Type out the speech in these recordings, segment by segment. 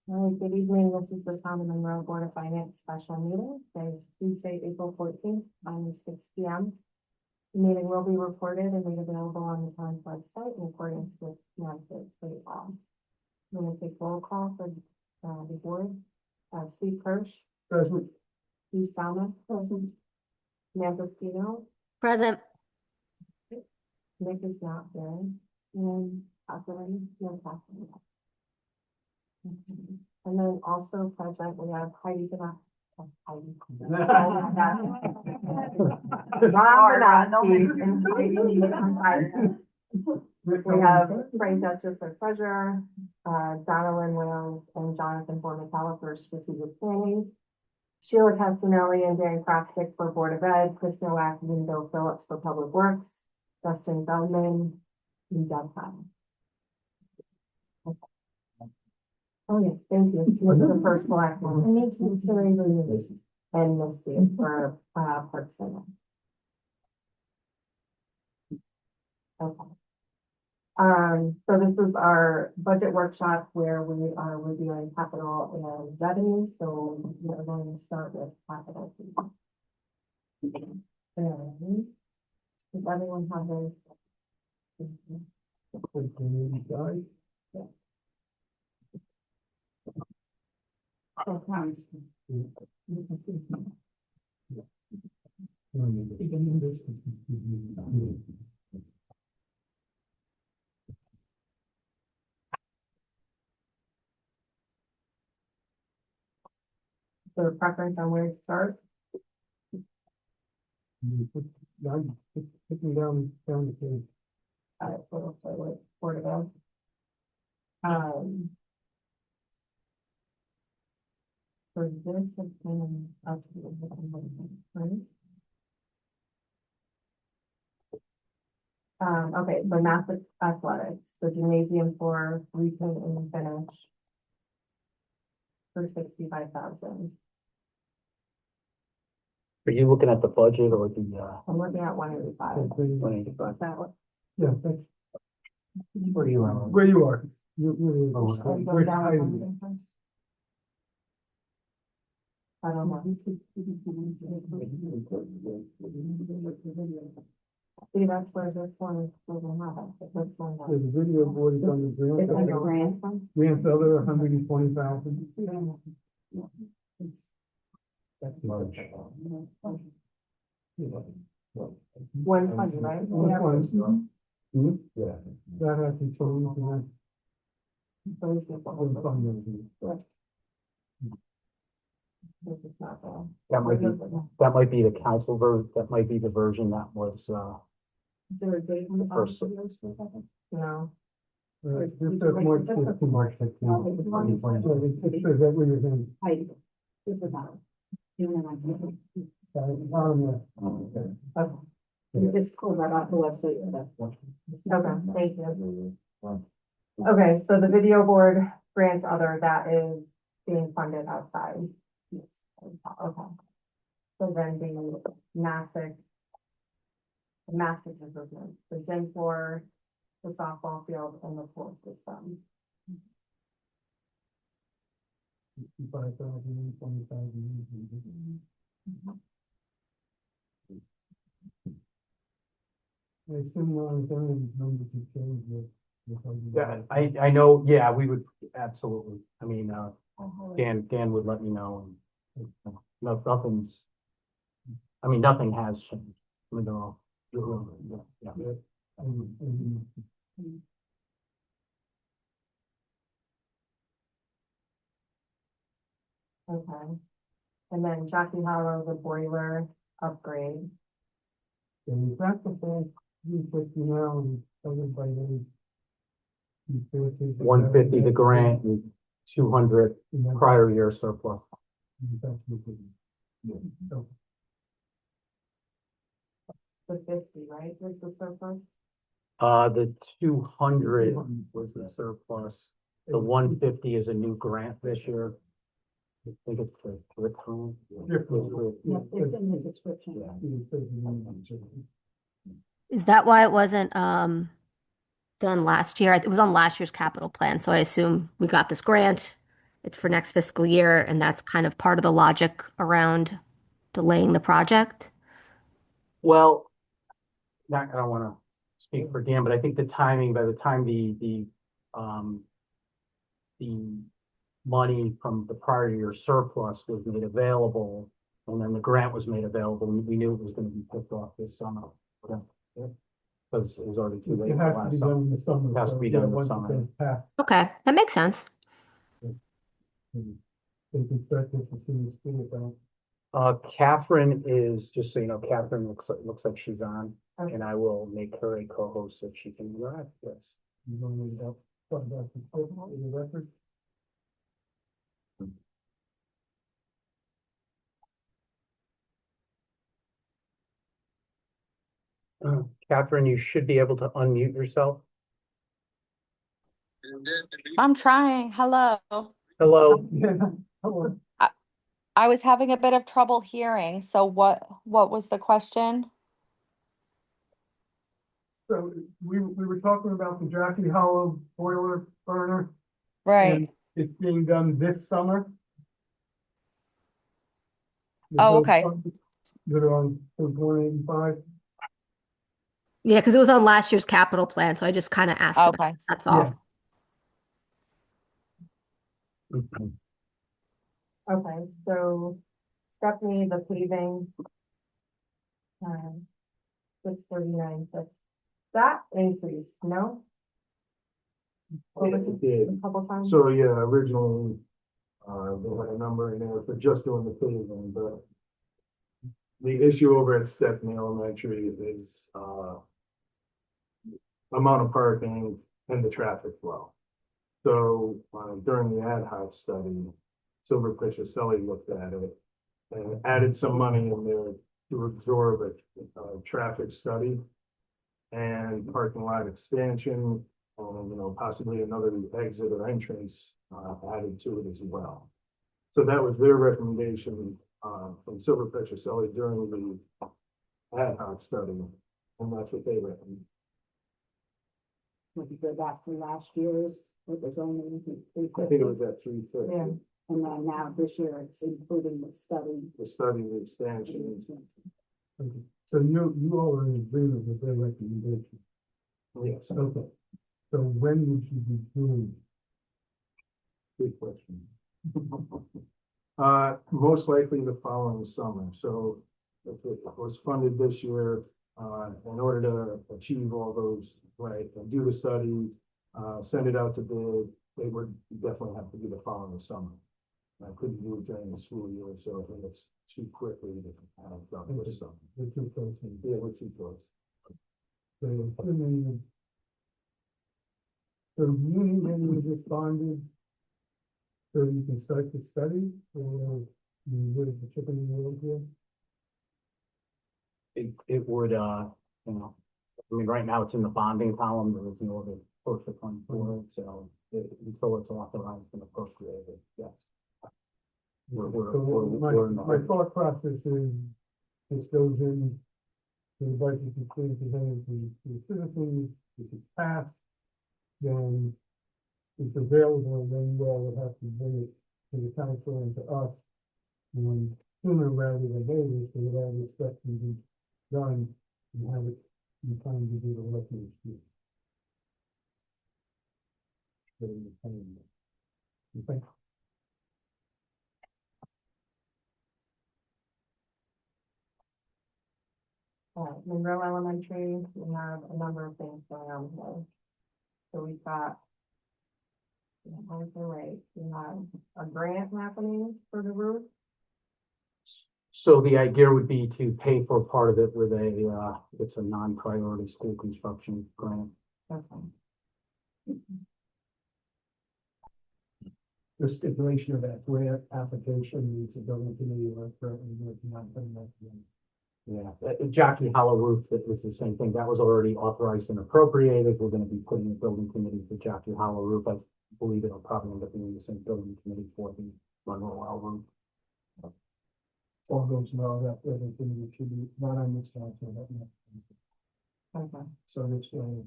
All right, good evening. This is the Town of Monroe Board of Finance special meeting. Today is Tuesday, April 14th, 6 p.m. The meeting will be recorded and made available on the town's website in accordance with Connecticut state law. I'm going to take roll call for the board. Steve Kirsch. Present. Steve Salma. Present. Samantha Spino. Present. Nick is not there. And Catherine, no Catherine. Okay. And then also present, we have Heidi Demac. Heidi. We have Frank Duchess, our treasurer, Donna Lynn Wales, and Jonathan Formitella for strategic planning. Sheila Castanelli and Dan Krafstick for Board of Ed, Chris Nowak and Bill Phillips for Public Works, Dustin Feldman, and Doug Hine. Oh, yes, thank you. This is the first select one. And Misty for Parks and Rec. Okay. So this is our budget workshop where we are reviewing capital and revenue. So we're going to start with capital. Does everyone have those? So preference on where to start? Picking down the page. So we'll start with Board of Ed. For this, it's been up to the right? Okay, so math athletics, the gymnasium for repaint and finish for 65,000. Are you looking at the budget or the, I'm looking at 185. 185? That one. Yeah, that's Where you are? where you are. Are you going down one thing first? I don't know. See, that's where this one is, doesn't have it, but this one does. The video board is on the It's in the grant. grant fund? Grant other 120,000. That's large. 120, right? Yeah. That hasn't changed. And So it's the that's all funded. This is not bad. That might be the council version, that might be the version that was, Is there a date on the First. No. This is March 15th. March 15th. It says that we were going Okay. You just pull that off the website. Okay, thank you. Okay, so the video board grants other that is being funded outside. Okay. So then the massive improvements, the gym floor, the softball field, and the pool system. 65,000, 20,000. I assume we're on the numbers to change with. yeah, I know, yeah, we would, absolutely. I mean, Dan would let me know and nothing has changed. I mean, they're all, yeah. Okay. And then Jackie Hollow, the boiler upgrade. And that's the thing, you put now and everybody. 150 the grant and 200 prior year surplus. The 50, right, was the surplus? The 200 was the surplus. The 150 is a new grant this year. I think it's for thrift home. It's in the description. Is that why it wasn't done last year? It was on last year's capital plan, so I assume we got this grant it's for next fiscal year, and that's kind of part of the logic around delaying the project. Well, I don't want to speak for Dan, but I think the timing, by the time the money from the prior year surplus was made available, and then the grant was made available, we knew it was going to be picked off this summer. Yeah. Because it was already too late It for has to last be summer. done in the summer. It has to so, be yeah, done in the once it summer. goes past, Okay, that makes sense. they can start to continue to see it though. Catherine is, just so you know, Catherine looks like she's on, Okay. and I will make her a co-host so she can interact with us. You don't need help. Talk about the equipment in the record. Catherine, you should be able to unmute yourself. I'm trying. Hello. Hello. Yeah, hello. I was having a bit of trouble hearing. So what was the question? So we were talking about the Jackie Hollow boiler burner. Right. And it's being done this summer. Oh, okay. That are on 185. Yeah, because it was on last year's capital plan, so I just kind of asked about Okay. it, that's all. Yeah. Mhm. Okay, so Stephanie, the paving. 639, but that increased, no? Over It did. a couple times? So, yeah, originally, they had a number in there for just doing the paving, but the issue over at Stepney Elementary is, amount of parking and the traffic flow. So, during the ad hoc study, Silverfish Selly looked at it and added some money in there to absorb a traffic study and parking lot expansion, possibly another exit or entrance, added to it as well. So that was their recommendation, from Silverfish Selly during the ad hoc study, and that's what they recommend. If you go back to last year's, it was only I think it was at 350. Yeah. and then now this year it's including the study. The study, the expansion. Okay. So you all are in agreement with their recommendation. Yes, Okay. So when would you be doing? good question. Most likely the following summer. So if it was funded this year, in order to achieve all those, right, and do the study, send it out to bid, they would definitely have to be the following summer. I couldn't do it during the school year, so I think it's too quickly to have done this summer. The two close in? Yeah, we're too close. So assuming, so do you need any of this bonded? So you can start the study, or you would the chicken and the egg here? It would, right now it's in the bonding column, there is no other source of funds for it, so until it's authorized and appropriated, yes. So We're in my the- thought process is, this goes in, to the budget is being presented to the citizens, if it's passed, then it's available, then you all would have to bring it to the council and to us. And sooner rather than later, so that all this stuff can be done and have it in time to do the elections. Okay. Monroe Elementary, we have a number of things going on here. So we've got. Right, we have a grant happening for the roof. So the idea would be to pay for part of it with it's a non-priority school construction grant. Okay. The stipulation of that grant application needs to go into the currently working on that. Yeah, Jockey Hollow roof, that was the same thing, that was already authorized and appropriated, we're gonna be putting a building committee for Jockey Hollow roof, I believe it'll probably end up being the same building committee for the Monroe roof. All goes well, that everything should be not on this council, but next council. Okay. So this way,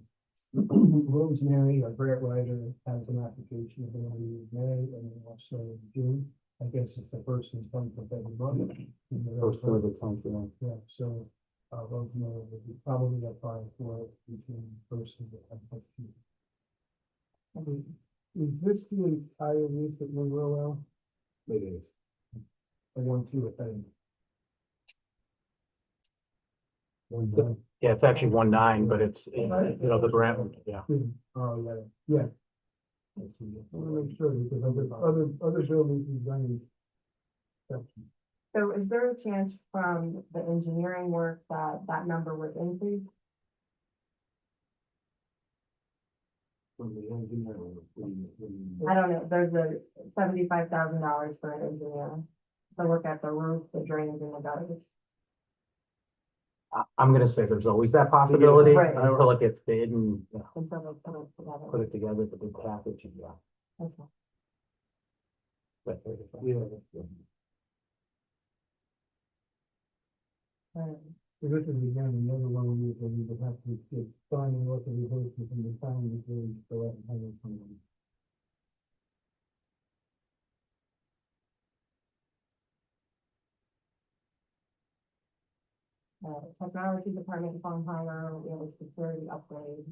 Rosemary, our grant writer, has an application available in May and then also in June. I guess it's the first and tenth of every month. First of the tenth, yeah. Yeah, so, Rosemary would be probably applying for it between first and the tenth of June. Is this the entire roof at Monroe? It is. I want to offend. Yeah, it's actually 1.9, but it's, you know, the grant, yeah. Oh, yeah, yeah. I want to make sure because other buildings is done. So is there a chance from the engineering work that that number would increase? From the engineer, I don't know, there's a $75,000 for an engineer to look at the roof, the drains and the gutters. I'm gonna say there's always that possibility Right. until it gets bid and Until they put it put together. it together, the big package, and yeah. Okay. But, Yeah. So this is again another one of these where we would have to get signing what the reversal from the town before we go out and hire someone. Technology department on hire, we have a security upgrade.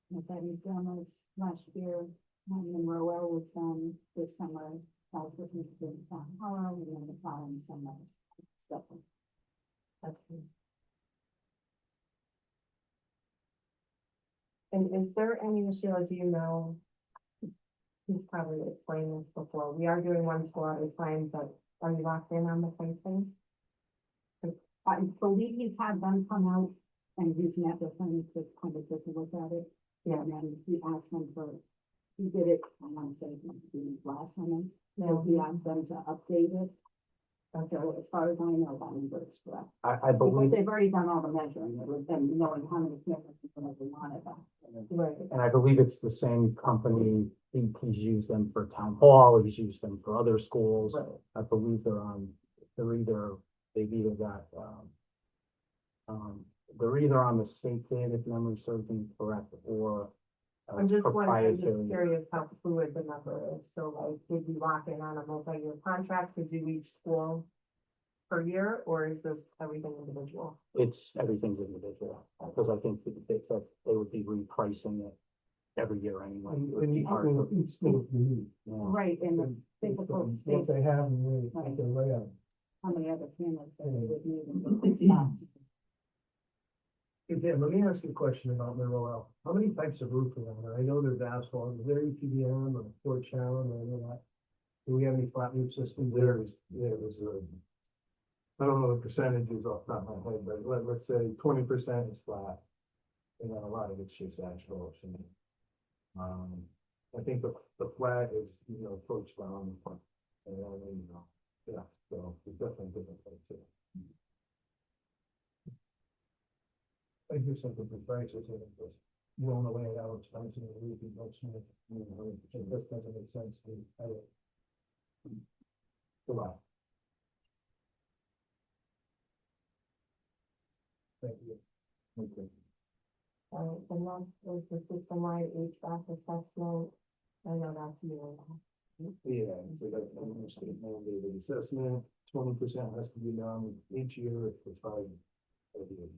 What that we've done was last year, Monroe was done this summer. I was looking to do town hall and then the following summer. Stuff. That's good. And is there any, Sheila, do you know? He's probably explained this before. We are doing one school at a time, but are you locked in on the pricing? I believe he's had them come out and he's met with them to kind of take a look at it. Yeah. And then he asked them for, he did it, I want to say, the last summer. So Yeah. he asked them to update it. So as far as I know, that number is correct. I Because believe, they've already done all the measuring, it was them knowing how many cameras they wanted. Right. and I believe it's the same company, he's used them for town hall, he's used them for other schools. Right. I believe they've either got, they're either on the state bid, if memory serves me correct, or I'm just wondering, I'm just proprietary. curious how fluid the number is. So like, did you lock in on a multi-year contract? Did you each school per year, or is this everything individual? It's, everything's individual, because I think that they would be repricing it every year anyway. It would be hard for- Each school is unique. yeah. Right, in the physical What space, they have and what their layout. how many other cameras that they would need in different spots. Hey, Dan, let me ask you a question about Monroe. How many types of roof are there? I know there's asphalt, is there EPDM or port channel or any of that? Do we have any flat roof systems? there's I don't know the percentages off the top of my head, but let's say 20% is flat. And then a lot of it's just asphalt. I think the flat is, approach down. And then, yeah, so it's definitely different types too. I do something for prices and it's just blown away how expensive the roof is. It just doesn't make sense to me. A lot. Thank you. Okay. The next is the system-wide HVAC assessment. I know that's you. Yeah, so that's a state mandated assessment, 20% has to be done each year for 5 years.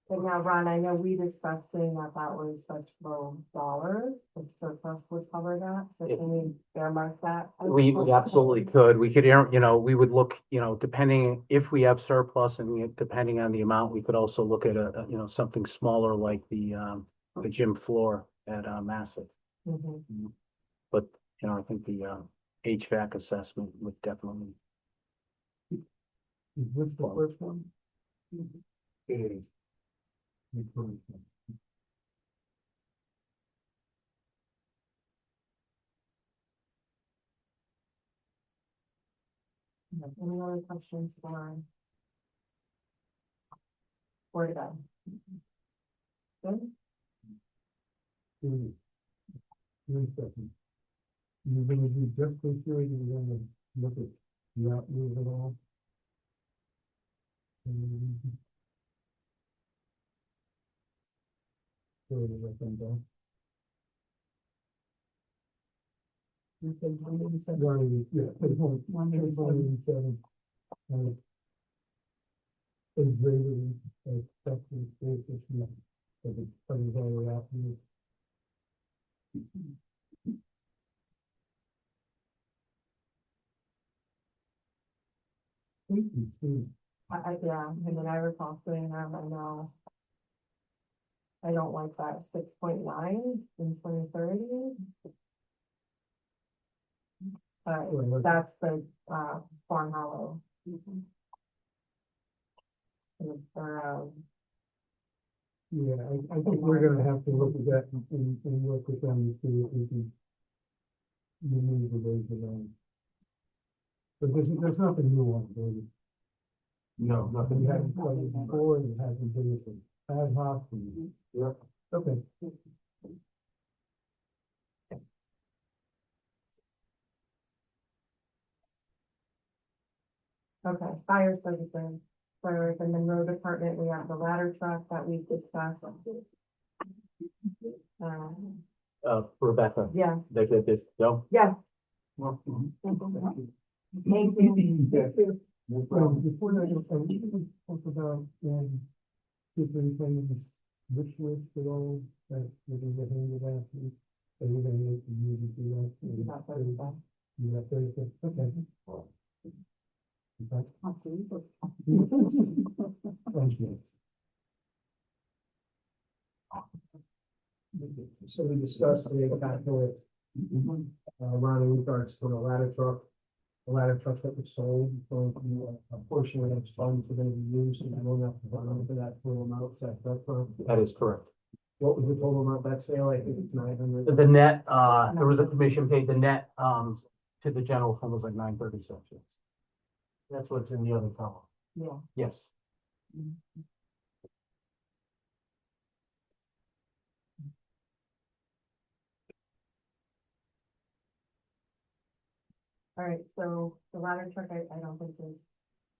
But now, Ron, I know we discussed saying that that was such low dollars, if surplus would cover that, so can we earmark that? We absolutely could. We could, we would look, depending, if we have surplus and depending on the amount, we could also look at something smaller like the gym floor at Massett. Mhm. But, I think the HVAC assessment would definitely. Is this the first one? It is. Any other questions for? Where to go? Good? You're gonna do just this year, you're gonna look at not move at all? Where did that thing go? Yeah, page 187. Is greater than expected, it's not, but it's coming all the way out here. Yeah, I mean, I recall seeing them, I know. I don't like that 6.9 in 2030. That's the, Farm Hollow. And it's for, Yeah, I think we're gonna have to look at that and work with them to see if we can remove the ways around. But there's nothing new on it. No, We nothing. haven't done it before, it hasn't been ad hoc. Yep. Okay. okay, fire services. For the Monroe department, we have the ladder truck that we've discussed. Rebecca, Yeah, this, no? yeah. Well, Thank Thank you. Before that, we can talk about, if anything is wish list at all, that we can get into that. Are we gonna make the music do that? Not Thursday. You got Thursday, okay. Okay. Thank you. So we discussed the capital, Ron, in regards to the ladder truck. The ladder truck that was sold, going to be a portion of those funds are gonna be used, and I don't have to run over that full amount, is that correct? That is correct. What was the total amount that sale? I think it's 900. The net, there was a commission paid, the net, to the general fund was like 936. That's what's in the other column. Yeah. Yes. All right, so the ladder truck, I don't think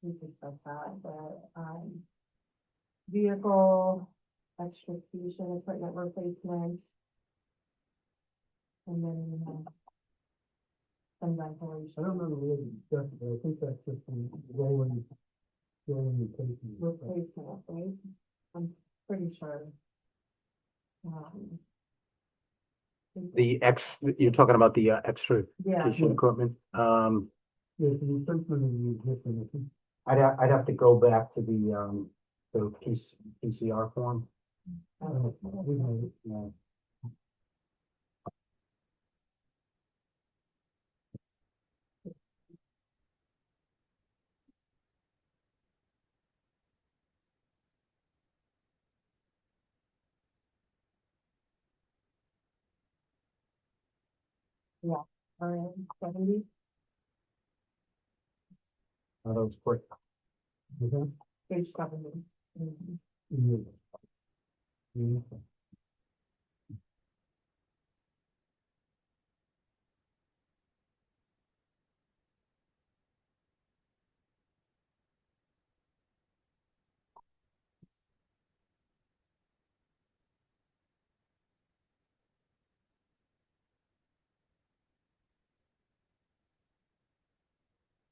we discussed that, but, vehicle extrication, equipment replacement. And then we have some ventilation. I don't remember really discussing it, but I think that's just some rolling replacement. Replacement, right? I'm pretty sure. Um, You're talking about the extra Yeah, equipment. Yeah, the replacement of the existing, I think. I'd have to go back to the PCR form. We have it. Yeah. yeah, 70, That was quick. Okay. page 70. Mhm. Yeah. Yeah.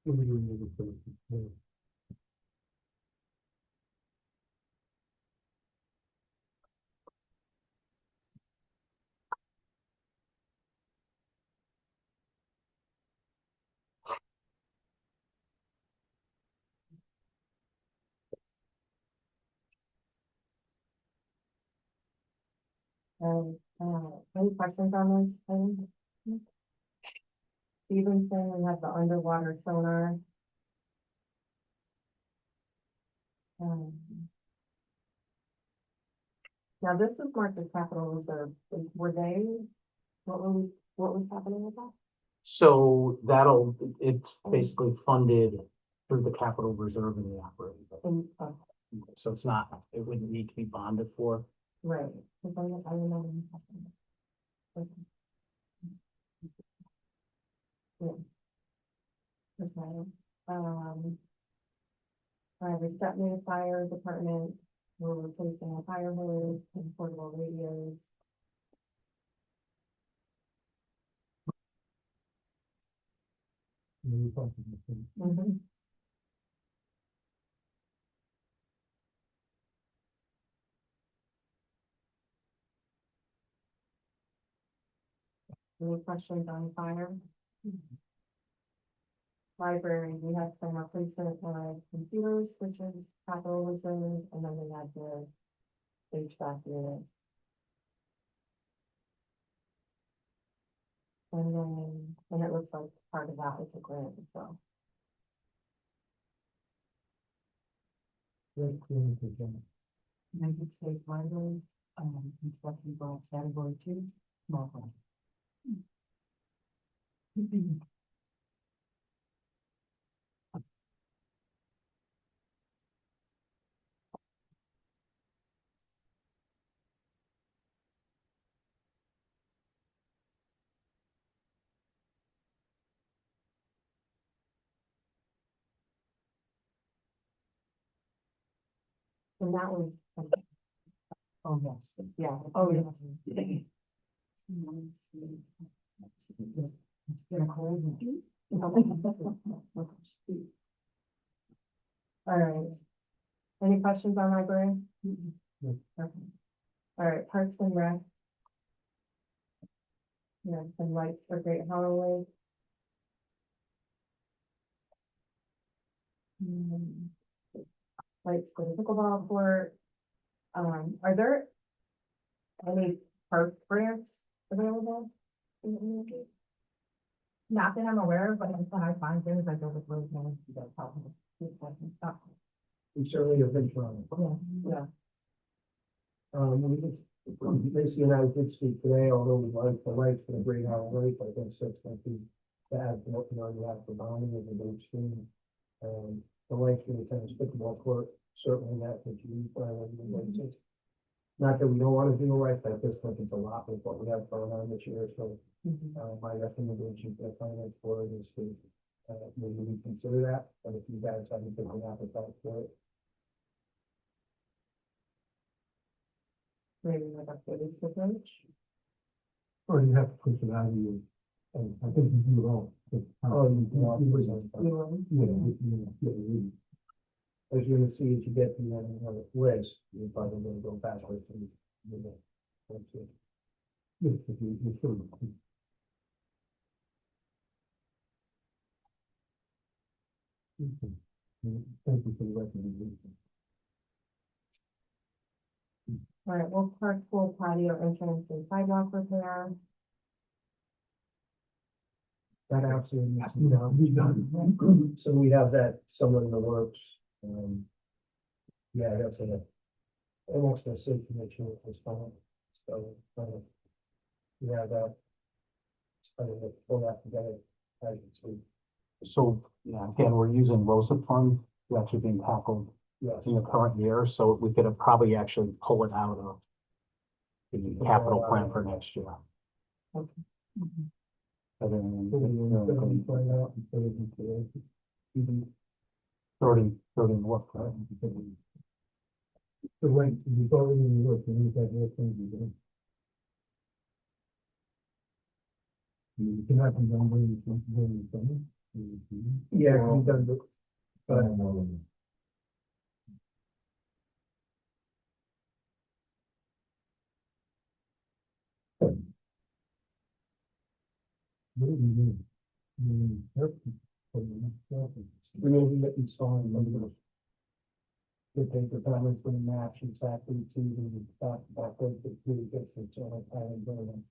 We do need a replacement, yeah. Any questions on this thing? Stevenson, we have the underwater sonar. Um, Now, this is marked as capital reserve. Were they, what was happening with that? So it's basically funded through the capital reserve in the operating budget. So it's not, it wouldn't need to be bonded for. Right. 'Cause I remember. you talking about it. Okay. Yeah. Okay, all right, the Stepney Fire Department, We're replacing a fire hose and portable radios. And we talked about that. Mhm. Any questions on fire? Library, we had some replacement of computers, switches, capital reserve, and then we had the HVAC unit. And it looks like part of that was a grant, so. That's clean for them. United States Library, construction grant category 2, small one. And that was. Oh, yes, yeah, oh, yes. It's been a cold one. All right. Any questions on library? No. Okay. All right, Parks and Rec. Yeah, some lights for Great Holloway. Lights for the pickleball court. Are there any park grants available? Not that I'm aware of, but when I find things, I go with road management, that's helpful. We certainly have been trying. Yeah. We just, Lacey and I did speak today, although we like the lights for the Great Island Lake, I think six might be bad, you know, you have for bombing of the big stream. The lights for the tennis pickleball court, certainly that could use, not that we don't want to do the lights, I just think it's a lot with what we have going on this year, so. My recommendation for the finance board is to, maybe reconsider that, but if you guys have a different appetite for it. Maybe like a phased approach. Or you have to push it out of you. And I think you do it all. Oh, you can walk with some stuff. As you're gonna see, as you get to the end of the list, you're probably gonna go backwards and, you know. that's it. Yes, if you should. Okay. Thank you for the recommendation. All right, well, park pool patio entrance and sidewalk repair. That absolutely needs to be done. So we have that somewhat in the works. Yeah, that's a, almost a safety issue at this point. So, we have that. Starting to pull that together as you speak. So, yeah, again, we're using ROSA fund, it's actually being tackled Yes. in the current year, so we could have probably actually pull it out of the capital plan for next year. Okay. Other than- So we find out instead of today. 30 what, right? The length, you've already in the work, and you've got more things to do. You can have them done during the summer. Yeah, we've done, but What are we doing? we will be installing them. We take the balance for the match exactly to the back of the two different, so I building.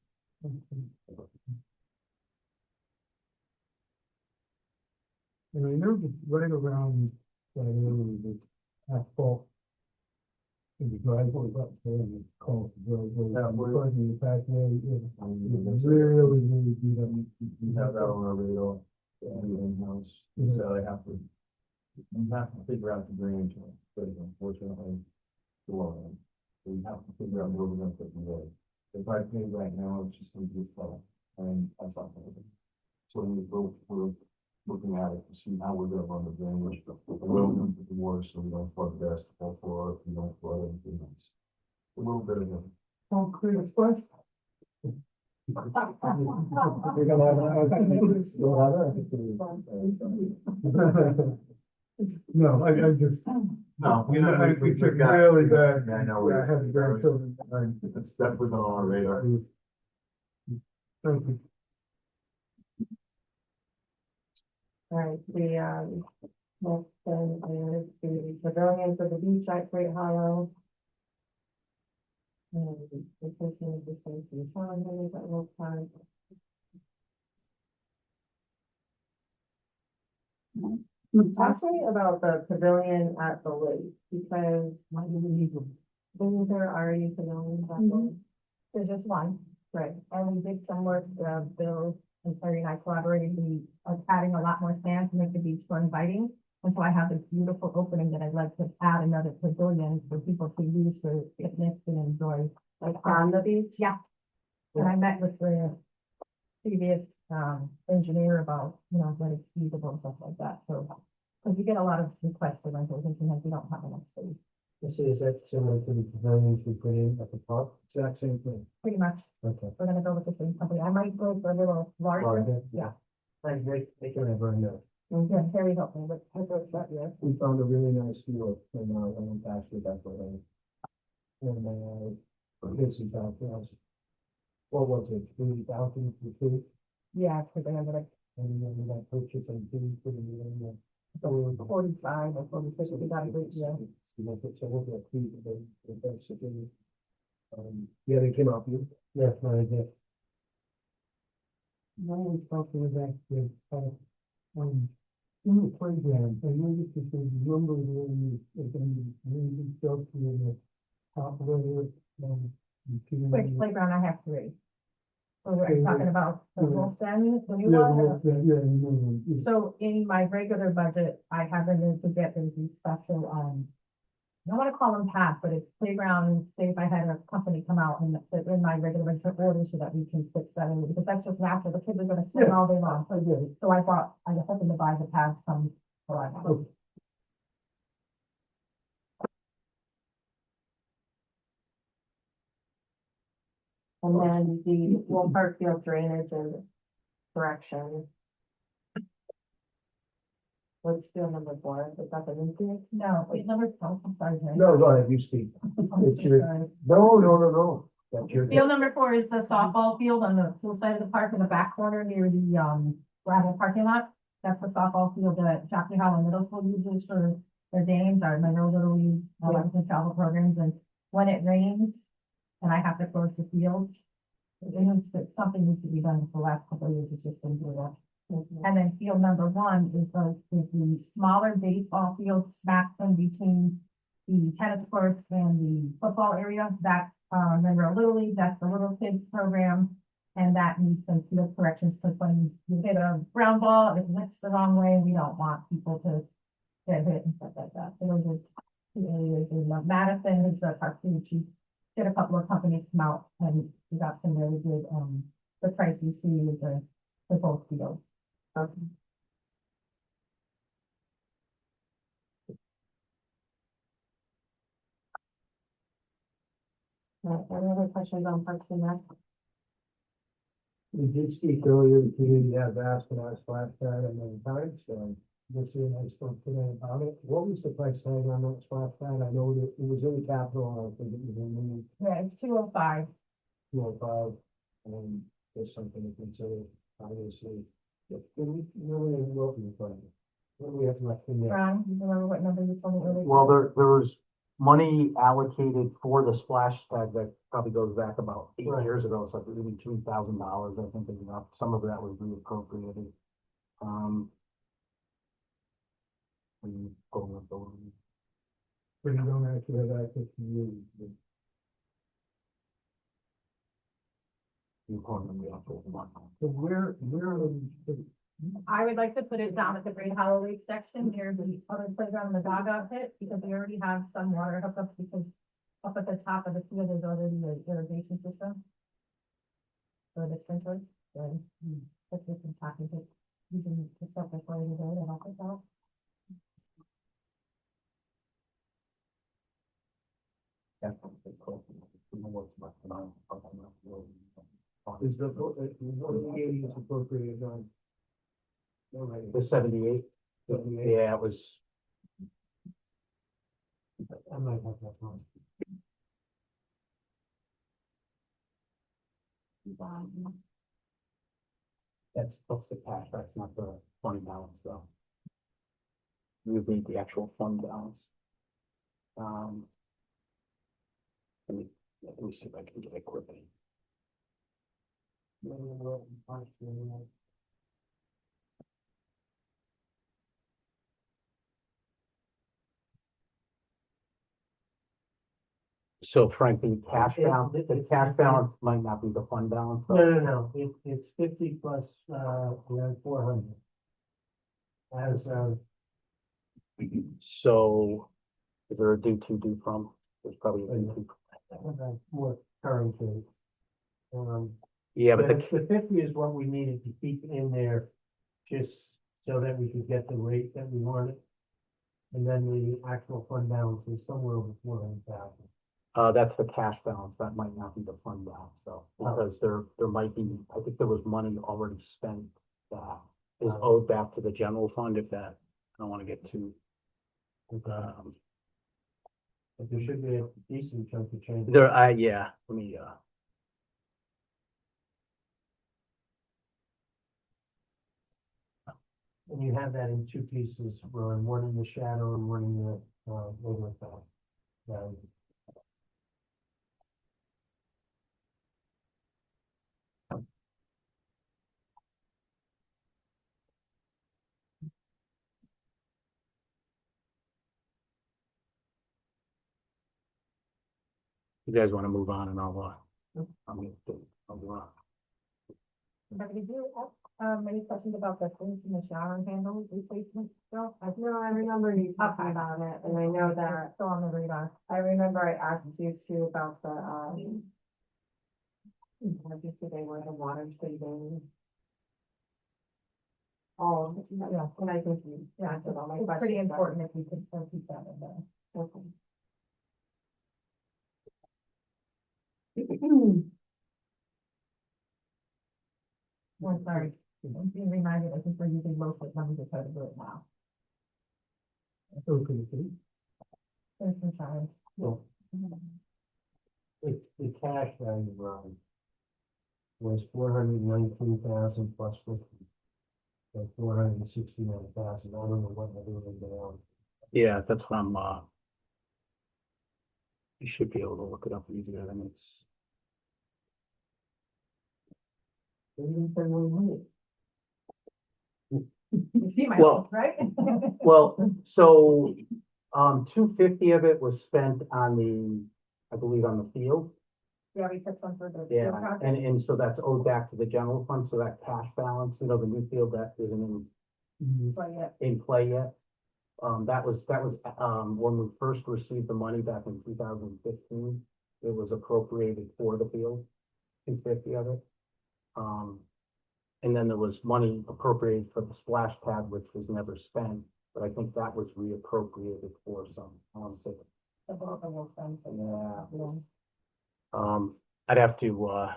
And I know that right around, the asphalt. In the driveway up there, and it's called the driveway. Yeah, we're- In the back there, it's really, really beat up. We have that on our radar, in-house, so I have to. We have to figure out the drainage, but unfortunately, so we have to figure out where we're gonna put the road. If I pay right now, it's just gonna be slow, and that's not gonna be. So we're looking looking at it to see how we're gonna run the drainage, the road into the water, so we don't flood the basketball floor, we don't flood anything else. A little bit of a. Concrete splash. We're gonna have, we'll have a. No, I just, No, I think it's really bad. I know. I have grandchildren. It's definitely on our radar. Thank you. All right, next thing is the pavilion for the beach at Great Hollow. And the person is the same to the town, that will time. Talk to me about the pavilion at the lake, because why do we need them? Isn't there already pavilions at the lake? There's just one, right, and we did some work, Bill and Terry and I collaborated, we are adding a lot more sand to make the beach more inviting. And so I have this beautiful opening that I'd like to add another pavilion for people to use for picnics and enjoy. Like on the beach? Yeah. And I met with the previous, engineer about, what is feasible and stuff like that, so. Cause we get a lot of requests for rentals, and sometimes we don't have enough space, This is that similar to the pavilions we put in at the park, exact same thing. pretty much. Okay. We're gonna go with the same company. I might go for a little larger. Larger? Yeah. Thank you, they can have very nice. And yeah, Terry helped me with that, yeah. We found a really nice deal in our own pasture that way. And, this is about, what was it, 30,000 for two? Yeah, cause I ended up And then we got purchase and two for the million. 45 or 46, we got a great deal. So we'll get two, but basically. Yeah, they came out, yeah, I did. Now we talk to that with, in the playground, I noticed that there's number of areas that can be really stuff in the top layer, you can- Which playground I have 3. So we're talking about the whole stand, the new Yeah, one. yeah, you know, it's- So in my regular budget, I have been able to get these special, I don't wanna call them pass, but it's playground, say if I had a company come out and fit in my regular budget order so that we can fix that in, because that's just natural, the kids are gonna swim all day long. I get it. So I thought, I was hoping to buy the pass from, Okay. and then the Wolf Park field drainage and correction. What's field number 4? Is that the new field? No, wait, number 12, I'm sorry. Jen. No, go ahead, you speak. It's your, Sorry. no. That's your. Field number 4 is the softball field on the pool side of the park in the back corner near the, gravel parking lot. That's the softball field that Jockey Hollow Middle School uses for their games, our Monroe Little League, and travel programs, and when it rains and I have to close the fields, something needs to be done for the last couple of years, it's just been doing that. And then field number 1 is the smaller baseball field smack in between the tennis courts and the football area. That's Monroe Little League, that's the little kids program. And that needs some field corrections, because when you hit a ground ball, it lifts the wrong way, we don't want people to get hit and stuff like that. So those are 2 areas in Madison, who's the park chief. Did a couple of companies come out and we got some really good, the price you see with the both fields. Any other questions on Parks and Rec? We did speak earlier, the community has asked for our splash pad at many times, so this year I spoke today about it. What was the price tag on that splash pad? I know that it was in the capital, and I think it was in Yeah, it's 205. the 205, and there's something to consider, obviously. But we really welcome the plan. What do we have left in there? Ron, you remember what number you told me earlier? Well, there was money allocated for the splash pad that probably goes back about 8 Right. years ago. It's like $82,000, I think is enough. Some of that was reappropriated. we go with the one. But you don't actually have access to use. You call them the actual one. So where are these? I would like to put it down at the Great Hollow Lake section near the other playground, the dog outfit, because we already have some water hookups, because up at the top of the field is already an irrigation system. For the sprinklers, then, that's what I'm talking to. You can accept the for you to help with that. Is the, what the eighty is appropriated on? Already. The 78, 78. yeah, it was, I might have that wrong. that's the cash, that's not the fund balance though. You need the actual fund balance. Um. Let me see if I can get it quickly. So frankly, the cash balance might not be the fund balance. though. No, it's 50 plus, around 400. As, So is there a due from? There's probably a due to. more current case. Yeah, but The 50 is what we needed to keep in there, just so that we could get the rate that we wanted. And then the actual fund balance is somewhere over 400,000. That's the cash balance. That might not be the fund balance, though, because there might be, I think there was money already spent that is owed back to the general fund if that, I don't want to get too. But there should be a decent chunk of change. Yeah, let me, And you have that in two pieces, Ron, one in the shadow and one in the, overflow. value. you guys want to move on and I'll go on. But did you have, any questions about the things in the shower handle replacement still? No, I remember you talking about it, and I know that. Still on the radar. I remember I asked you too about the, what did you say they were, the water saving? Oh, yeah, and I think you answered all my questions. It's pretty important if you could still keep that in there. Okay. Well, sorry, I'm being reminded, I think we're using most of the money to try to do it now. Okay. There's some time. So, the cash value, Ron, was 419,000 plus 50. So 469,000. I don't know what they're doing now. Yeah, that's what I'm, you should be able to look it up easier than it's. They didn't spend any money. You see my, Well- right? Well, so, 250 of it was spent on I believe on the field. Yeah, we took some for the. Yeah, project. and so that's owed back to the general fund, so that cash balance, the new field that isn't But yeah, in play yet. That was, when we first received the money back in 2015, it was appropriated for the field, 250 of it. And then there was money appropriated for the splash pad, which was never spent, but I think that was reappropriated for some, I want to say. the both of those things. Yeah. Yeah. I'd have to,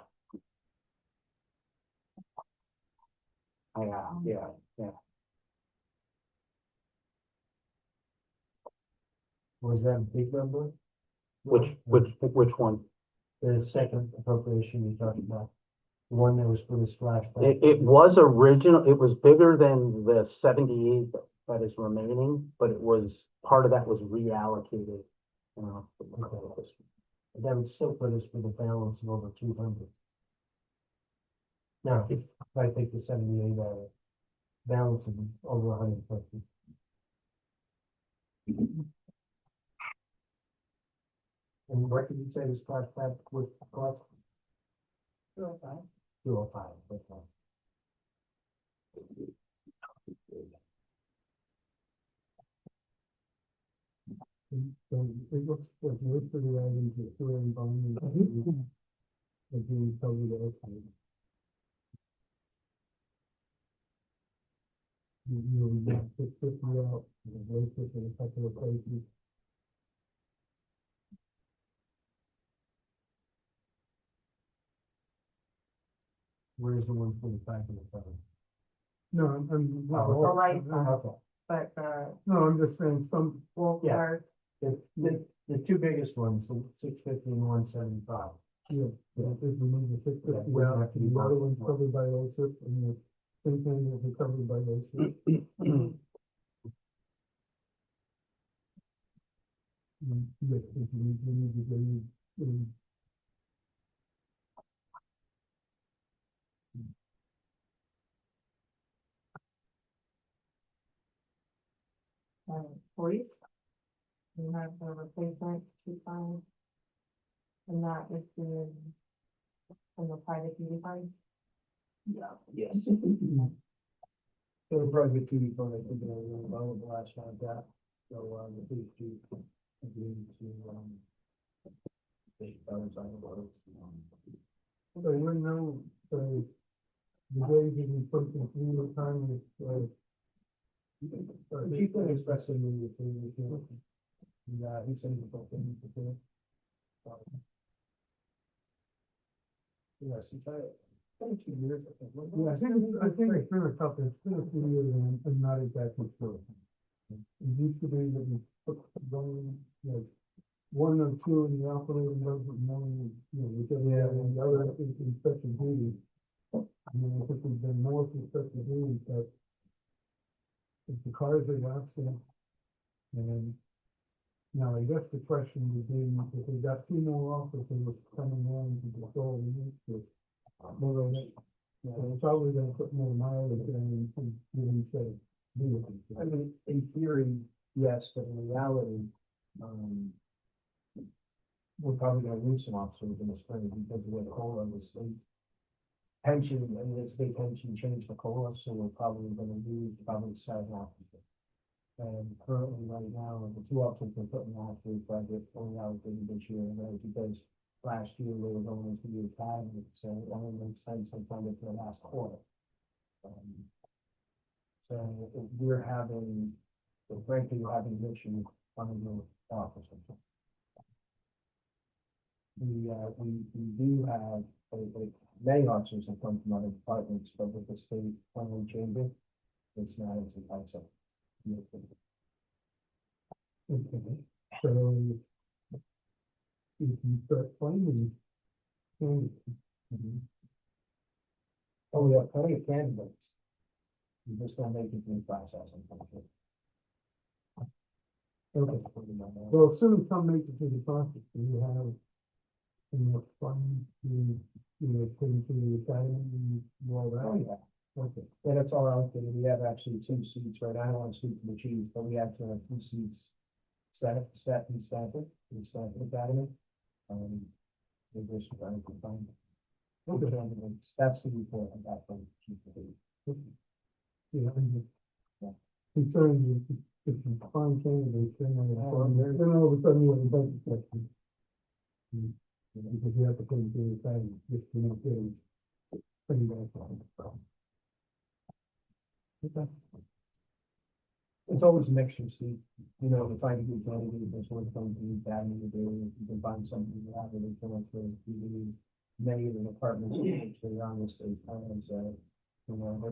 yeah. Was that a big number? Which one? The second appropriation you talked about, the one that was for the splash pad. It was original, it was bigger than the 78 that is remaining, but it was, part of that was reallocated. That would still put us with a balance of over 200. Now, if I take the 78 out, balance of over 150. And what did you say the splash pad would cost? 205. 205, okay. So it looks like most of the items that are in bond are being totally okay. we got 650 out, and the rest is in a couple of places. Where's the ones for the back of the car? No, I'm. The lights on, Okay. but, No, I'm just saying some, wolf Yeah. are, The two biggest ones, the 650 and 175. yeah, if we move the 650 Yeah, out, have to be and the other both. one's covered by OSIP, and the same thing will be covered by OSIP. Yes, if we need to go, police. We have the replacement to find. And that is the, from the private duty fund. Yes. So the private duty fund, I think, really low the last time that, so, the police chief agreed to, take those on the road. so you know, the days that we put in through the time is, The chief was expressing the opinion, yeah, he said he felt the need to do it. Yes, it's, 22 years, I think. yeah, I think it's been a couple, it's been a few years, and I'm not exactly sure. It used to be that we put going, like, one or two in the operating budget, and one, whichever, and the other in special duty. I mean, I think we've been more for special duty, but if the cars are accident, and now I guess the question would be, if we got two more officers coming in to patrol the use, Monroe, it's probably gonna put more mileage in and even say, vehicles. I mean, in theory, yes, but in reality, we're probably gonna lose some officers in the spring because of the COLA and the state pension, and the state pension changed the COLA, so we're probably gonna lose probably 7 officers. And currently, right now, the 2 officers we're putting last year's budget, only allocated this year, and that was because last year we were going into the academy, so it only makes sense to fund it for the last quarter. So if we're having, so frankly, we're having an issue funding the officers. We do have, many officers have come from other departments, but with the state funding changing, it's not as expensive. Okay, so if you start finding Oh, we have plenty of candidates. We just don't make it through the process, unfortunately. okay, well, assuming some make it through the process, do you have enough funds to, put into the academy and all that? Oh, yeah. Okay, Yeah, that's all allocated. We have actually 2 seats right now. I don't want to speak for the chief, but we actually have 2 seats set in Stanford Academy. We're just trying to find. Okay. Candidates. That's the report I got from the chief. yeah, I'm just Yeah. concerned if you find candidates, then all of a sudden you're in the budget section. Because you have to put it in the academy, just to make it. Pretty much. Okay. It's always a mixture, Steve. You know, to find a good candidate, that's what comes to the academy to do. If you can find something you have really feel for many of the departments which are on the state plans, they're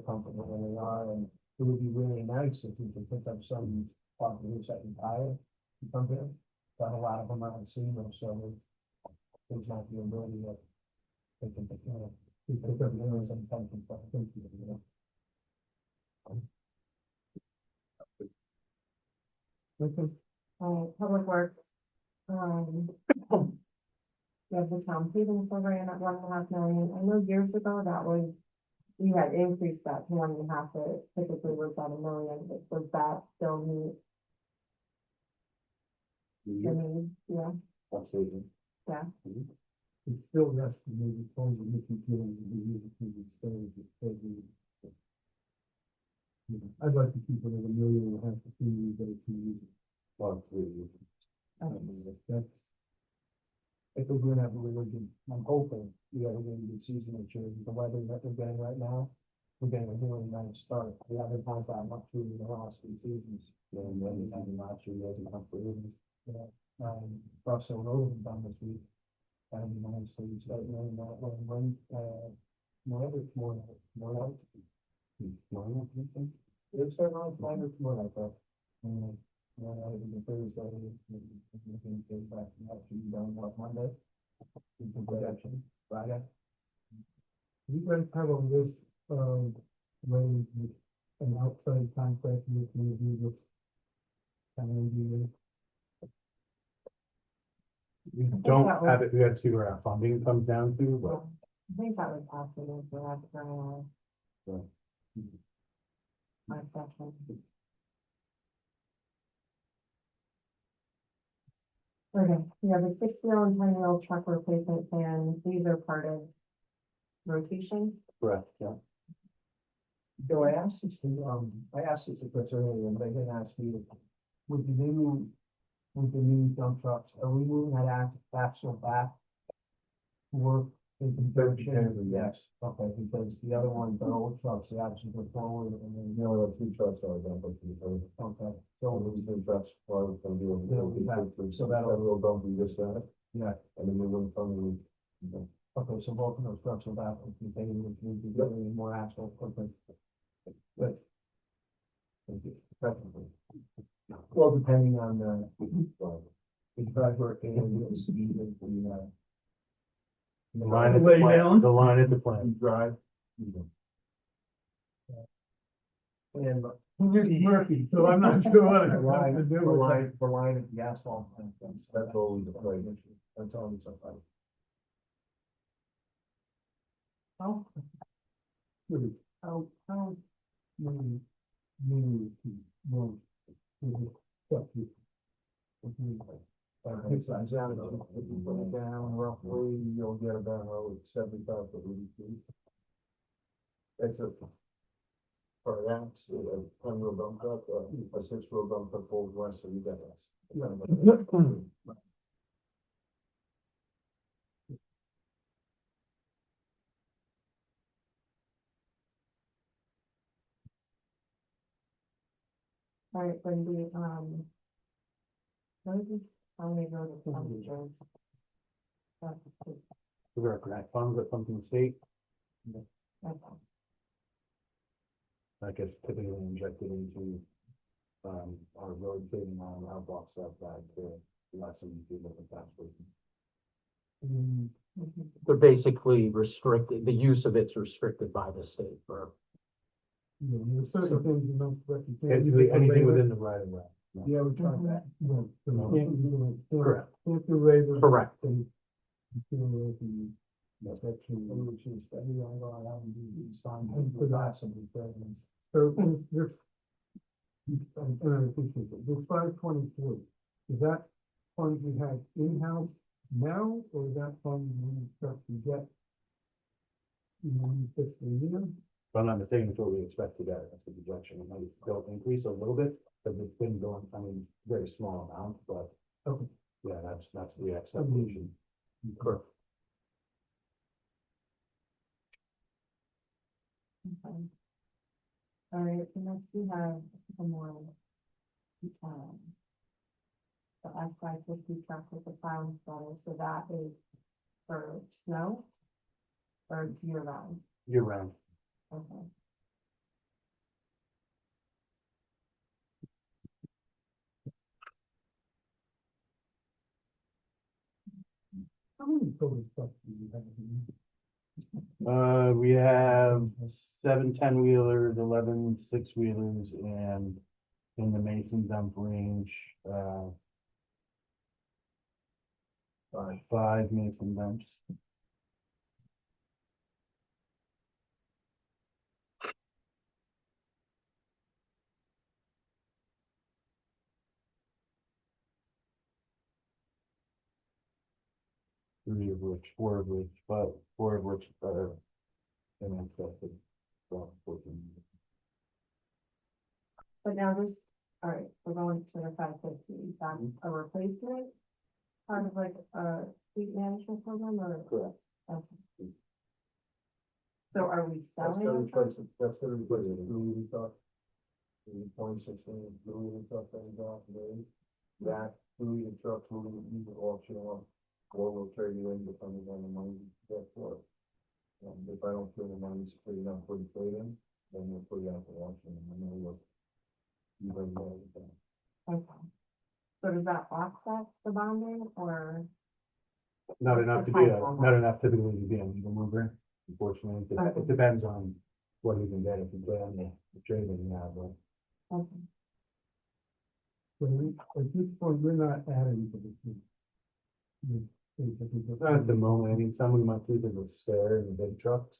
comfortable where they are, and it would be really nice if we could pick up some officers that retire to come here. But a lot of them are senior, so there's not the ability of they can pick up some pension funds, Okay. Public Works. We have the town paving program at 1.5 million. I know years ago that was, we had increased that to 1.5, but typically was at 1 million, but was that still meet the need? Yeah, Absolutely. yeah. It's still less than maybe tons of Mickey Jones and the music TV stage. I'd like to keep it at 1.5 million for 2 years at a 2 years. Well, 3 years. That's, If we're gonna have a religion, I'm hoping we have a really good season this year, with the weather that we're getting right now. we're getting a really nice start. We haven't had that much in the last few seasons. And then we had last year, wasn't enough for it. Yeah, Russell Road done this week. That'd be nice, so you start knowing that more, you think? It's starting on minor tomorrow, I thought. I think the Thursday, we can get back to that, should be done on Monday. We can production, Friday. You guys have on this, when an outside contract with maybe this. Kind of engineer. We don't have it, we have to see where our funding comes down to, but. I think that was possible for that for my section. Okay, we have a 6-wheel and 10-wheel truck replacement plan. These are part of rotation. Correct, yeah. So I asked this to, Chris earlier, and they didn't ask you, with the new dump trucks, are we moving that axle back? To work in conjunction? Yes, okay, because the other one, the old trucks, the axles were forward, and then the other two trucks are identical to each other. Okay, so those two trucks are gonna be so that'll real bumpy this side. Yeah, and then we're going to. Okay, so both of those trucks are back, and containing, which means we're getting more axle, okay. Good. Thank you. Preferably. Well, depending on the driver and the speed of the. The line at the Lay plant, down. the line at the plant. Drive. And Here's Murphy, so I'm not sure what the I line, have to the do with line, that. the line at the asphalt plant, that's always a play issue, that's always a fight. Oh, Really, oh, really, really, really, stuff you- It's down roughly, you'll get about 75 to 80 feet. It's a. For that, a 10-wheel dump truck, a 6-wheel dump truck holds less, so you get less. all right, when we, let me just, how many road expenditures? There are grant funds that come from the state, Okay. that gets typically injected into, our road paving on our block stuff that to lessen the different tax rates. They're basically restricted, the use of it's restricted by the state for You know, there's certain things you don't. basically anything within the right of way. Yeah, we tried that. No, so you can't do it. Correct. Can't do waivers. Correct. and you feel like you- that's which is, you know, allow them to sign for that, some of these documents. So this, I appreciate it. This 524, is that fund we have in-house now, or is that fund we expect to get in the new fiscal year? If I'm not mistaken, it's what we expect to get, that's the projection, it might go increase a little bit, because it's been going, I mean, very small amount, but. Okay. Yeah, that's the expectation. Correct. Okay. All right, so next we have some more. The F-550 truck with the plow installer, so that is for snow? Or it's year round, Year round. okay. How many total stuff do you have? We have 7 10-wheelers, 11 6-wheelers, and in the Mason dump range, 5 Mason dumps. Four of which are in excess of 14. But now this, all right, we're going to the 550, that's a replacement? Part of like a fleet management program or? Correct. Okay. So are we That's selling? gonna it? replace, that's gonna replace the blue truck. The 2016 blue truck that we got today. That blue truck, we either auction off, or we'll trade it in depending on the money we get for it. If I don't feel the money's good enough for the trade in, then we'll put it out for auction, and then we'll look. You guys know everything. Okay. So does that offset the bonding or? Not enough to be, not enough typically to be a legal mover, unfortunately. Okay. It depends on what you can get, if you can, the trading, yeah, but. Okay. So we, at this point, we're not adding to the team. Not at the moment, I mean, some we might keep as a spare in the big trucks.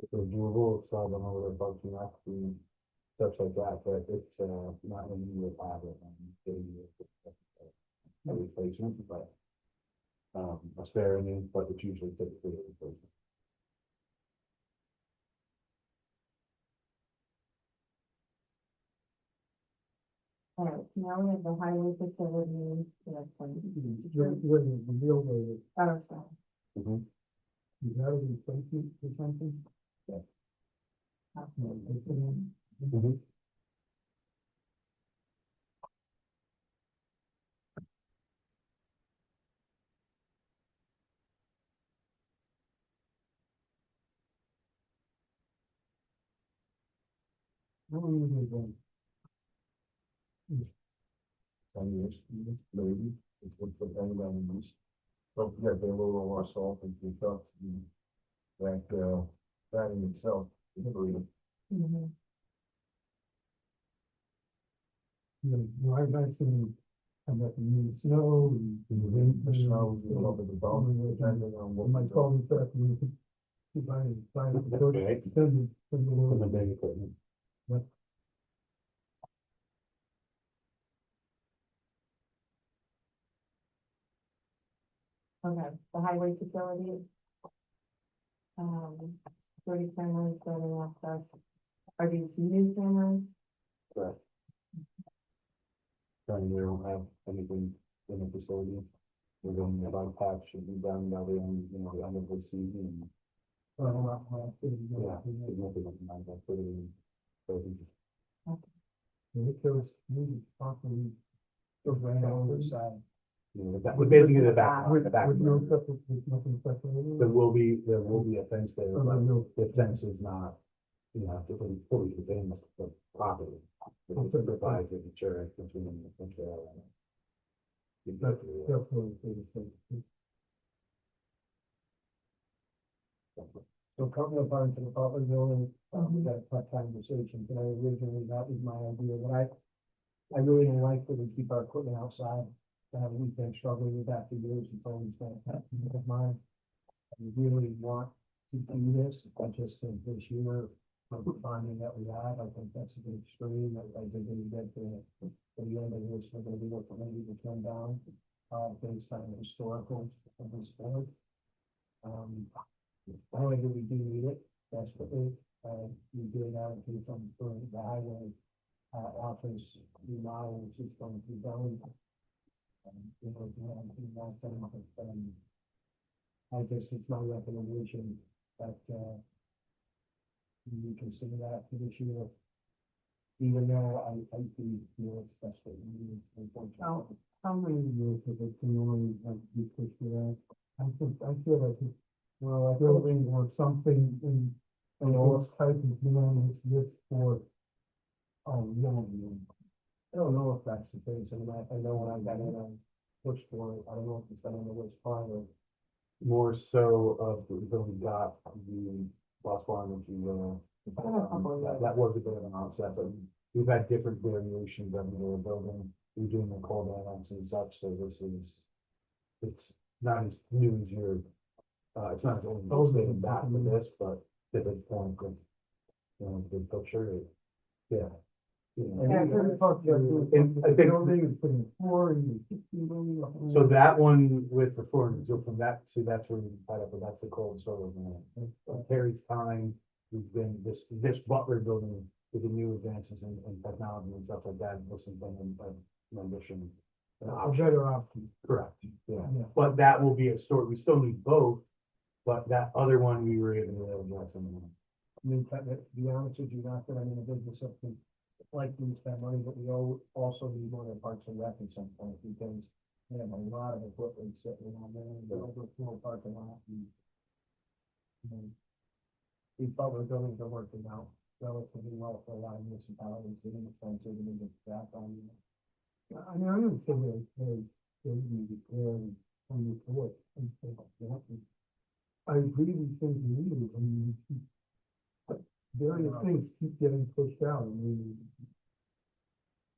If they're doable, solve them over the function up and stuff like that, but it's, not an immediate habit. A replacement, but, a spare in it, but it's usually typically a replacement. All right, now we have the highway facility. Where the real way, Oh, so, you have a replacement or something? Yeah. Okay. How long have they been? 10 years, maybe, it's what the end on the use. Don't forget, they will roll our salt into the trucks, and that in itself is pretty. mhm. You know, I've seen, I'm at the new snow and. The snow, you go over the bump, depending on what. My phone truck, we could. Keep buying, Okay. send it, For the big equipment. Okay, the highway facility. 30 cameras, building access. Are these new cameras? Correct. Currently, we don't have anything in the facility. We're going to bike patch should be done by the end, the end of the season. Yeah, significant amount of activity. It goes, maybe properly. Around on the side. But basically the back, With, the back. with no separate, with nothing separated. There will be a fence there, Oh, but no. the fence is not, fully contained the property. It provides a mature between the fence there. That's definitely the thing. So coming up onto the public building, that conversation, but originally, that was my idea, but I really don't like that we keep our equipment outside. We've been struggling with that for years, it's always been of mine. I really want to do this, I just think this year, with the funding that we have, I think that's a bit extreme, I think when you get to the end of this, we're gonna be looking maybe to turn down, based on the historical of this board. However, we do need it desperately, we did have to from the highway, office remodel, which is going to be done. I guess it's my recommendation that, you consider that for this year. Even though I do feel it's best what we need, unfortunately. How many years have it been only like you push for that? I feel like it's, well, a building or something in this type of plan is this for. Oh, no. I don't know if that's the case, I mean, I know when I got in, I pushed for it, I don't know if it's done on the list prior. More so of the we got the last one, which you, that was a bit of an onset, but we've had different variations of the building. We're doing the cold annex and such, so it's not as new as your, it's not as old as dating back to this, but to this point, good picture, yeah. And we talked about doing And I think- building and putting floor and kitchen. So that one with the floor, so from that, see, that's where we tied up, but that's the cold storage. Terry's time, we've been, this Butler building with the new advances in technology and stuff like that, this has been an ambition. An A option. better option. Correct, yeah, Yeah. but that will be a sort, we still need both, but that other one we were able to address in mean, to be honest with you, not that I'm in a business of like to spend money, but we also need more than Parks and Rec at some point, because we have a lot of equipment sitting on there, the overflow parking lot. And these public buildings are working out relatively well for a lot of municipalities, and expensive, and it's back on. I mean, I don't think they need to clear on the board. I agree with things you need, I mean, various things keep getting pushed out, I mean.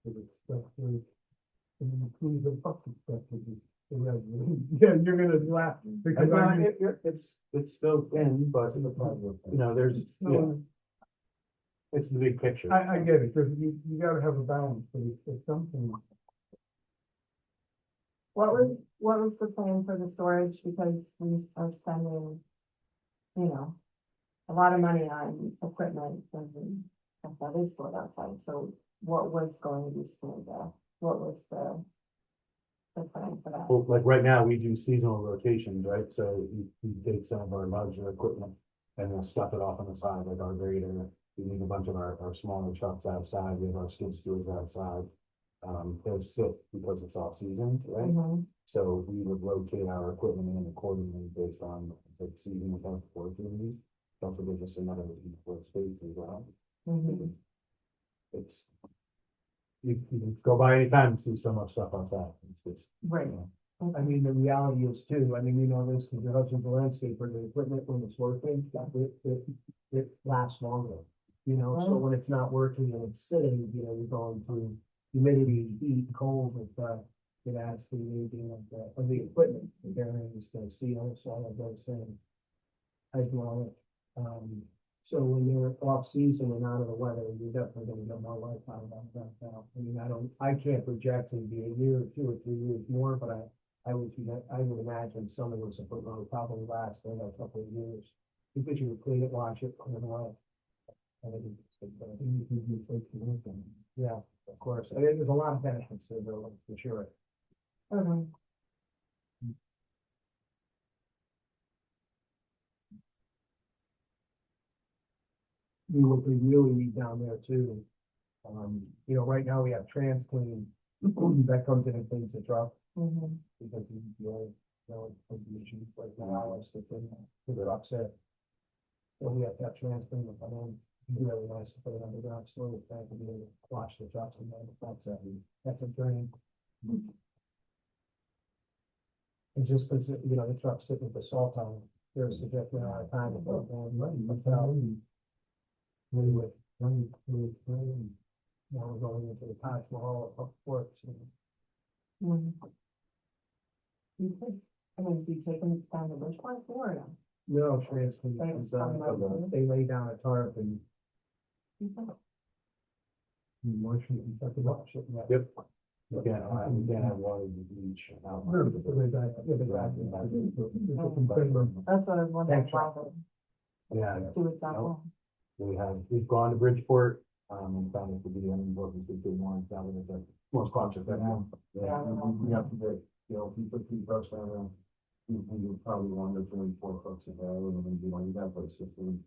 It's stuff like, I mean, including the bucket stuff, which is, yeah, you're gonna laugh, because I mean, It's still thin, but, you know, there's, yeah, it's the big picture. I get it, because you gotta have a balance, but it's something. What was the plan for the storage? Because we are spending, you know, a lot of money on equipment and stuff that is stored outside. So what was going to be stored there? What was the plan for that? Well, like right now, we do seasonal rotations, right? So we take some of our larger equipment and we'll stuff it off on the side, like our grader. We leave a bunch of our smaller trucks outside, we have our skid steers outside. They'll sit because it's off season, right? Mhm, So we would rotate our equipment in accordingly based on the season of our opportunities. Also gives us another workspace as well. mhm. It's, you can go by anytime and see so much stuff outside. It's just, Right. you know, I mean, the reality is too, I mean, you know, this, because your husband's a landscaper, the equipment when it's working, it lasts longer. You know, so when it's not working and it's sitting, you know, you're going through humidity, heat, cold, it adds to the aging of the equipment, the bearings, the seals, all of those things. Hydraulic, so when you're off season and out of the weather, you're definitely gonna get more lifetime on that now. I mean, I can't project it to be a year or 2 or 3 years more, but I would imagine some of this equipment will probably last for another couple of years. Because you would clean it, wash it, put it away. Yeah, of course. I mean, there's a lot of benefits to the building, for sure. Okay. What we really need down there too. You know, right now we have trans clean that comes in and cleans the truck Mhm. because you know, the issues right now is the upset. So we have that trans clean to come in. It'd be really nice to put it underground storage tank and be able to wash the trucks and then that's a drain. It's just because, you know, the truck's sitting with the salt on, there's a different amount of time to put it down, right, anyway, now we're going into the Taj Mahal of works. Mhm. Okay. I mean, be taken down to which one, Florida? No, transfer, Thanks, Monroe. they lay down a tarp and Okay. wash it and tuck it up. Yep. We can't have water in the beach. out. No, but they back- yeah, they back- That's what I was wondering, Thanks, why Rob. they Yeah, do it that Nope. way. we've gone to Bridgeport, and found it to be an important to do more, and found it the most cost effective. Yeah. We have to get, you know, if you put 3 trucks down there, you would probably want to bring 4 trucks a day, and then you want that, but it's just really,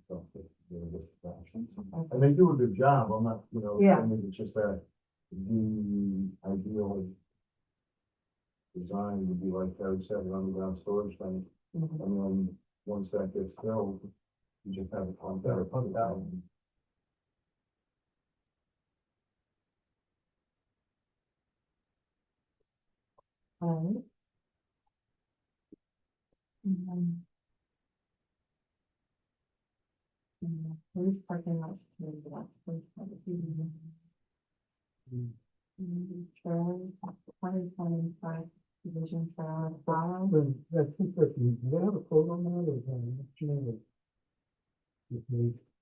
stuff that, you know, just fractions. And they do a good job, I'm not, you know, Yeah. saying it's just that the ideal design would be like Terry said, an underground storage tank, Mhm. and then once that gets filled, you just have it pumped out. Alright. Mhm. Police parking lots, maybe that's police parking. Trailer, 2025 division trailer, follow. That's interesting, do they have a quote on that, or, generally?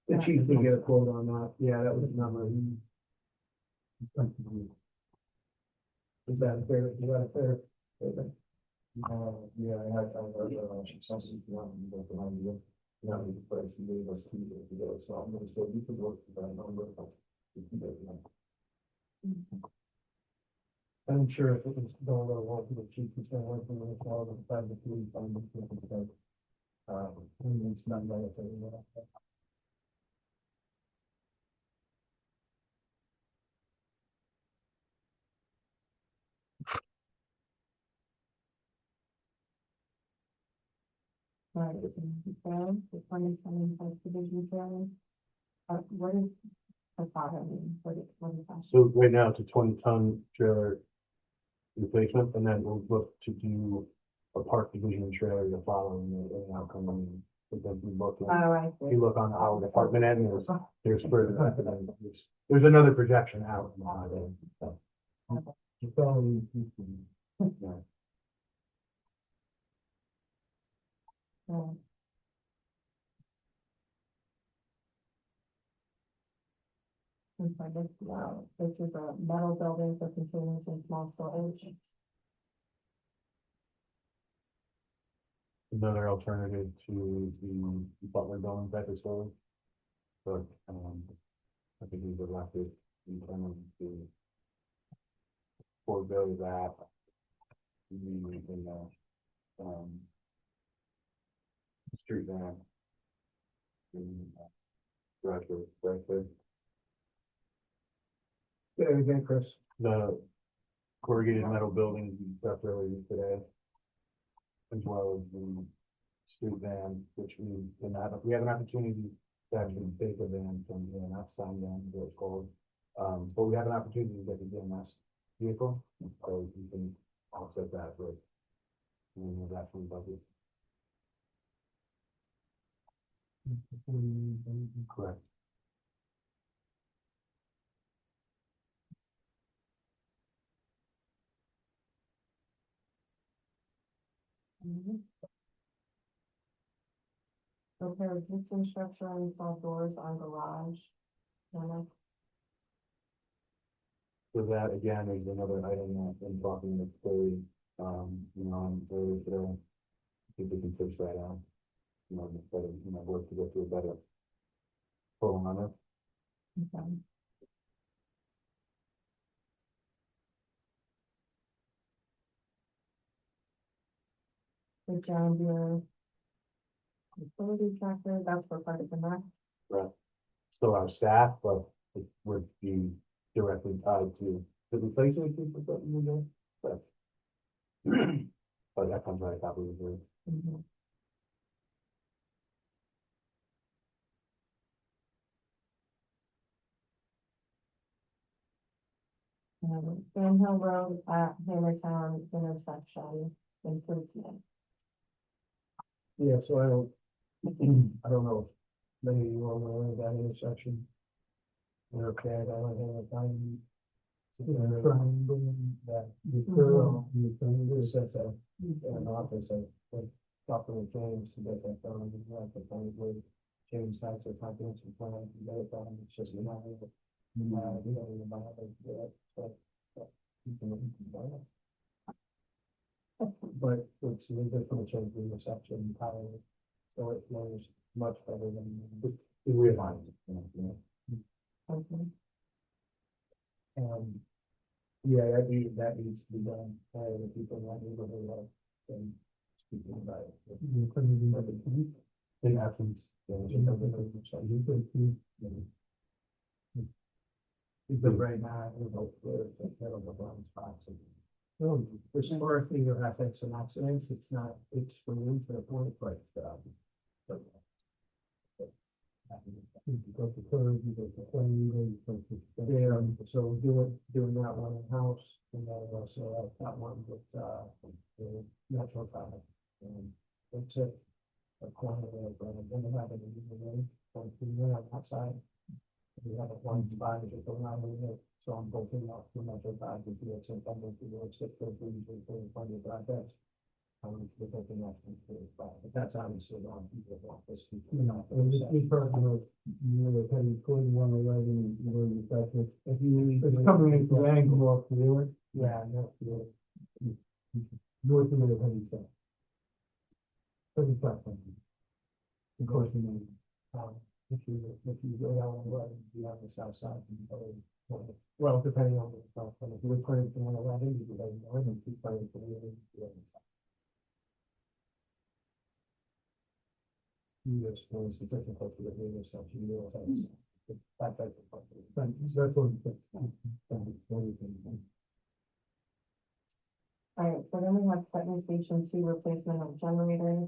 The chief did get a quote on that, yeah, that was the number. Is that a fair, is that a fair? Yeah, I had, she says, you know, you go behind you, not the price you gave us to go, so I'm gonna say, you could work for that number. But you can get it. I'm sure if it was going to work with the chief, he's gonna work with the all the time the police, I'm just looking to. It's not right, I tell you that. Right, the 27 subdivision trailer. What is the thought, I mean, what is that? So right now it's a 20-ton trailer replacement, and then we'll look to do a park division trailer the following year, and outcome. But then we look, Oh, I if see. you look on our department end, there's further, there's another projection out. Yeah. Yeah. Seems like this, this is a metal building for containers and small storage. Another alternative to the Butler building type of storage. But, I think we've elected in terms to forego that. We can, street van. In, Bradford, Say it again, Chris. the corrugated metal building we discussed earlier today. As well as the street van, which we have an opportunity to actually take a van from here, not sign van, what it's called. But we have an opportunity to get the DMS vehicle, so we can offset that with. That from the budget. Correct. Repair existing structure and install doors on garage. And So that again is another item that I'm talking with Chloe, on earlier today. I think we can push that out. Instead of, work to get to a better. Pull on it. okay. The John Deere utility tractor, that's for part of the map. Right. Still our staff, but it would be directly tied to the replacement people that we do, but. But that comes right out of the reserve. Mhm. Sand Hill Road at Hammertown intersection improvement. Yeah, so I don't know, if many of you are aware of that intersection. We're okay, I don't have a time. That, this sets a, an office, like, Dr. James to get that done, and like the plan with James has a comprehensive plan, to get it done, it's just a matter of. We don't even know how to do it, but you can look into that. But it's a little different change in the section entirely, so it flows much better than. We realize, Okay. Yeah, that needs to be done, the people in that neighborhood have been speaking about it. in essence. But right now, we hope for the terrible blind spots. Historically, there have been some accidents, it's not extreme to the point, but. Yeah, so doing that one in house, and then also that one with, the natural traffic. That's it. A corner of, then they have it in the room, going through there on that side. We have a one spot, which is around it, so I'm bolting up to natural traffic, to do it, so I'm going to do it, 6 plenty of projects. We're taking that from but that's obviously on people want this. It's personal, heavy code 111, if you. It's coming into the angle off the wood. Yeah, that's the. North of the heavy stuff. Heavy platform. Of course, if you go down the road, you on the south side. Well, depending on the stuff, but if you're putting from 111, you can go north and keep playing for the other side. Yes, well, it's a difficult to get rid of such a deal, that type of property. That's what. All right, so then we have Sutton Station 2 replacement of generator.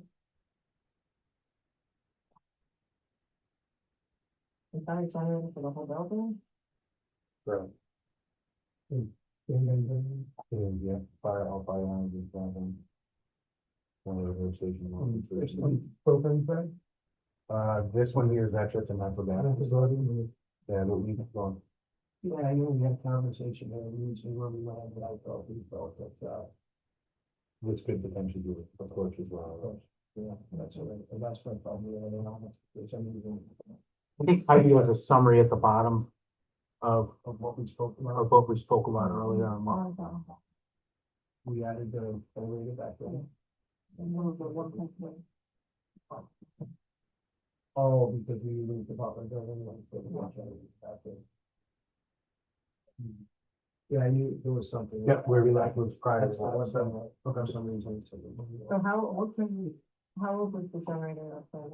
that a generator for the whole building? Right. Yeah, fire, all fire lines and something. One of the station. This one, propane tank? This one here is actually a natural gas. That's about it. Yeah, but we've gone, Yeah, I know we had a conversation there, we usually where we went, but I felt that, this could potentially do it, of course, as well. yeah, that's all right, and that's my problem, I don't know, there's some reason. I think Heidi has a summary at the bottom of What we spoke of about, what we spoke about earlier on. we added the elevator back there. Oh, because we moved the butler building, like, put the watch out back there. Yeah, I knew there was something. Yeah, where we left was prior to That's the that, one so. thing, for some reason. So how old is the generator up there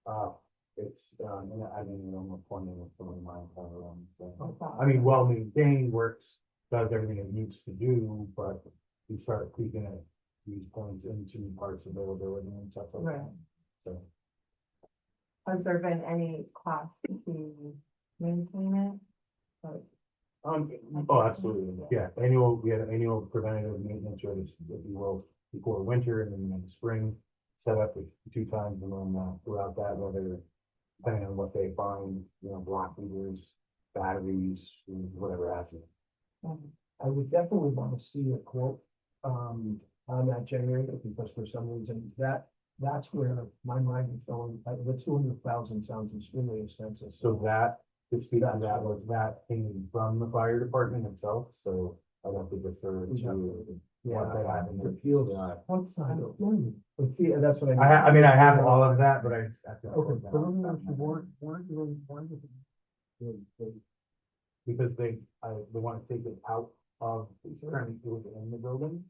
now? It's, and I didn't know what point it was from my phone. Okay. I mean, well maintained, works, does everything it needs to do, but you start creeping at these points into parts availability and stuff like Right. that. So, Has there been any cost to maintain it? Like, oh, absolutely, yeah, we had an annual preventative maintenance service, if you will, before winter and then in the spring. Set up it 2 times and then throughout that, whether, depending on what they find, you know, block leaders, batteries, whatever have you. I would definitely want to see a quote, on that generator, because for some reason, that's where my mind is going, the 200,000 sounds extremely expensive. So that, to speak to that, was that came from the fire department itself, so I'd have to defer to. Yeah, what they have in their it feels, PCI. what side of, that's what I mean. I mean, I have all of that, but I just have to. Okay, so let me ask you, why did Because they want to take it out of, it's currently in the building.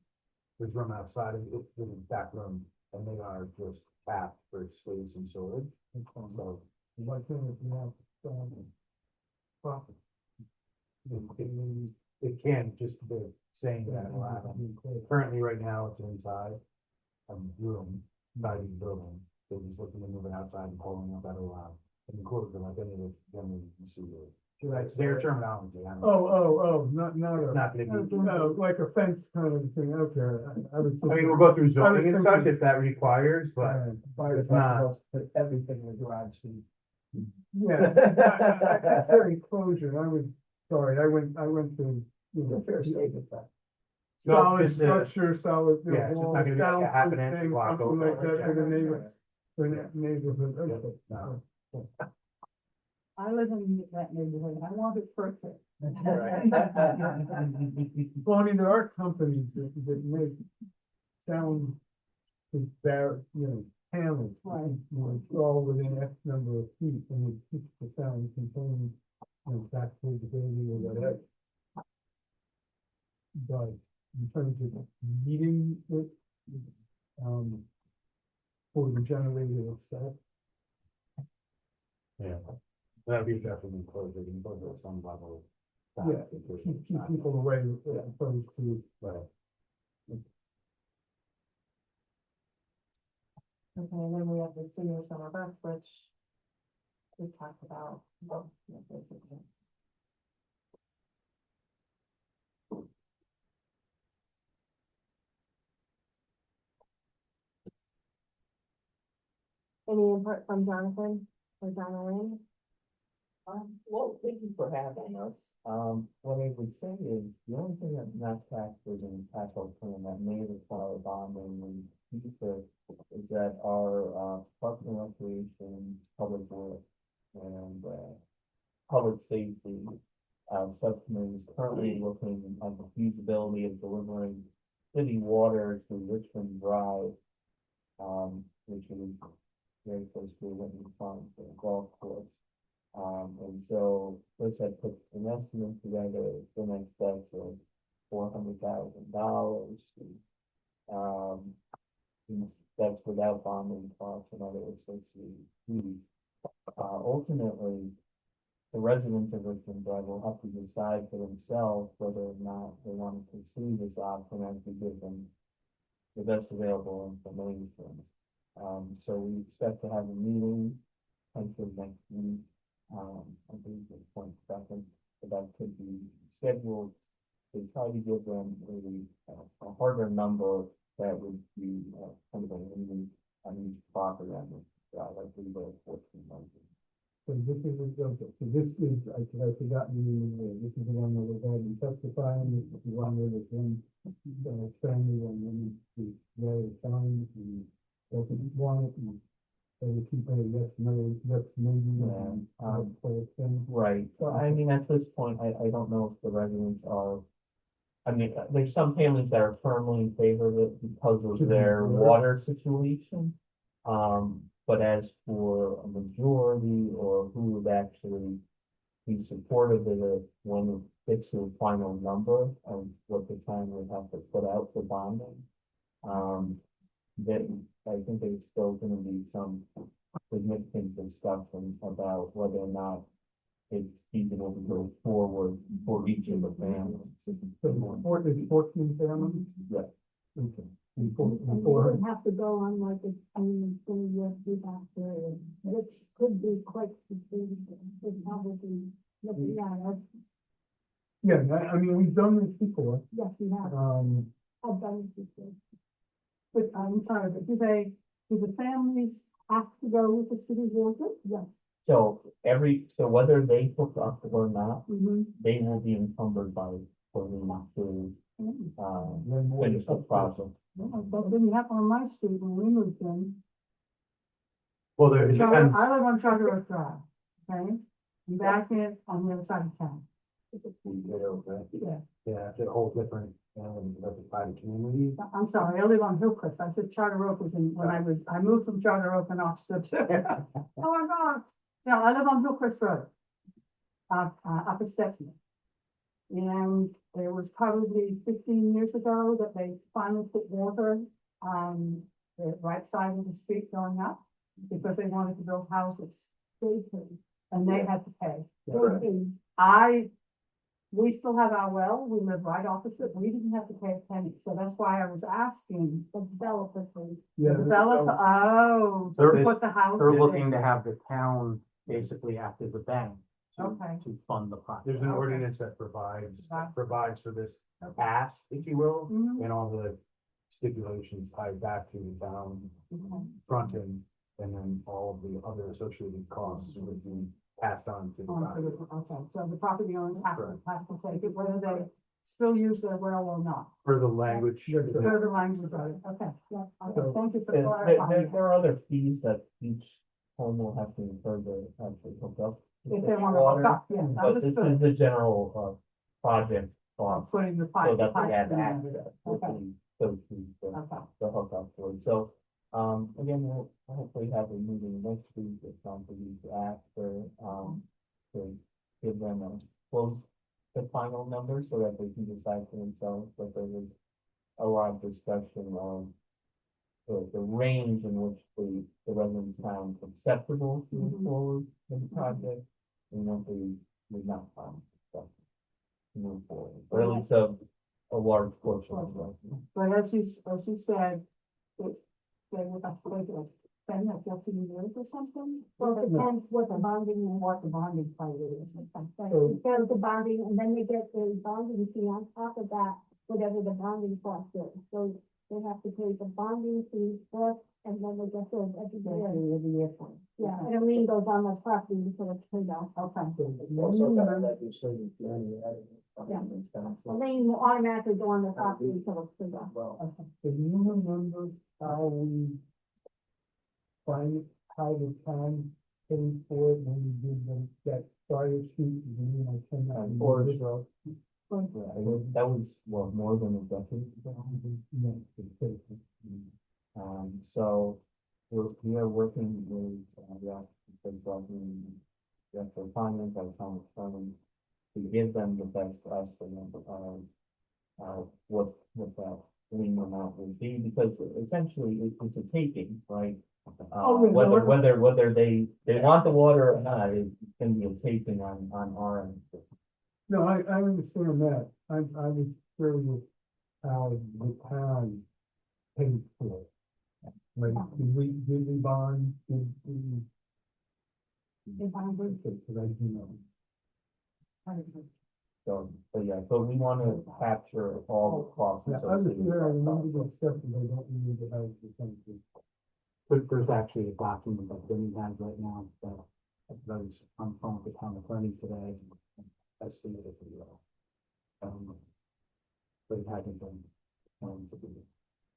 There's room outside of it, there's a back room, and they are just capped for space and storage, so. why can't it now, profit? It can, just the saying that, currently right now it's inside room, inside the building. They're just looking to move it outside and pulling up that allowed. And close it like any of the, generally you see it. It's their terminology. I don't know. Not It's not gonna be. no, like a fence kind of thing, okay, I was. I mean, we'll go through zoning and such if that requires, but Fire it's not. department put everything in the garage, Steve. Yeah, that's their enclosure, sorry, I went to, you know. Fair statement, that. No, Solid just the- structure, solid, you know, Yeah, it's just wall, not gonna be like a half an inch soundproof block thing, something over. like that for the neighbor, for Yeah. the neighborhood, okay. No. I live in that neighborhood, I want it perfect. Well, I mean, there are companies that make sound, panels. Right. You know, it's all within X number of feet, and it keeps the sound contained, back to the building or whatever. But in terms of meeting it, for the generator itself, Yeah. That'd be definitely close, they can close at some level. yeah, keep people away, as opposed to. Right. Okay, and then we have the senior summer bus, which we talked about. Well, yeah, basically. Any input from Jonathan or Donna Lynn? Well, thank you for having us. What I would say is, the only thing that not factored in the capital plan that may require bonding and future is that our, park and recreation, public works, and, public safety, subcommittee is currently looking at the feasibility of delivering city water to Richmond Drive, which is very close to Whitney Farm, the golf course. And so Chris had put an estimate together in excess of $400,000. And that's without bonding costs and other associated fees. Ultimately, the residents of Richmond Drive will have to decide for themselves whether or not they want to pursue this option as we give them the best available information. So we expect to have a meeting until next week I believe the 22nd, but that could be scheduled. They try to give them a harder number that would be, kind of a limit on each property, I mean, like we were 14 months. So this is, so this is, I forgot this is the one where they're going to testify, and this is the one where there's one, family, and then the very time, and doesn't want it, and they keep a yes, no, yes, maybe, and, for a thing. Right, so I mean, at this point, I don't know if the residents are, I mean, there's some families that are firmly in favor of it because of their water situation. But as for a majority or who would actually be supportive of it when it gets to a final number of what the town would have to put out for bonding. Then I think there's still gonna be some significant discussion about whether or not it's feasible to go forward for each of the families. So it's 14 families? Yeah. Okay. And And we would have to go on like a 20-year payback period, which could be quite substantial, would probably, looking at us, yeah, I mean, we've done this before, yes, we have, um, I've done it before. But I'm sorry, but do the families have to go with the city worker? Yes. So whether they hook up or not, Mm-hmm. they will be encumbered by putting to, finish the project. That didn't happen on my street when we moved in. Well, there, and I live on Charter Oak Drive, okay? And back in on the other side of town. Yeah, yeah, it's a whole different, community. I'm sorry, I live on Hillcrest. I said Charter Oak was in, I moved from Charter Oak and Oxford to. Oh my God. No, I live on Hillcrest Road. Up at Stephanie. And it was probably 15 years ago that they finally put water on the right side of the street going up because they wanted to build houses. And they had to pay. We still have our well, we live right opposite, we didn't have to pay a penny, so that's why I was asking the developer to. yeah. The developer, oh, There to is- put the house. They're in. looking to have the town basically act as a bank Okay. to fund the project. There's an Okay. ordinance that provides Right. for this Okay. ask, if you will, Mhm. and all the stipulations tied back to the town Okay. fronting, and then all of the other associated costs would be passed on to the On to the- project. Okay, so the property owners have Correct. to take it, whether they still use their well or not. For the language. Yeah, To go to language, right? Okay, yeah, okay, thank you for There clarifying. are other fees that each home will have to incur to actually hook up. to If the they want to water, hook up, yes, But this is understood. the general, project cost, Putting the so pipe. that they pipes have in. access, which Okay. we go to Okay. the hookup for. So, again, we'll hopefully have a meeting next week with somebody to ask for, to give them a close the final number so that they can decide for themselves, but there was a lot of discussion on the range in which the residents found acceptable to move Mhm. forward with the project, and what they would not find acceptable to move forward, or at least a large portion of it. But as you said, they would have to wait like 10 or 15 years or something. Well, it depends what the bonding and What the bonding part is. Right, you go to the bonding, and then they get the bonding fee on top of that, whatever the bonding cost is. So they have to pay the bonding fee first, and then they get those every year. Every year. Yeah, and a lien goes on the property until it's paid off. Okay. Also, that legislative planning, Yeah. it's kind A of- lien will automatically go on the property until it's paid off. Well, Okay. Do you remember how we how the town paid for it when we did that fire sheet? I cannot remember. Forest Road. Yeah, that was, well, more than a decade ago. Yeah, it's paid. So we are working with, the actual finance, our town attorney, to give them the best estimate of what that lien amount would be, because essentially it's a taking, right? Oh, yeah, Whether they want the water or not, it can be a taking on our end. No, I understand that. I was curious how the town paid for it. Like, did we bond, If I would, So, but yeah, so we want to capture all the costs Yeah, I was associated with there, I that remember project. the stuff, and they don't need to have the country. There's actually a document that Vinny has right now that I was on the phone with the town attorney today. Estimated for you. But it hasn't been, to be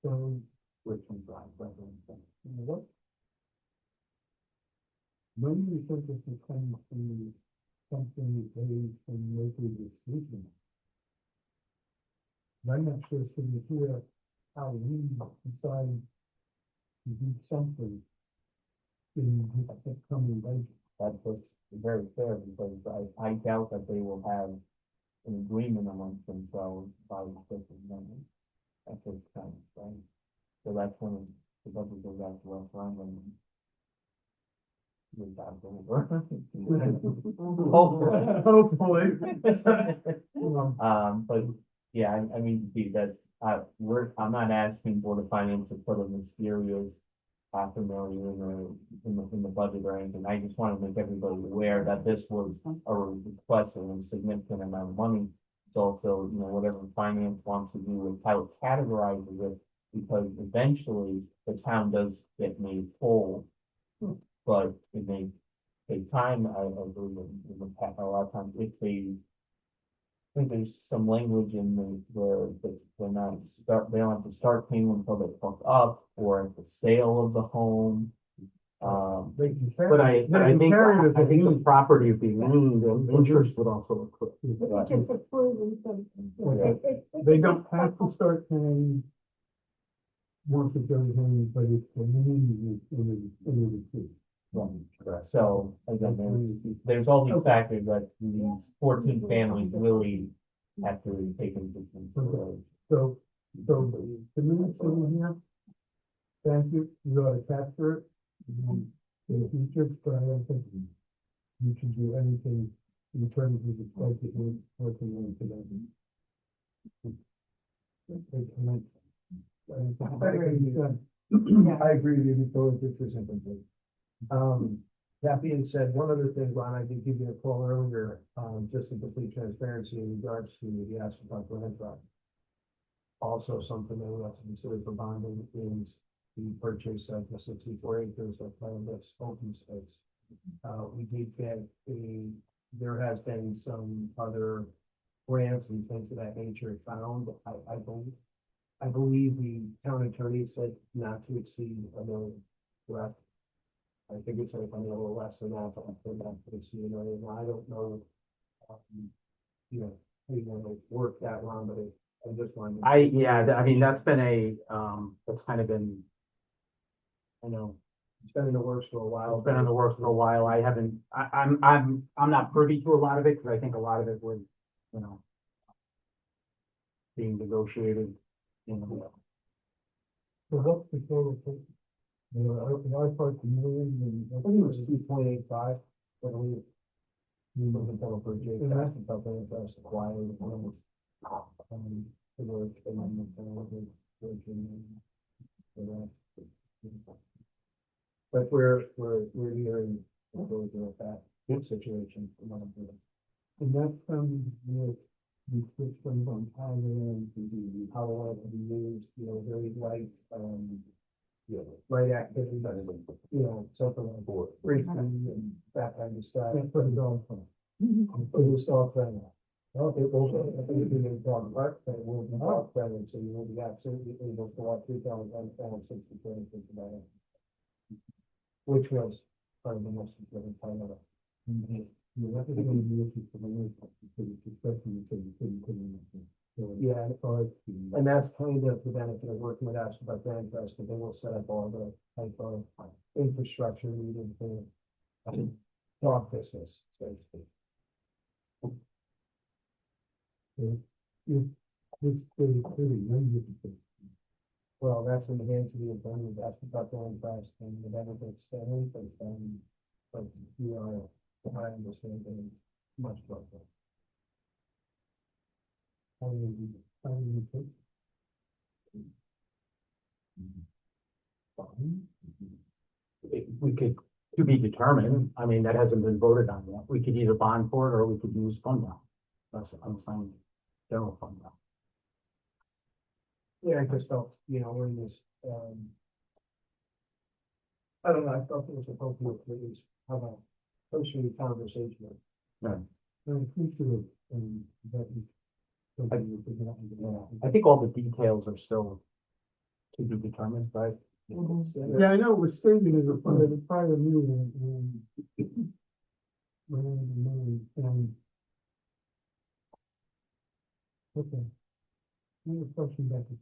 So, Richmond Drive residents. you know what? When do you think this is coming to something that they can make a decision? I'm not sure, so you hear how we decide to do something in this coming budget. That's very fair, because I doubt that they will have an agreement amongst themselves by the fifth amendment at this time, right? So that's when the budget goes out to referendum. We got it over. Hopefully. But yeah, I mean, Steve, that, I'm not asking Board of Finance to put a mysterious half a million or in the budget or anything. I just want to make everybody aware that this was a request of a significant amount of money. It's also, you know, whatever finance wants to do with how it categorizes it, because eventually the town does get made whole. But it may take time, I believe, in the past, a lot of times, if they, I think there's some language in where they don't have to start paying until they hook up, or at the sale of the home. They can carry. But I they can think, carry it as I a think the lien. property would be liened, and interest would also accrue. it's just approving some. They don't have to start paying once it goes in, but it's the lien in the receipt. So, again, there's all these factors that these 14 families really have to take into consideration. So the minutes in here, thank you, you ought to capture it in the future, but I don't think you should do anything in terms of the budget we're working on today. I agree with you, because this isn't complete. That being said, one other thing, Ron, I did give you a call earlier, just to complete transparency in regards to the asphalt land project. Also, something that we have to consider for bonding is the purchase of the 64 acres of land that's open space. We did get there has been some other grants and things of that nature found, I believe the town attorney said not to exceed $1 million, correct? I think it's like a little less than that, but I think not to exceed $1 million. I don't know, you know, how you want to work that one, but I just wanted. I mean, that's been that's kind of been, It's been in the works for a while. it's been in the works for a while. I haven't, I'm not privy to a lot of it, because I think a lot of it was, being negotiated, So what's the total? I parked the million I and. think it was 2.85, but we was a total purchase, that's something that's acquired. The work, and then but we're hearing with that situation from one of them. And that's with restrictions on highways, How it will be used, you know, very light, light activity, you know, something like briefing and that kind of stuff. that's what it's all for. It was all friendly. Well, it will, I think it will be dog park, but it will be dog friendly, so you will be absolutely able to walk 3,000 and 60 kilometers today. Which was probably the most important part of it. Yeah, that's going to be issues for the next, especially because you couldn't put in. Yeah, and that's kind of the benefit of working with us, but then because they will set up all the type of infrastructure needed for dog business, so to speak. It's pretty negative. Well, that's in the hands of the attorney, that's about the interest and the benefits, that interest, but you are, I understand, much better. we could To be determined, I mean, that hasn't been voted on yet. We could either bond for it or we could use fund balance. That's, I'm saying, general fund balance. Yeah, I just felt, we're in this, I don't know, I felt it was appropriate to at least have a cursory conversation. And appreciate, that you. I think all the details are still to be determined, right? Yeah, I know it was stated in the prior meeting, okay. I have a question about the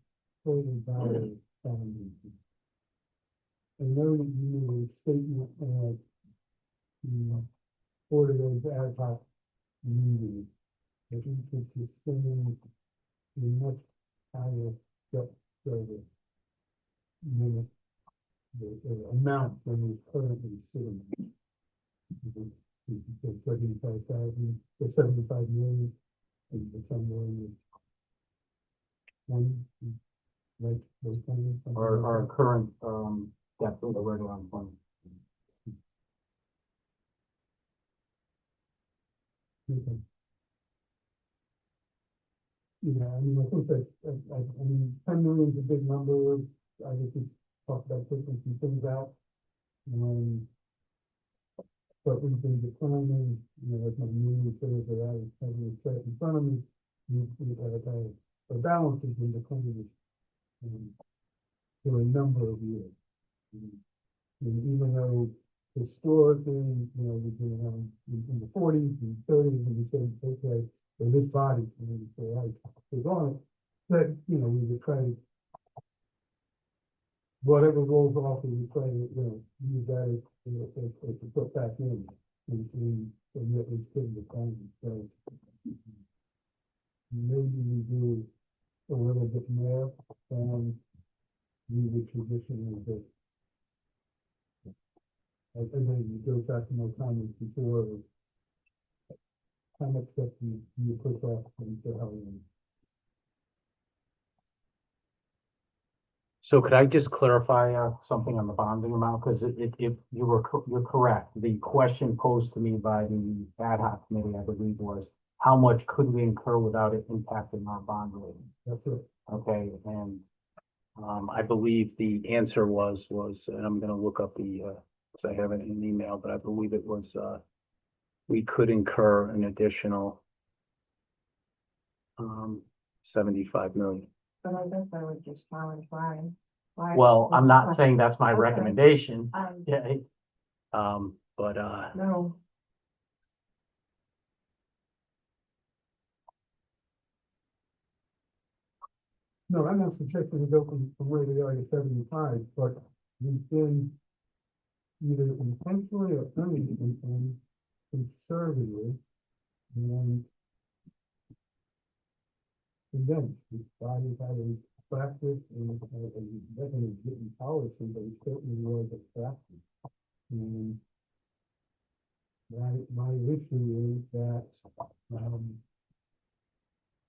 total dollar foundation. I know that you made a statement at the Board of Those ad hoc meeting. I think it's sustaining a much higher debt service than the amount than is currently sitting. The 75,000, the 75 million, and the 10 million. One, like, those kind of things. Our current, debt with the regular fund. Okay. Yeah, I mean, I think that, I mean, 10 million is a big number. I think we talked about taking some things out. But we've been declining, like my new figures that I was having it set in front of me. The balance has been declining for a number of years. And even though historically, we've been around in the 40s and 30s, and we said, okay, for this body, and we say, all right, it's on it, that, we would try to, whatever rolls off, we would try to, use that as to put back in, and yet we couldn't define it. So maybe we do a little bit more than we would traditionally do. I think it goes back to my comments before, how much stuff you put off into how you. So could I just clarify, something on the bonding amount? Because you're correct. The question posed to me by the ad hoc committee, I believe, was how much could we incur without it impacting our bond rating? That's it. Okay, and, I believe the answer was, and I'm gonna look up because I have it in an email, but I believe it was, we could incur an additional 75 million. But I guess I would just challenge Ryan. Well, I'm not saying that's my Okay. recommendation. Yeah. But, No, No, I'm not suggesting to go from where we are to 75, but we've been either intentionally or unintentionally conservative and then this body had a practice and definitely written policy, but it certainly was a practice. And my issue is that,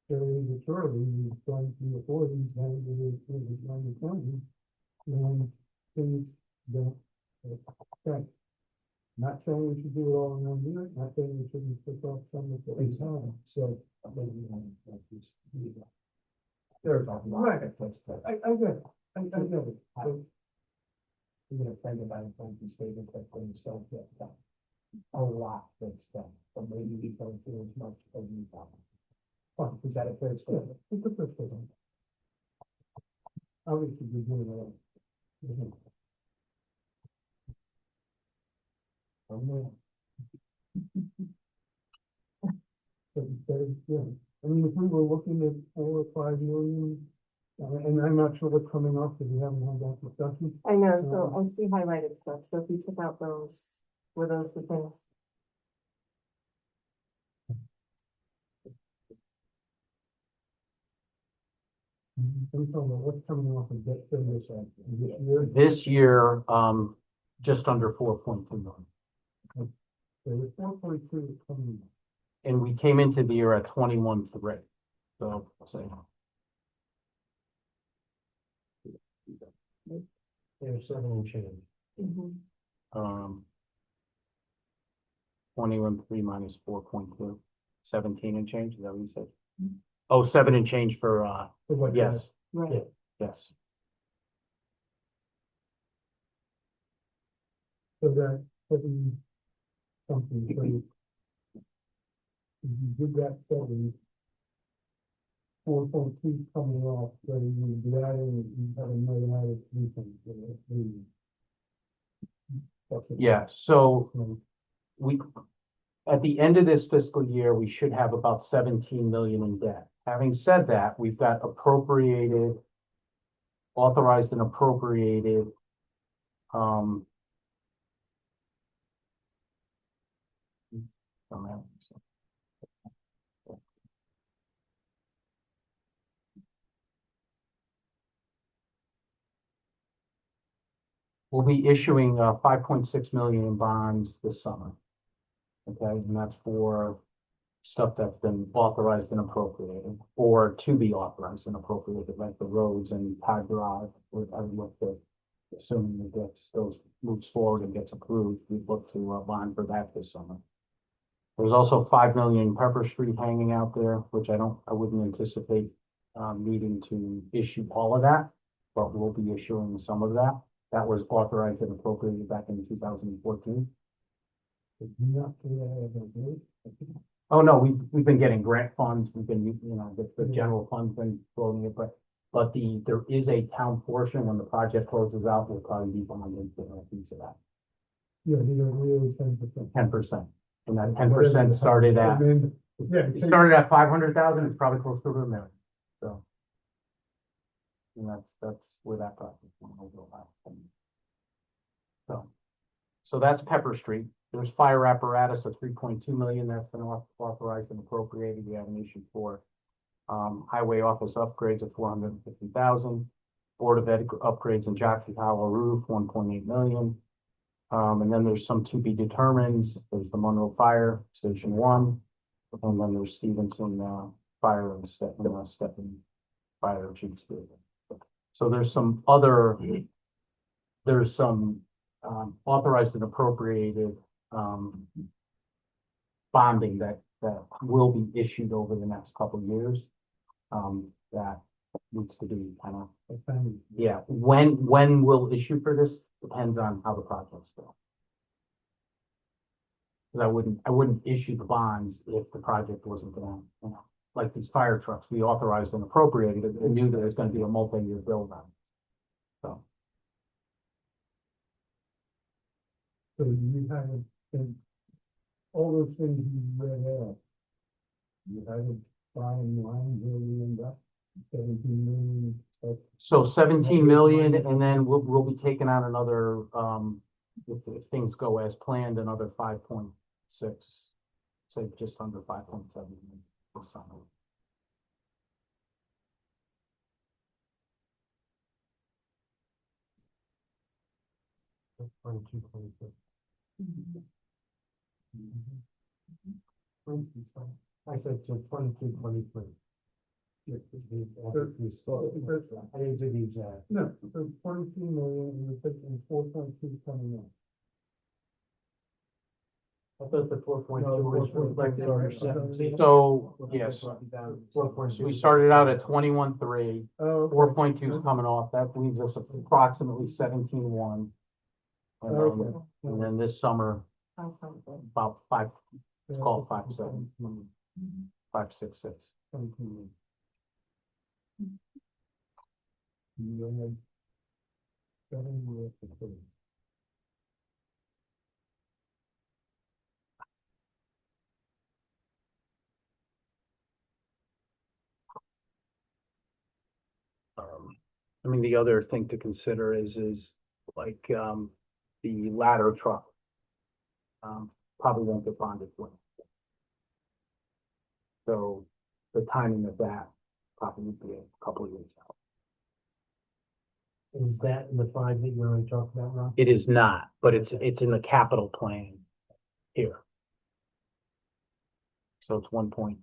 fairly maturely, we've done through the 40s, and it is 2020, and things don't affect. Not saying we should do it all in 1 year, not saying we shouldn't pick off some of the things time, so. There's a lot Right. of place to. I get it, I get it. You're gonna think about it, like the statement that things don't get done. A lot gets done, but maybe we don't do as much as we thought. Fine, is that a fair statement? It's a first thing. Obviously, we're doing it all. But yeah, I mean, if we were looking at 4 or 5 million, and I'm not sure what's coming off, because we haven't had that discussion. I know, so I see highlighted stuff, so if you took out those, were those the things? I'm talking about what's coming off of debt service this year. this year, just under 4.2 million. So it's 4.2 coming. And we came into the year at 21.3. So, There's something change. Mhm. um, 21.3 minus 4.2, 17 and change, is that what you said? Oh, 7 and change for, For what, yes, Right. yes. So that, putting something, so you did that study. 4.2 coming off, so you do that and you have a million out of anything. Yeah, so we, at the end of this fiscal year, we should have about 17 million in debt. Having said that, we've got appropriated, authorized and appropriated, um, we'll be issuing 5.6 million in bonds this summer. Okay, and that's for stuff that's been authorized and appropriated, or to be authorized and appropriated, like the roads and Todd Drive, with the, assuming it gets, those moves forward and gets approved, we look to bond for that this summer. There's also 5 million Pepper Street hanging out there, which I wouldn't anticipate needing to issue all of that, but we'll be issuing some of that. That was authorized and appropriated back in 2014. Oh, no, we've been getting grant funds, we've been, the general fund's been floating it, but there is a town portion when the project closes out, we'll probably be bonding for a piece of that, Yeah, you know, really 10%. 10%. And that 10% started at, Yeah. it started at 500,000, it's probably close to $1 million, so. And that's where that process will go out. So that's Pepper Street. There's fire apparatus of 3.2 million that's been authorized and appropriated. We have an issue for highway office upgrades of 450,000. Board of Ed upgrades and Jockey Hollow roof, 1.8 million. And then there's some to be determined. There's the Monroe Fire Station 1, and then there's Stevenson Fire and Stepney Fire Chiefs. So there's some other, there's some authorized and appropriated bonding that will be issued over the next couple of years. That needs to be kind of, yeah, when we'll issue for this depends on how the projects go. Because I wouldn't issue the bonds if the project wasn't gonna, like these fire trucks, we authorized and appropriated it and knew that there's gonna be a multi-year build on. So. So you haven't, and all those things you read out, you haven't buying lines where we end up, 17 million. So 17 million, and then we'll be taking out another, if things go as planned, another 5.6, say just under 5.7 this summer. I said to 22, 23. I didn't do the exact. No, so 22 million, and you're taking 4.2 coming in. I thought the 4.2 was reflected on your 17. So, yes, 4.2. we started out at 21.3, Oh, 4.2 is coming off, that leaves us approximately 17.1. Okay. And then this summer, about 5, it's called 5.7, 5.66. 22 million. You only- 7 years to pay. I mean, the other thing to consider is like, the ladder truck. Probably won't get bonded for. So the timing of that probably would be a couple of years out. Is that in the 5 that you already talked about, Rob? It is not, but it's in the capital plan here. So it's 1.6.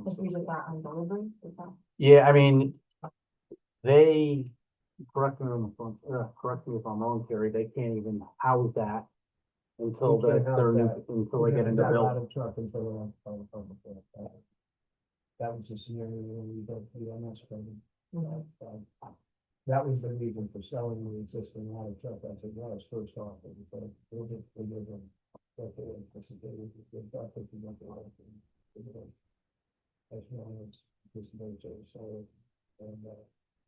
If we did that on delivery, is that? Yeah, I mean, correct me if I'm wrong, Carrie, they can't even house that until We can't they're house new, that. until they get into That build. ladder truck until that was the scenario when we built the MS building. That was the reason for selling the existing ladder truck as it was first off. It was like, we'll just forgive them. But they anticipated that they thought that we went to work and, as well as this nature, so, and,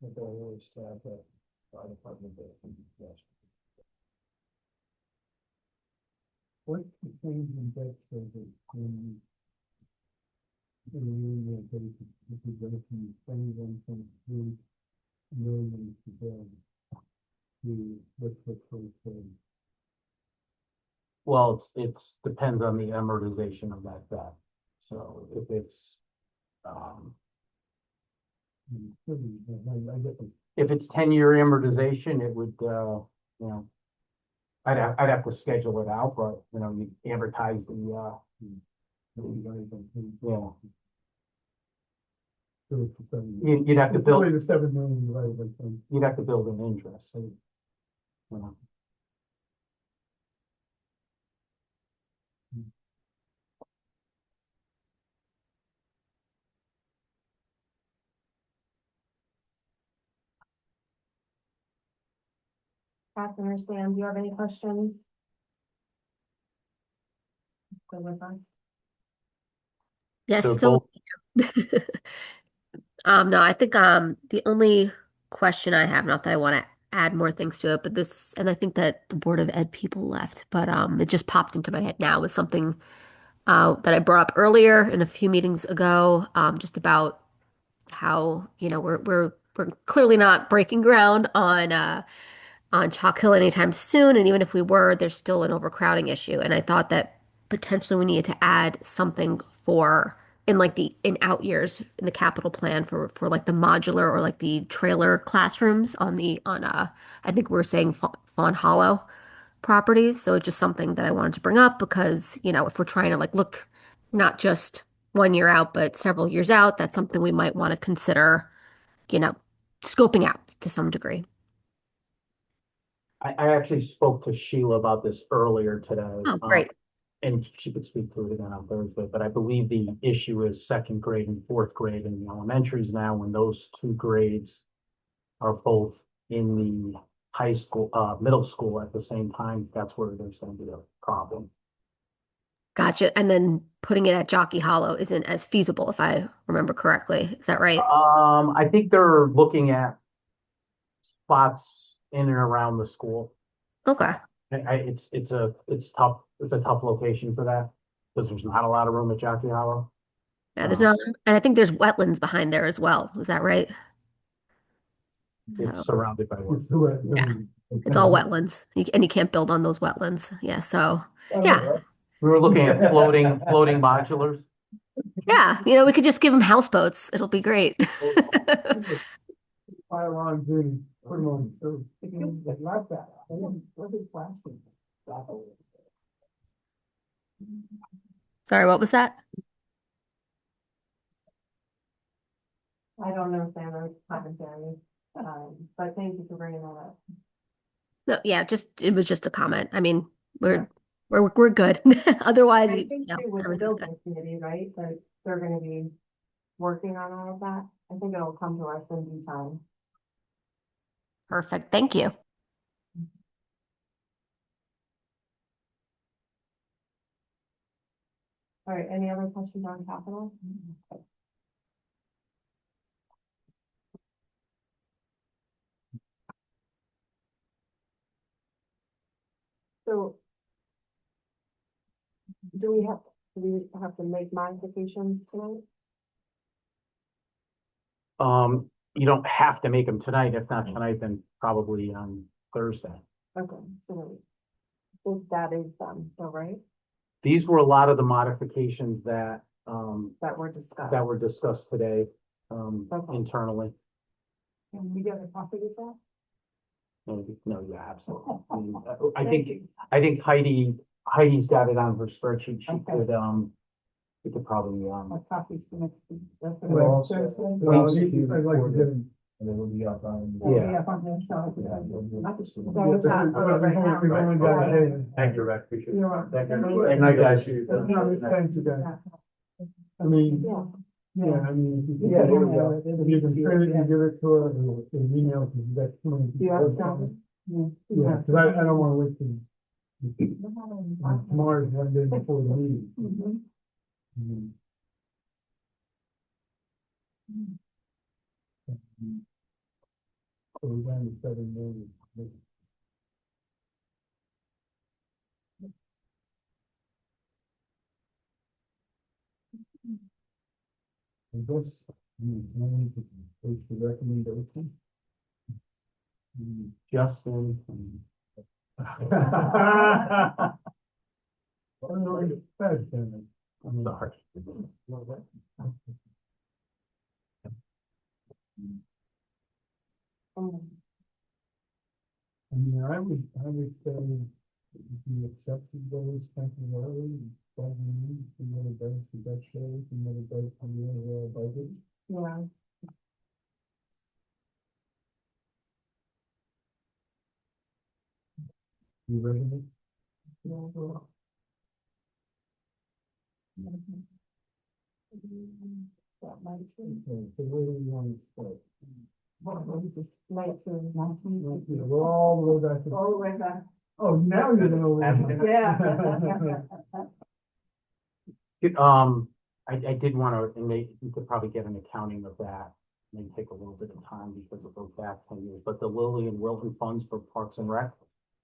the goal is to have the fire department there. Yes. What change in debt service when you if you go from 21.3 million today to what's the first thing? Well, it's depends on the amortization of that debt. So if it's, I get the if it's 10-year amortization, it would, you know, I'd have to schedule it out, but, you know, you amortize the, yeah, you'd have to It's only build, the 7 million divided by 10. you'd have to build an interest, so, you know. Catherine or Sam, do you have any questions? Go with us. Yes, So still. No, I think the only question I have, not that I want to add more things to it, but this, and I think that the Board of Ed people left, but it just popped into my head now was something that I brought up earlier in a few meetings ago, just about how, you know, we're clearly not breaking ground on Chalk Hill anytime soon, and even if we were, there's still an overcrowding issue. And I thought that potentially we needed to add something for in like the in out years in the capital plan for like the modular or like the trailer classrooms on I think we were saying Fawn Hollow properties. So it's just something that I wanted to bring up because, you know, if we're trying to like look not just 1 year out, but several years out, that's something we might want to consider, you know, scoping out to some degree. I actually spoke to Sheila about this earlier today. Oh, great. And she could speak to it again on Thursday, but I believe the issue is second grade and fourth grade in the elementaries now, when those two grades are both in the high school, middle school at the same time, that's where there's gonna be a problem. Gotcha. And then putting it at Jockey Hollow isn't as feasible, if I remember correctly. Is that right? I think they're looking at spots in and around the school. Okay. It's a tough location for that, because there's not a lot of room at Jockey Hollow. Yeah, there's not, and I think there's wetlands behind there as well. Is that right? So It's surrounded by woods. It's the way- Yeah. it's all wetlands, and you can't build on those wetlands. Yeah. So yeah, We were looking at floating modulars. yeah. You know, we could just give them houseboats. It'll be great. Pylons in, put them on, so They like that. They don't, what is plastic? Sorry, what was that? I don't know, Sam, or commentary, but thank you for bringing that up. No, yeah, just it was just a comment. I mean, we're good. Otherwise, I you think know, too with the everything's good. building committee, right, that they're gonna be working on all of that. I think it'll come to us in due time. Perfect. Thank you. All right, any other questions on capital? So do we have to make modifications tonight? You don't have to make them tonight. If not tonight, then probably on Thursday. Okay, so if that is done, so right, These were a lot of the modifications that that were discussed. were discussed today, Okay. internally. Can we get a copy of that? No, yeah, absolutely. I think Heidi's got it on her spreadsheet. She Okay. could, we could probably, A copy's for next week. That's for Well, Thursday. well, I'd like to get them And it will be up on. Yeah, up on the show. Yeah, it'll be- I just- so we're not- right now, We've only got a day. Thank you, Rick, appreciate it. You're right. Thank you. You're And night, guys. No, thanks again. I mean, Yeah. yeah, I mean, if you Yeah, there can, we go. if you can print it and give it to us, or email, because that's too many. Do you have some? Yeah, because I don't want to wait till. Tomorrow's one day before the meeting. Mhm. Mm. So we're down to 7 million. I guess, we need to take the recommendation. Justin. Oh, no, it's bad, then. I'm sorry. I mean, I would say if you accept those temporarily, don't need to let it go to that show, to let it go to your budget. Yeah. You ready? Okay, so where do you want to start? 19. Yeah, we're all the way back to. All the way back. Oh, now you're gonna. Yeah. I did want to, and you could probably get an accounting of that. May take a little bit of time because it goes back 10 years, but the Lilly and Wilton funds for Parks and Rec,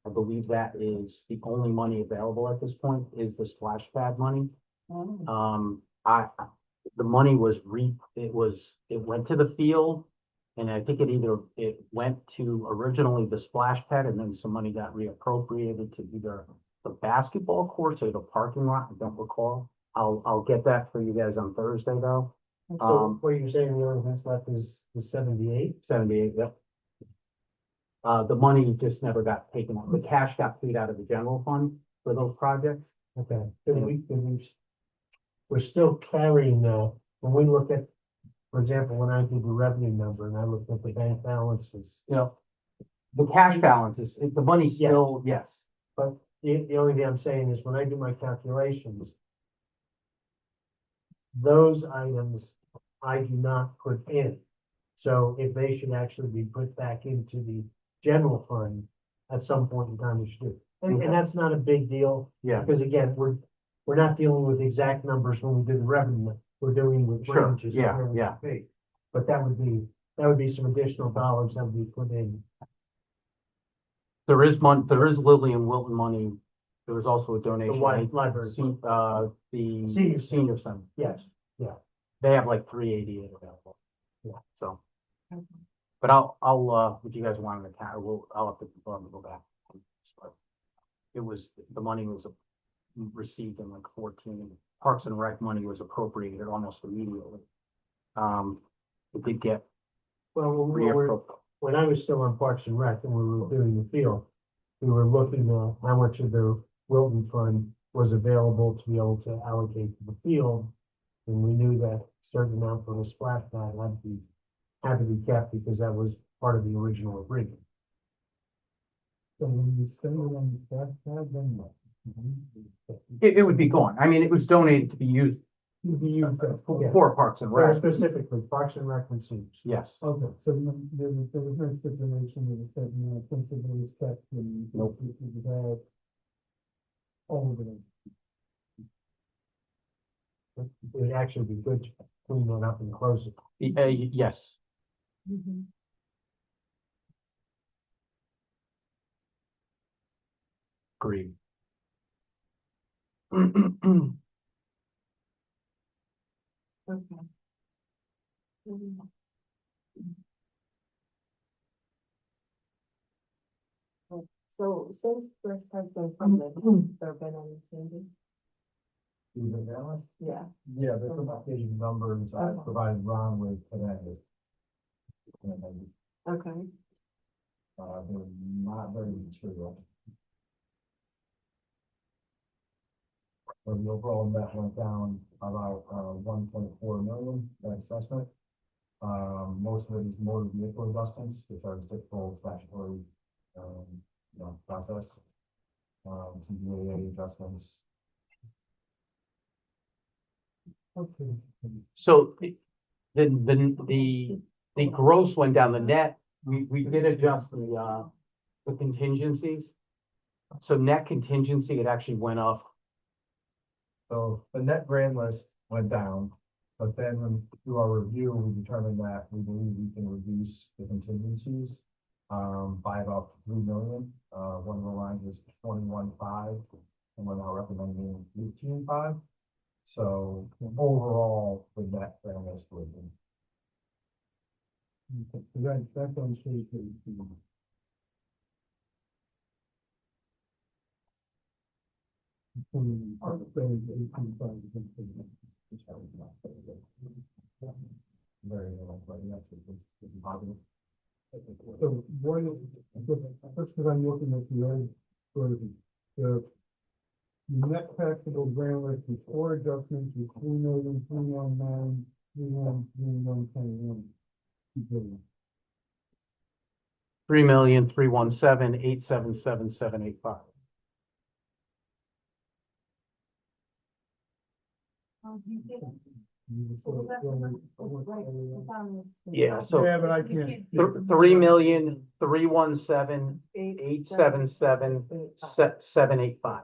I believe that is the only money available at this point is the splash pad money. The money was it went to the field. And I think it went to originally the splash pad and then some money got reappropriated to either the basketball courts or the parking lot. I don't recall. I'll get that for you guys on Thursday though. So what you're saying, the only that's left is the 78? 78, yep. The money just never got taken out. The cash got paid out of the general fund for those projects. Okay, we're still carrying, when we look at, for example, when I did the revenue number and I looked at the bank balances, You know, the cash balance is, the money's Yeah. still, yes. but the only thing I'm saying is when I do my calculations, those items I do not put in. So if they should actually be put back into the general fund at some point in time, we should do. And that's not a big deal, Yeah, because again, we're not dealing with exact numbers when we do the revenue. We're doing with Sure, ranges. of yeah, where it yeah. should be. But that would be some additional dollars that would be put in. there is Lilly and Wilton money. There was also a donation. Library. The Senior senior center. Yes, They have like 388 available. Yeah. So. But I'll, if you guys want an account, I'll have to go back. But it was, the money was received in like 14, Parks and Rec money was appropriated almost immediately. It did get well, reappropriated. when I was still on Parks and Rec and we were doing the field, we were looking at how much of the Wilton Fund was available to be able to allocate to the field. And we knew that a certain amount for the splash pad had to be kept because that was part of the original agreement. So when you spend it on the staff pad, then what? It would be gone. I mean, it was donated to be used You can use that for. for Parks and Very Rec. specifically, Parks and Rec and seniors. Yes. Okay, so there was no stipulation that a certain amount of principal was kept and. Nope. It was all. All of it. It would actually be good to clean that up and close it. Yes. Agreed. Okay. So since this has been funded, there have been any changes? Yeah. Yeah, there's some updated numbers I provided Ron with today. Okay. They're not very material. So the overall net went down about 1.4 million, that assessment. Most of it is motor vehicle adjustments, which are typical statutory, process. Some DAA adjustments. Okay. So the gross went down, the net, we did adjust the contingencies. So net contingency, it actually went up. So the net grand list went down, but then when through our review, we determined that we believe we can reduce the contingencies by about 3 million. One of the lines was 21.5, and we're now recommending 18.5. So overall, the net grand list would be. That's on page 18. Very little, but yes, it's positive. So one, just because I'm looking at the old version, the net taxable grand list before adjustments is 3,319,313,121. 3,317,877,785. Yeah, so Yeah, but I can't. 3,317,877,785.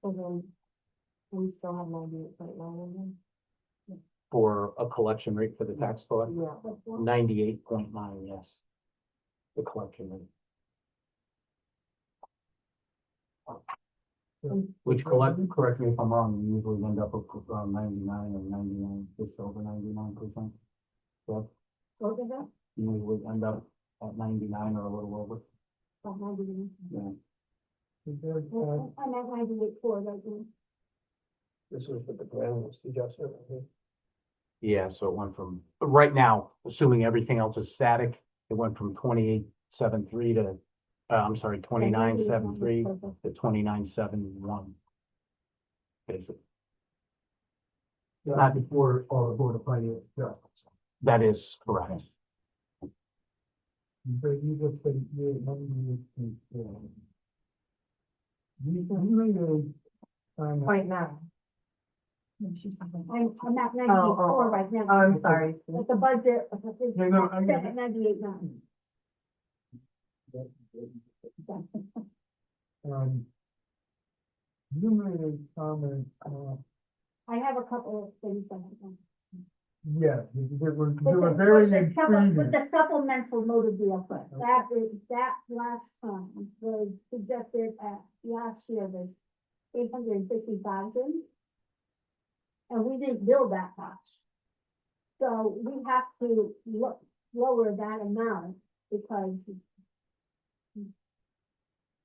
So then, we still have 98.9 in For a collection rate for the tax there. collector, Yeah. 98.9, yes. The collection rate. Which correct me if I'm wrong, we usually end up with around 99 or 99, just over 99%. So What is that? you usually end up at 99 or a little over. Oh, 98. Yeah. I'm at 98.4 right now. This was with the grand list adjustment, I think. Yeah, so it went from, right now, assuming everything else is static, it went from 28.73 to, I'm sorry, 29.73 to 29.71. Basically, Not before all the board of finance adjustments. that is correct. But you just said, yeah, you made a, Point now. I'm at Oh. 98.4 right now. Oh, I'm sorry. But the budget, is No, no, I set get at 98.9. you made a comment, I have a couple of things that I want. yes, they were With very with intriguing. the supplemental motor vehicle, that last time was suggested at last year was 850,000. And we didn't build that much. So we have to lower that amount because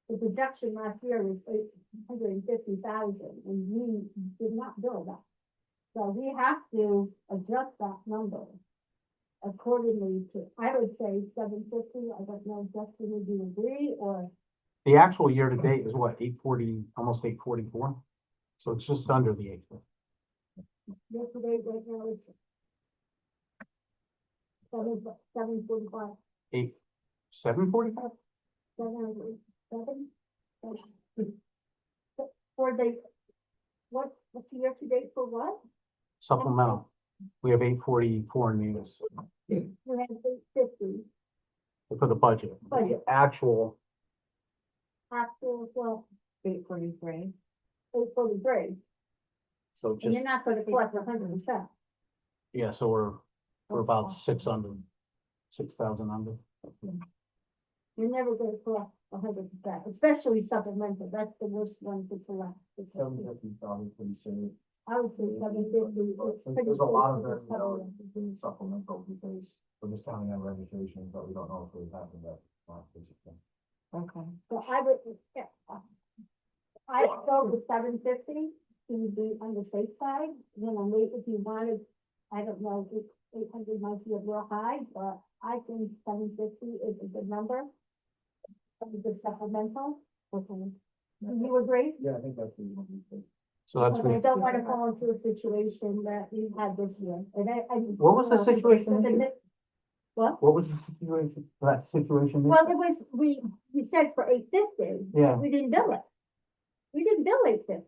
the projection last year was 850,000 and we did not build that. So we have to adjust that number accordingly to, I would say 750. I don't know, Justin, would you agree or? The actual year to date is what, 840, almost 844? So it's just under the 850. Yesterday, right now, it's 745, 745? 707. For the, what's the year to date for what? Supplemental. We have 844 news We had 850, for the budget. Budget. Actual, actual, well, 843. 843, so and just, you're not gonna collect 100%. yeah, so we're about 600, 6,000 under. You're never gonna collect 100%, especially supplemental, that's the worst one to collect. 750 probably pretty safe. I would say 750. There's a lot of variability in supplemental because we're just counting on registration, but we don't know if it happened that basically. Okay. So I would, I would go with 750 to be on the safe side, maybe if you wanted, I don't know, if 800 might be a little high, but I think 750 is a good number. A good supplemental. Okay. Do you agree? Yeah, I think that's. So that's, Because I don't want to fall into a situation that we had this year, and what was the situation this year? What? What was the situation, that situation? this Well, year? it was, we said for 850. Yeah. We didn't bill it. We didn't bill 850.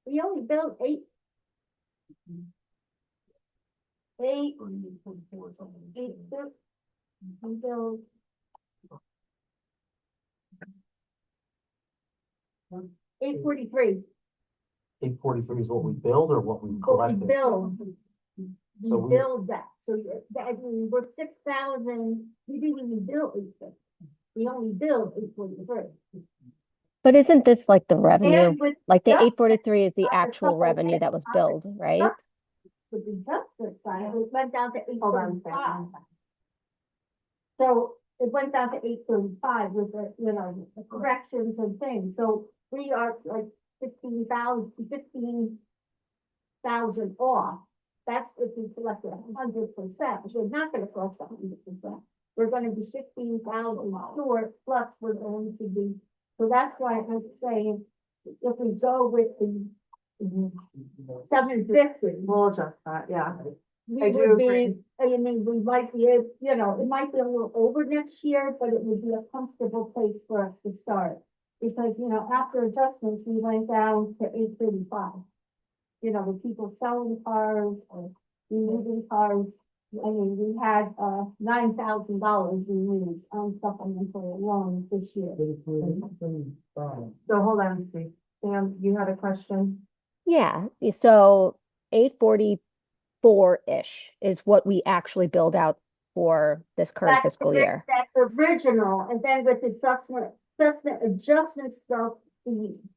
We only billed eight. Eight. We billed. 843. 843 is what we billed or what we But we collected? billed. So We we- billed that, so I mean, we're 6,000, we didn't even bill 850. We only billed 843. But isn't this like the revenue? And with Like the just 843 is the a actual couple revenue that was billed, right? with the adjustment side, it went down to Hold on a 835. second. So it went down to 835 with the corrections and things, so we are like 15,000 off. That's if we collect 100%, we're not gonna collect 100%. We're gonna be 16,000 short, plus we're going to be, so that's why I was saying, if we go with the 750. We'll adjust that, yeah. We I do would be, agree. I mean, we might be, it might be a little over next year, but it would be a comfortable place for us to start. Because, after adjustments, we went down to 835. With people selling cars or removing cars, I mean, we had, $9,000 removed on supplemental loans this year. So hold on, see, Sam, you had a question? Yeah, so 844-ish is what we actually billed out for this current That's fiscal year. That's original, and then with the assessment adjustment stuff,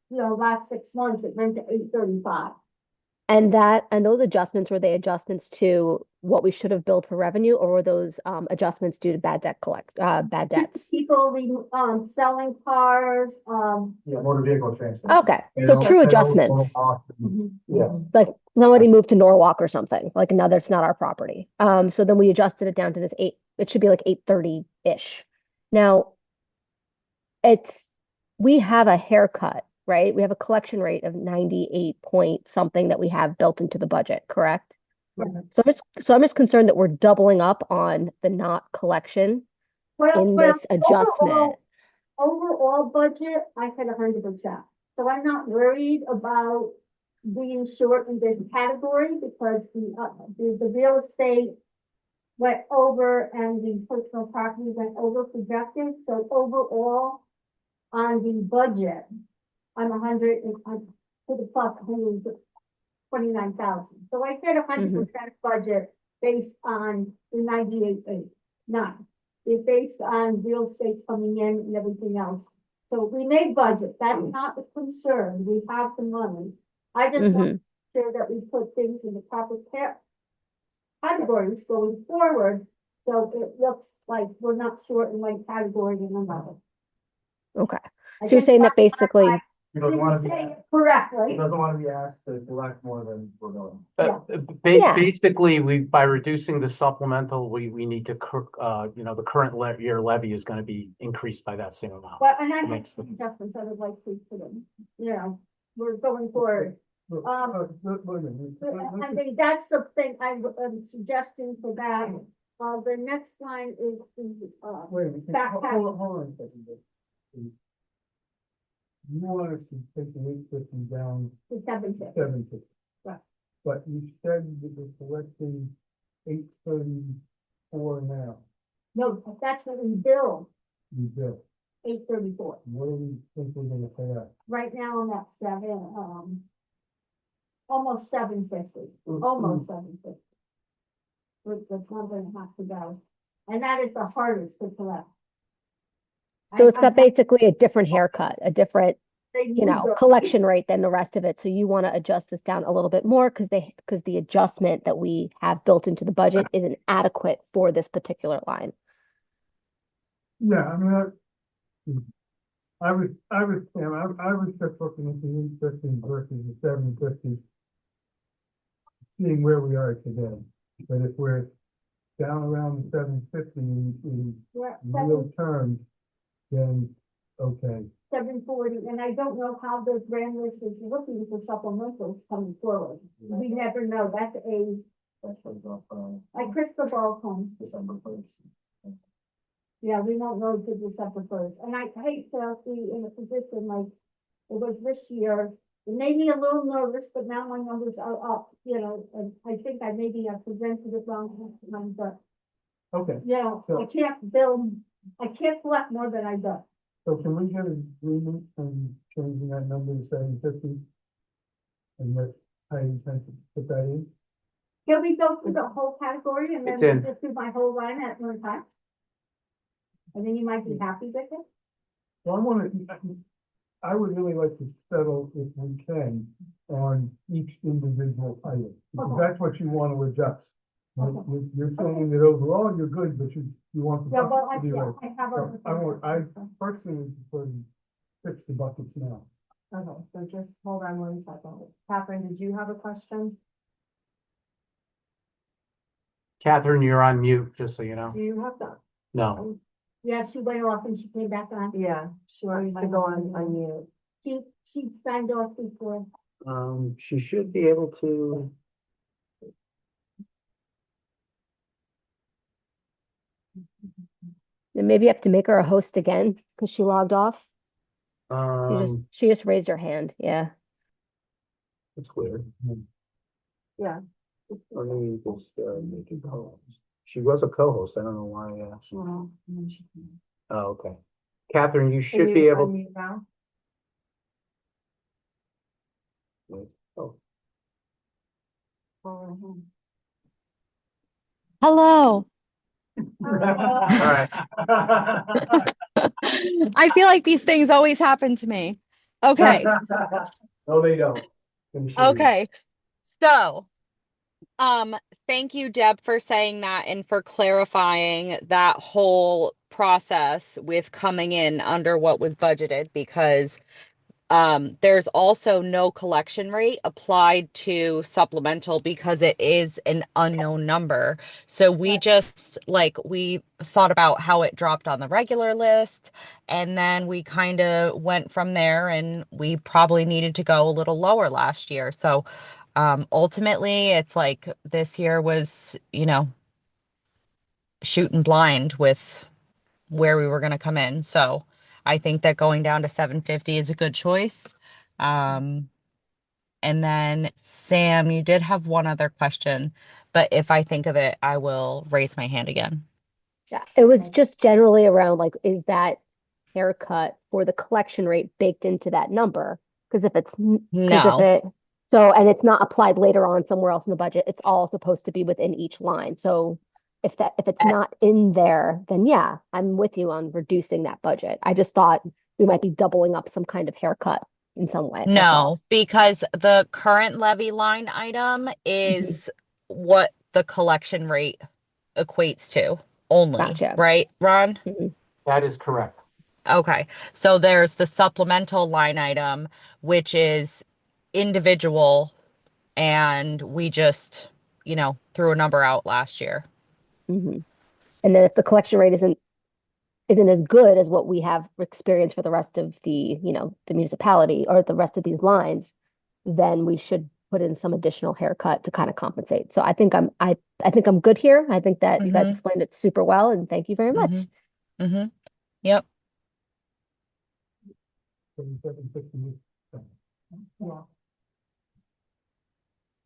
last 6 months, it went to 835. And those adjustments, were they adjustments to what we should have billed for revenue, or were those adjustments due to bad debts? People, selling cars, Yeah, motor vehicle transfer. Okay, You so know, true and those adjustments. Yeah. Like somebody moved to Norwalk or something, like now that's not our property. So then we adjusted it down to this it should be like 830-ish. Now we have a haircut, right? We have a collection rate of 98 point something that we have built into the budget, correct? So I'm just concerned that we're doubling up on the not collection in this adjustment. Overall budget, I said 100%. So I'm not worried about being short in this category because the real estate went over and the personal property went over projected. So overall, on the budget, I'm 100 and I'm to the plus 129,000. So I said 100% budget based on the 98.8, nine. It's based on real estate coming in and everything else. So we made budget. That's not a concern. We have the money. I just want to make sure that we put things in the proper categories going forward. So it looks like we're not short in one category and another. Okay. So you're saying that basically He doesn't want to be, Say it correctly. he doesn't want to be asked to collect more than we're going. Yeah. Basically, by reducing the supplemental, we need to, the current year levy is gonna be increased by that same amount. But, and I It make makes the- adjustments I would like to put in, we're going forward. I think that's the thing I'm suggesting for that. The next line is the, Wait a minute, Backpack. hold on a second. You want us to take the 850 down the to 750. 750. Right. But you said that you're collecting 834 now, No, that's what we bill, you bill. 834. What do we think we're gonna pay out? Right now I'm at almost 750, almost 750. With the 1.5 to go. And that is the hardest to collect. so it's got basically a different haircut, a different, They moved the- collection rate than the rest of it. So you want to adjust this down a little bit more because the adjustment that we have built into the budget isn't adequate for this particular line. Yeah, I mean, I was just looking at the 850 versus the 750. Seeing where we are today, but if we're down around the 750 in We're at real terms, then, okay. 740, and I don't know how the grand list is looking for supplementals coming forward. We never know, that's a crystal ball come. December 1st. Yeah, we don't know to December 1st, and I hate to be in a position like it was this year. It made me a little nervous, but now my numbers are up, and I think I maybe have presented it wrong, but, Okay, I can't collect more than I do. so can we get an agreement on changing that number to 750? And let Heidi put that in? Can we go through the whole category and then It's in. just do my whole line at one time? And then you might be happy with it? Well, I would really like to settle, if we can, on each individual item, because Okay. that's what you want to adjust. Okay. You're saying that overall you're good, but you want the Yeah, well, bucket to be right. I have So a. I personally prefer to fix the buckets now. Okay, so just hold on 1 second. Catherine, did you have a question? Catherine, you're on mute, just so you know. Do you have that? No. Yeah, she went off and she came back on. Yeah, she wants to go on mute. She signed off before. She should be able to. Then maybe you have to make her a host again because she logged off. She just raised her hand. Yeah. It's weird. Yeah. Let me just, make it co-host. She was a co-host, I don't know why, Well, and then she can- oh, okay. Catherine, you Can should you be able. unmute now? Oh, Oh, Hello. all right. I feel like these things always happen to me. Okay, No, they don't. Can assure you. okay. So, thank you, Deb, for saying that and for clarifying that whole process with coming in under what was budgeted because there's also no collection rate applied to supplemental because it is an unknown number. So we just we thought about how it dropped on the regular list and then we kind of went from there and we probably needed to go a little lower last year. So ultimately it's like this year was, shooting blind with where we were going to come in. So I think that going down to 750 is a good choice. And then Sam, you did have one other question, but if I think of it, I will raise my hand again. Yeah. It was Okay. just generally around is that haircut for the collection rate baked into that number? Because if it's No. and it's not applied later on somewhere else in the budget, it's all supposed to be within each line. So if it's not in there, then yeah, I'm with you on reducing that budget. I just thought we might be doubling up some kind of haircut in some way. That's all. No, because the current levy line item is what the collection rate equates to only, Gotcha. right, Ron? Mhm. That is correct. Okay. So there's the supplemental line item, which is individual, and we just, threw a number out last year. Mhm. And then if the collection rate isn't as good as what we have experienced for the rest of the municipality or the rest of these lines, then we should put in some additional haircut to kind of compensate. So I think I'm good here. I think that you guys Mm-hmm. explained it super well, and thank you very much. Mm-hmm. Mm-hmm. Yep. So we said we fix the- Yeah.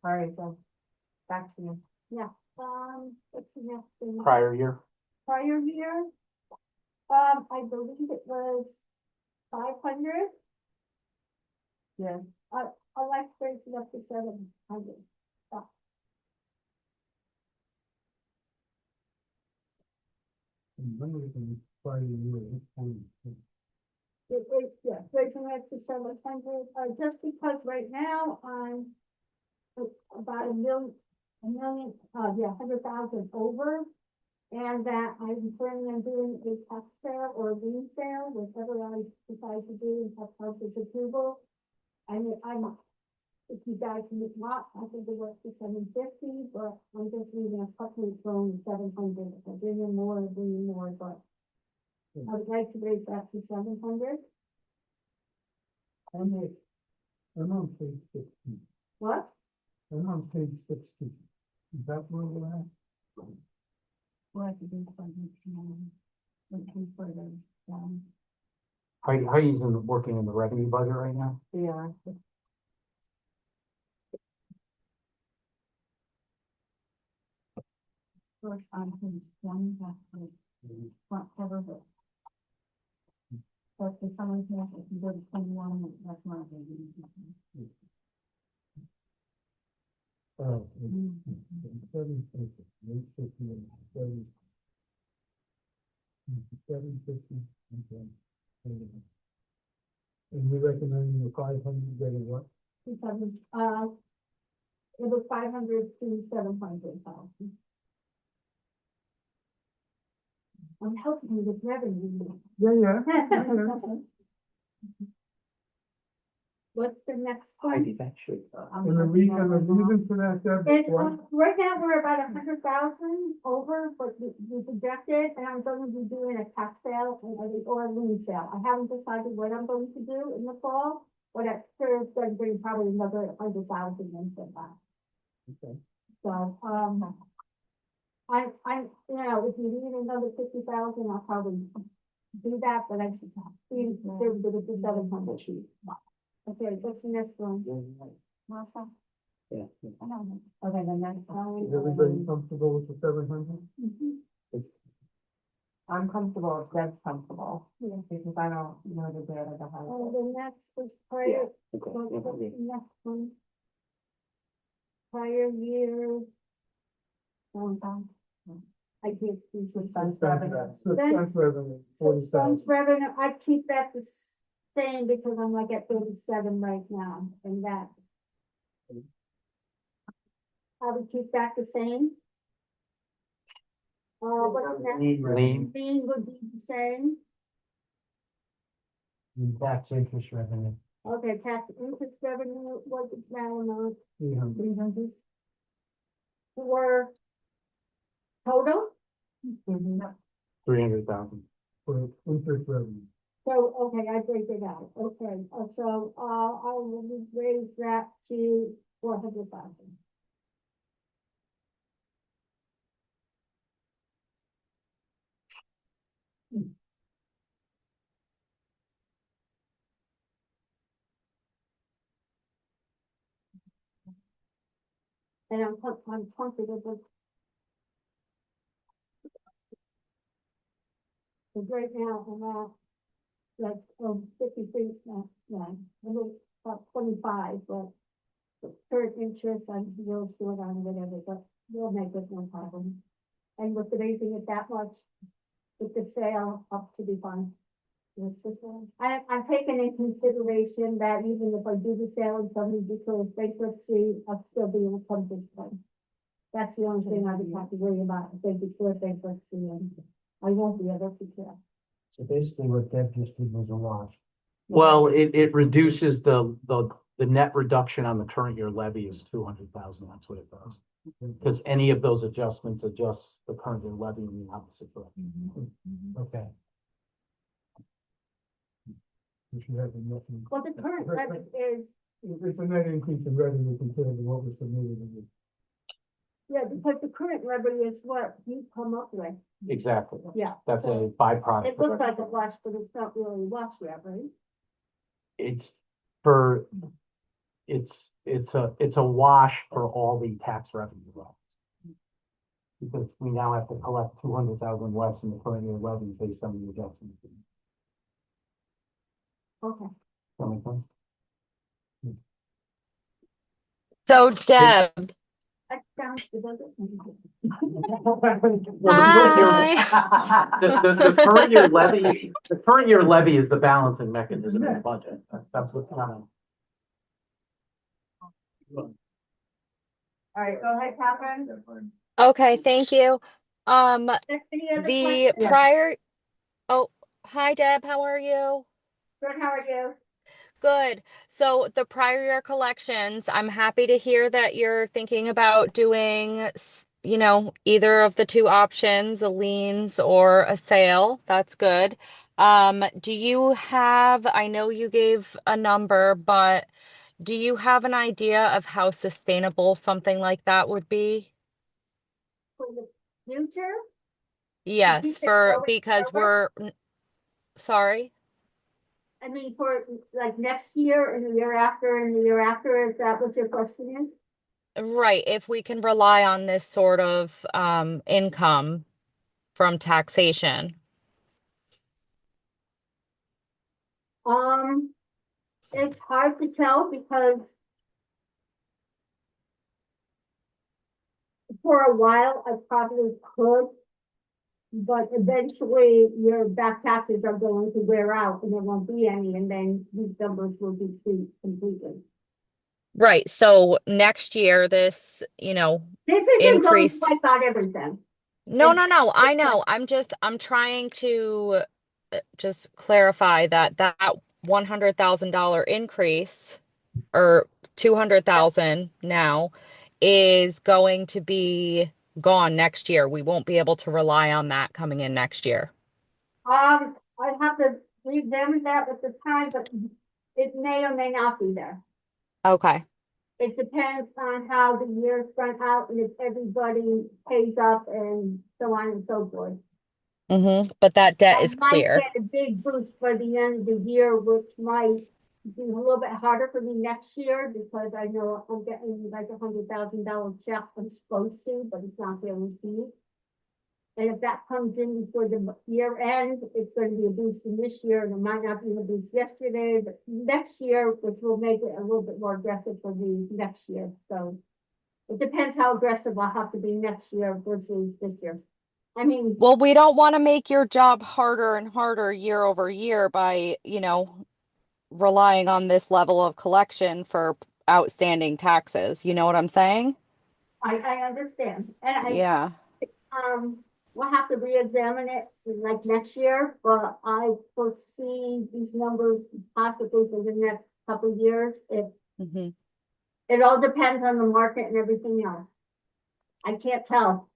All right, so back to you. Yeah, what's the next thing? Prior year. Prior year, I believe it was 500. Yeah. I like raising up to 700. and then we can try to do it. Raising up to 700, just because right now I'm about a million, 100,000 over. And that I'm planning on doing a tax sale or a lien sale, whatever I decide to do, and have council's approval. And I'm, if you guys can not, I think it works for $750, but I'm just leaving a couple from $700. If I bring in more, I bring in more, but I would like to raise that to $700. I'm on page 16. What? I'm on page 16. Is that where we're at? We'll have to do something tomorrow. Looking further down. How are you using, working in the revenue budget right now? Yeah. First on page 1, that's the front cover, but. But for some reason, if you go to 21, that's not really. Oh, 750, 750, okay. And you're recommending the 500 getting what? It was 500 to 700,000. I'm helping you with revenue. Yeah. What's the next I one? did that shit. And the reason for that, Deb? It's, why? right now, we're about 100,000 over, but we projected, and I'm going to be doing a tax sale or a lien sale. I haven't decided what I'm going to do in the fall, but I'm sure it's going to bring probably another 100,000 into that. Okay. So, you know, if you need another 50,000, I'll probably do that, but I should be conservative with the 700 sheet. Okay, what's the next one? Melissa? Yeah. I don't know. Okay, the next one. Is everybody comfortable with the 700? I'm comfortable, if Deb's comfortable, Yeah. because I don't know the data behind it. Oh, the next was prior, what's the next one? Prior year. I can't see Suspense Suspense revenue. Suspense revenue, Suspense 40,000. revenue, I keep that the same because I'm like at 37 right now, and that. I would keep that the same. What's next? Lean, Being would be the same. tax interest revenue. Okay, tax interest revenue, what is now amount? 300. 300. For total? 300,000. For interest revenue. So, okay, I break it out, okay, so, I will raise that to 400,000. And I'm confident that. Because right now, I'm at, like, 53, a little, about 25, but the current interest, I'm real short on whatever, but we'll make it no problem. And with raising it that much, with the sale up to be fine. I'm taking in consideration that even if I do the sale and somebody declares bankruptcy, I'll still be able to come this way. That's the only thing I would have to worry about, if they declare bankruptcy, and I won't be able to care. So basically what Deb just did was a wash. Well, it reduces the net reduction on the current year levy is 200,000, that's what it does. Because any of those adjustments adjust the current year levy in the opposite direction. Okay. We should have nothing. Well, the current levy is, It's a net increase in revenue compared to what was submitted in the. yeah, because the current levy is what you come up with, Exactly. yeah. That's a So byproduct. it looks like a wash, but it's not really a wash yet, right? It's for, it's a wash for all the tax revenue levels. Because we now have to collect 200,000 less in the current year levy based on the adjustments. Okay. That make sense? So Deb, That sounds good, doesn't it? Hi. The current year levy is the balancing mechanism in the budget. That's what's on. All right, go ahead, Catherine. Okay, thank you. Any other The questions? prior, oh, hi Deb, how are you? Good, how are you? Good. So the prior year collections, I'm happy to hear that you're thinking about doing, either of the two options, a liens or a sale. That's good. Do you have, I know you gave a number, but do you have an idea of how sustainable something like that would be? For the future? To Yes, keep it going because forward? sorry. I mean, for like next year and the year after and the year after, is that what your question is? Right, if we can rely on this sort of income from taxation. Um, it's hard to tell because for a while I probably could, but eventually your back taxes are going to wear out and there won't be any, and then these numbers will decrease completely. Right, so next year, this, This isn't going to increased. wipe out everything. No, It's, no, no, I it's like, know. I'm trying to just clarify that $100,000 increase or 200,000 now is going to be gone next year. We won't be able to rely on that coming in next year. I'd have to re-examine that at the time, but it may or may not be there. Okay. It depends on how the year's run out and if everybody pays up and so on and so forth. But that debt I is might clear. get a big boost by the end of the year, which might be a little bit harder for me next year because I know I'm getting like $100,000 check I'm supposed to, but it's not guaranteed. And if that comes in before the year end, it's going to be a boost in this year, and it might not be a boost yesterday, but next year, which will make it a little bit more aggressive for me next year. So it depends how aggressive I'll have to be next year versus this year. I mean, Well, we don't want to make your job harder and harder year over year by, relying on this level of collection for outstanding taxes. You know what I'm saying? I understand, and Yeah. we'll have to re-examine it like next year, but I foresee these numbers possibly for the next couple of years. hmm It all depends on the market and everything else. I can't tell.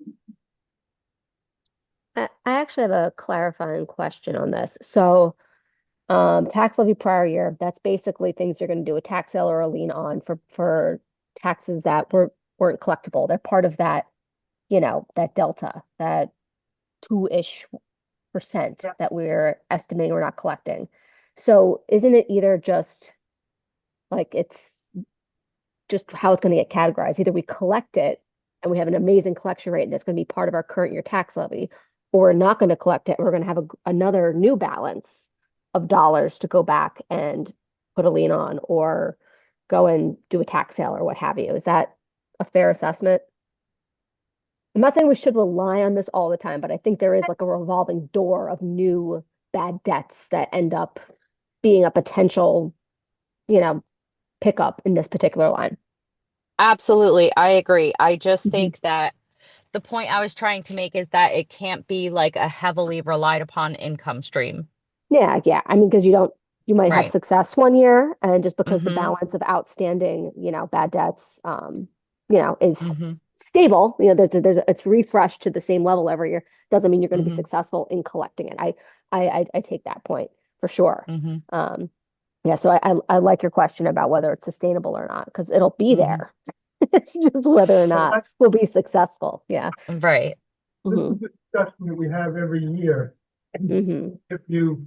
I actually have a clarifying question on this. So, tax levy prior year, that's basically things you're going to do a tax sale or a lien on for taxes that weren't collectible. They're part of that, that delta, that 2-ish% that we're estimating we're not collecting. So isn't it either just like it's just how it's going to get categorized? Either we collect it and we have an amazing collection rate and it's going to be part of our current year tax levy, or we're not going to collect it and we're going to have another new balance of dollars to go back and put a lien on or go and do a tax sale or what have you. Is that a fair assessment? I'm not saying we should rely on this all the time, but I think there is like a revolving door of new bad debts that end up being a potential, you know, pickup in this particular line. Absolutely. I agree. I just Mhm. think that the point I was trying to make is that it can't be like a heavily relied upon income stream. Yeah, yeah. I mean, because you might have Right. success one year, and just because the hmm balance of outstanding, bad debts, is hmm stable, it's refreshed to the same level every year, doesn't mean you're going to be hmm successful in collecting it. I take that point for sure. hmm Um, yeah, so I like your question about whether it's sustainable or not, because it'll be hmm there. It's just whether or But not we'll be successful. Yeah. Right. this hmm is a discussion that we have every year. hmm If you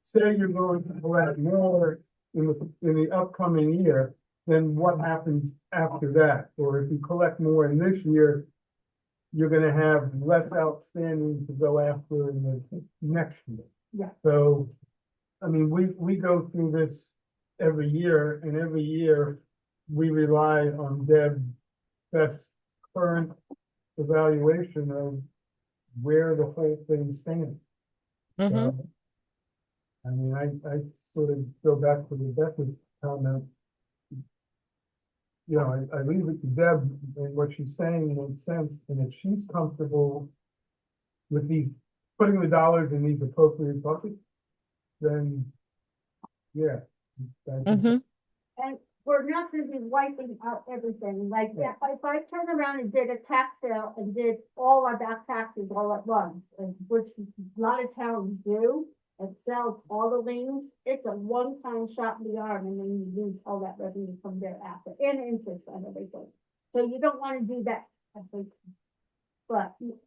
say you're going to collect more in the upcoming year, then what happens after that? Or if you collect more in this year, you're gonna have less outstanding to go after in the next year. Yeah. So, I mean, we go through this every year, and every year we rely on Deb's best current evaluation of where the whole thing stands. hmm So, I mean, I sort of go back to Rebecca's comment. I leave it to Deb, and what she's saying makes sense, and if she's comfortable with these, putting the dollars in these appropriate buckets, then, yeah. that's- Mhm. And we're not gonna be wiping out everything, like, if I turn around and did a tax sale and did all our back taxes all at once, and which a lot of towns do, and sells all the liens, it's a one-time shot in the arm, and then you lose all that revenue from thereafter, and interest on everything. So you don't wanna do that, I think. But you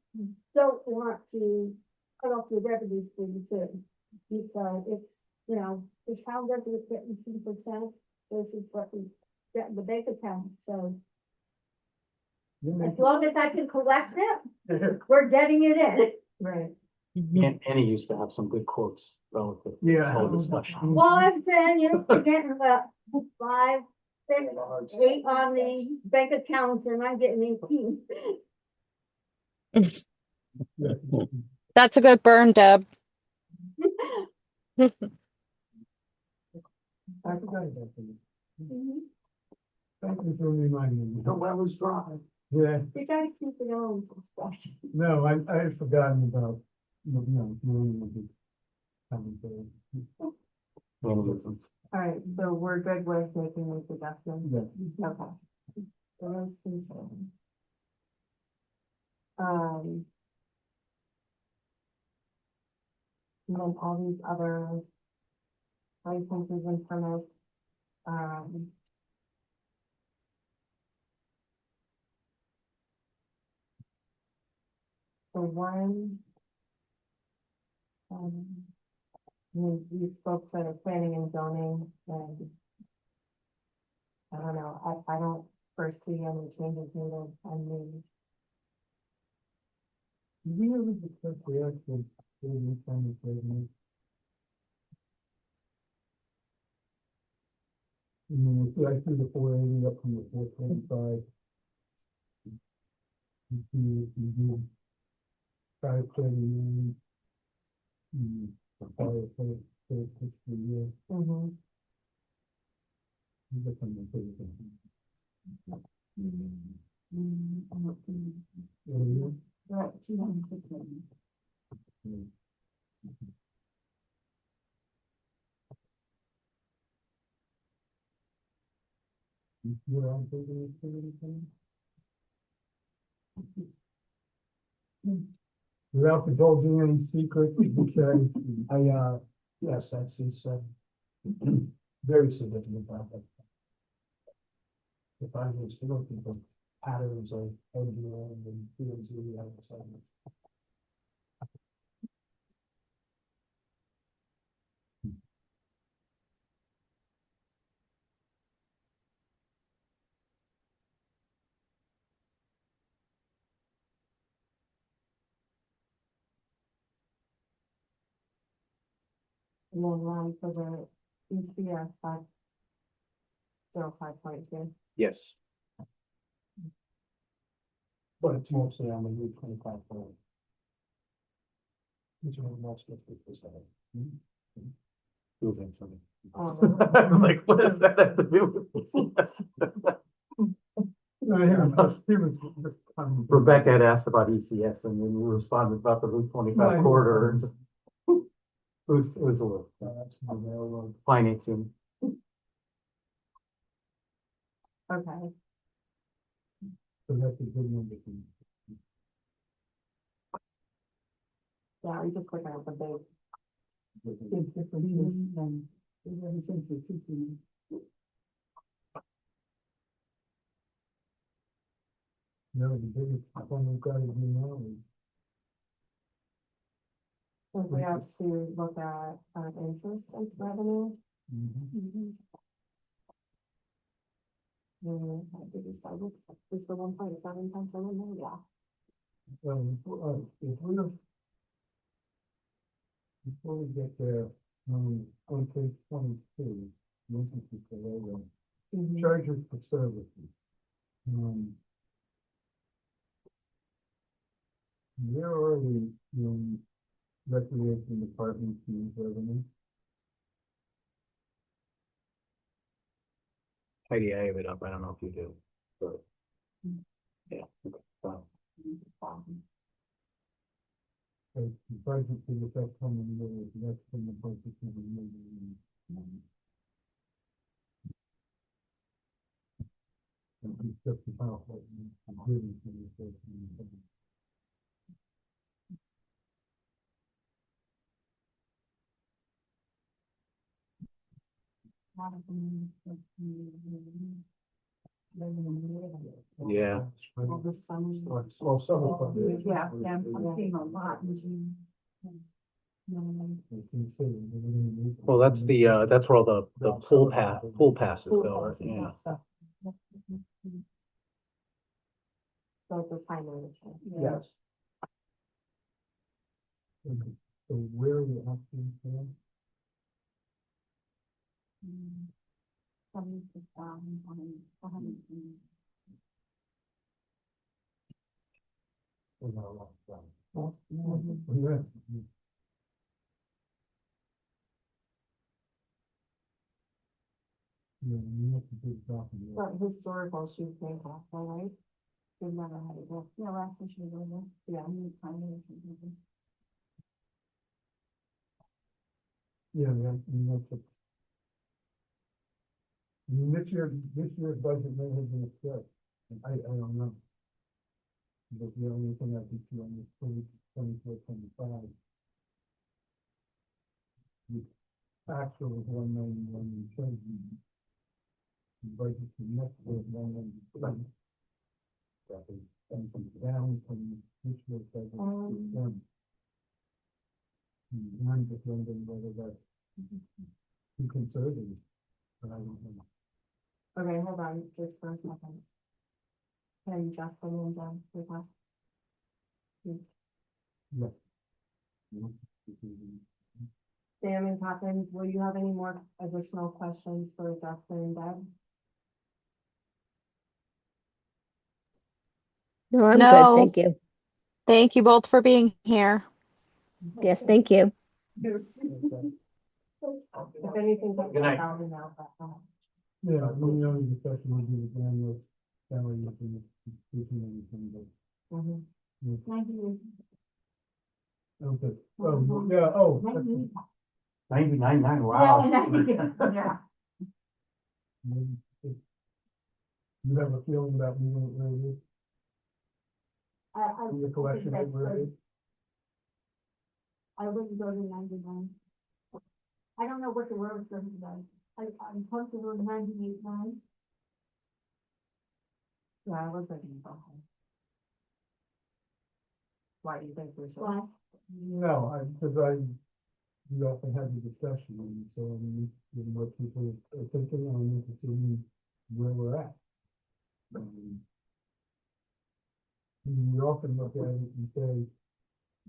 don't want to cut off your revenue stream too, because it's, you know, the town revenue is getting 2% versus what we get in the bank account, so as long as I can collect it, we're getting it in. Right. And Annie used to have some good quotes relative to this Yeah. whole discussion. Well, I'm saying, you're getting about 5, 6, 8 on the bank accounts, and I'm getting 18. That's a good burn, Deb. I forgot about that. Mhm. Thank you for reminding me. The well was dry. Yeah, You gotta keep it on. no, I had forgotten about, knowing what the commentary. All right, so we're good with making these adjustments? Yeah. Okay. So those concerns. And then all these other licenses and permits, the one, we spoke to planning and zoning, and I don't know, I don't foresee any changes needed on these. We really discussed the actual, kind of thing. I see the 480 up from the 425. You do try planning. Probably for 60 years. Mm-hmm. You look on the big thing. Right, 260. You're on business activity plan? Without divulging any secrets, okay, Yes, that's his, very significant project. If I was looking for patterns of engineering and fields, we have some. And then one for the ECS, that's 05.2. Yes. But it's mostly on the Route 25 road. Which one most of this way? Who's answering? Oh, I'm like, what does that have to do with this? Rebecca had asked about ECS and then you responded about the Route 25 corridor. It was a little That's my railroad. financing. okay. So that's a good one. Yeah, we just looking at the big. Big differences and big differences for keeping. No, the biggest one we've got to do now is. So we have to look at interest and revenue. I did this, is the 1.7 pencil in there? Yeah. If we're. Before we get there, on page 22, listen to the logo, charges for services. Where are we in recreation department fees revenue? Heidi, I have it up. I don't know if you do, but. Yeah. Okay, so, the budget for the upcoming year is less than the budget for the year. It's just about what I'm giving to the first year. Yeah. All the summer. Well, some of it. Yeah, I'm seeing a lot in June. Well, that's that's where all the pool passes go, right? Yeah. So the time management. Yes. So where are you asking for? Yeah. Yeah, you have to do the document. But historical should pay off, all right? We've never had it, yeah, last year she was over, yeah, I need time management. Yeah, that's it. I mean, this year's budget may have been a stretch. I don't know. But the only thing I can see on this 24, 25. The actual is 191 and change. The budget for next year is 193. That is something down from this year's budget. I'm just wondering whether that's too conservative. But I don't know. Okay, hold on, just for a second. Can I adjust the name down, please? Yeah. Sam and Catherine, will you have any more additional questions for Justin and Deb? No, I'm No. good, thank you. Thank you both for being here. Yes, thank you. If anything, Good night. down and out, Yeah, the only discussion would be the annual salary of the institution and anything, but. Mhm. Okay, oh, yeah, oh. 99, wow. Yeah. You have a feeling about moving it where it is, I in the collection rate where it is? I wouldn't go to 99. I don't know what the road is does. I'm comfortable with 98.9. Yeah, I was thinking about that. Why do you think we should? Why? No, we often have the discussion, and so, I mean, what people are thinking, and I'm interested in where we're at. We often look at it and say,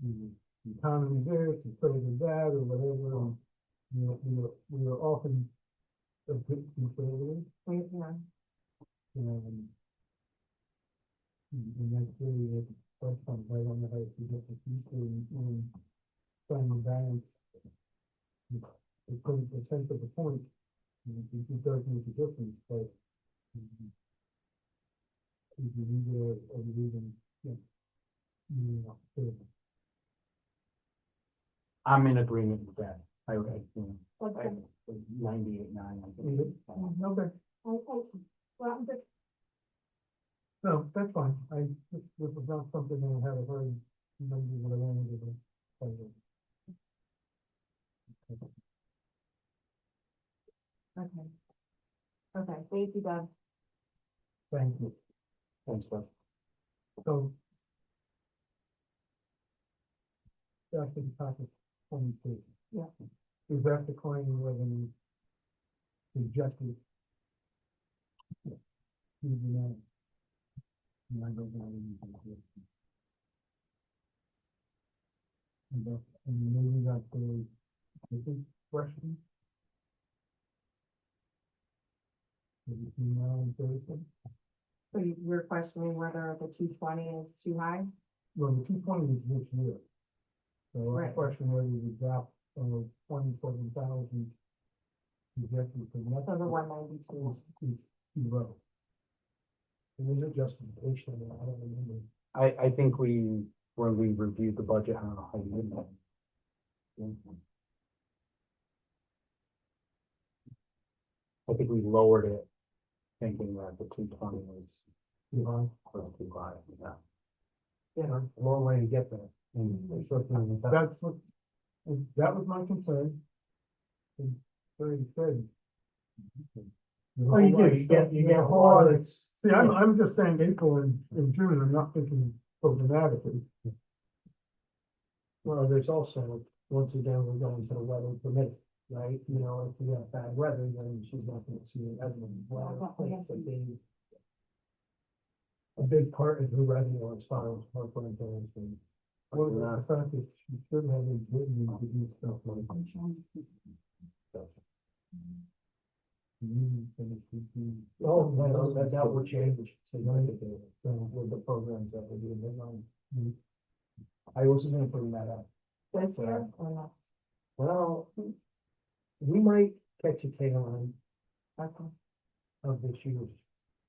the economy this, the trade is that, or whatever, and, we are often a bit conservative, Yeah. and that's really the first time, right on the house, we get the future and trying to balance. The sense of the point, it does make a difference, but if you need a reason, I'm in agreement with that. I 98.9. I think. Okay, Well, I'm just, no, that's fine, this was not something I had a very, maybe what I wanted to do. Okay. Okay, thank you, Deb. Thank you. Thanks, Beth. So. That's the topic 22. Yeah. Is that the claim revenue suggested? And I don't know anything here. And maybe that's the question. Between now and Thursday. So you're questioning whether the 220 is too high? Well, the 220 is this year. So I Right. question whether the drop of 27,000 projected for next So the year 192. is too low. And there's a justification, I don't remember. I think we when we reviewed the budget, I don't know how you did that. I think we lowered it, thinking that the 220 was You know, too high, yeah. a long way to get there. And a short time of time. That was my concern. And Barry said. Oh, you do, you get a whole lot of. See, I'm just saying April and June, I'm not thinking programmatically. Well, there's also, once again, we're going to the weather permit, right? You know, if we have bad weather, then she's not gonna see it as well. A big part of her revenue as far as her grandparents and. Well, the fact that she should have been written to do stuff like. Oh, no, that will change significantly, so with the programs that we're doing. I wasn't gonna bring that up. This year or not? Well, we might catch a tail end Okay. of this year's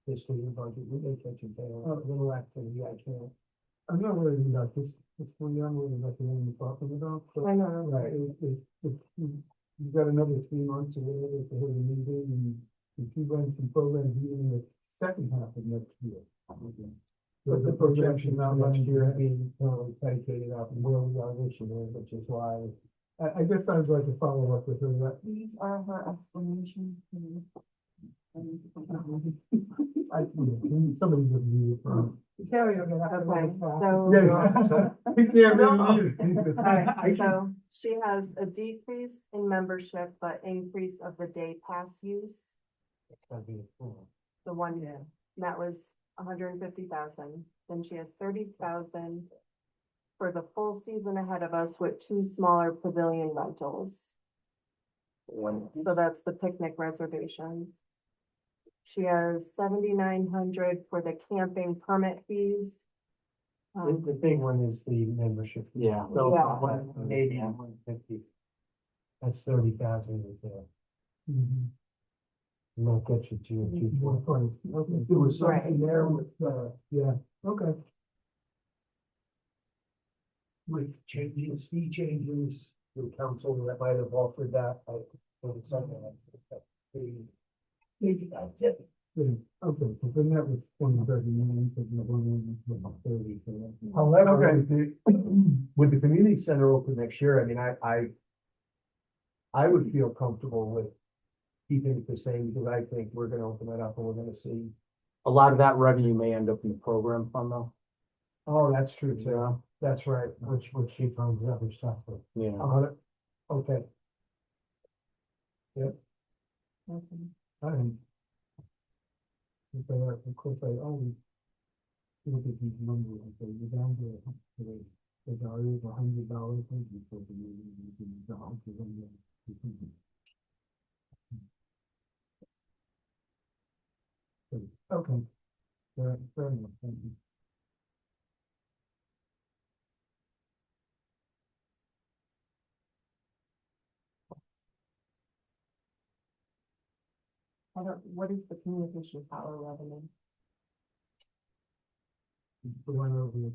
fiscal year budget. We may catch a tail, a little activity, I can't. I'm not worried about this one, I'm worried about the one you're talking about. So, I know. right, you've got another 3 months or whatever to hit a meeting and if you run some programs even in the second half of next year. But the projection not next year being predicated off of where we are this year, which is why. I guess I'd like to follow up with her, that. These are her explanations. Somebody just need it from. Terry will get out of the way. Okay, fast. so. He can't really need it. So she has a decrease in membership, but increase of the day pass use. It's gotta be a fool. The one, that was 150,000. Then she has 30,000 for the full season ahead of us with 2 smaller pavilion rentals. So that's the picnic reservation. She has 7,900 for the camping permit fees. The big one is the membership. Yeah. So, Yeah. maybe 150. That's 30,000 right there. And that gets you to your 220. Okay, there was Right. something there with, Yeah, okay. with changes, fee changes, the council that might have offered that, or something like that. Maybe that's it. Good. Okay, so then that was 2039, so the one was 30. So that's- However, Okay. with the community center open next year, I mean, I would feel comfortable with keeping it the same, because I think we're gonna open it up and we're gonna see. A lot of that revenue may end up in the program fund though. Oh, that's true too. Yeah. That's right, which she funds other stuff with. Yeah. Okay. I don't. Of course, I always look at these numbers and say, you're down to the value of $100, thank you for the dollars. Okay. Fair enough, thank you. What is the communication power revenue? The one over.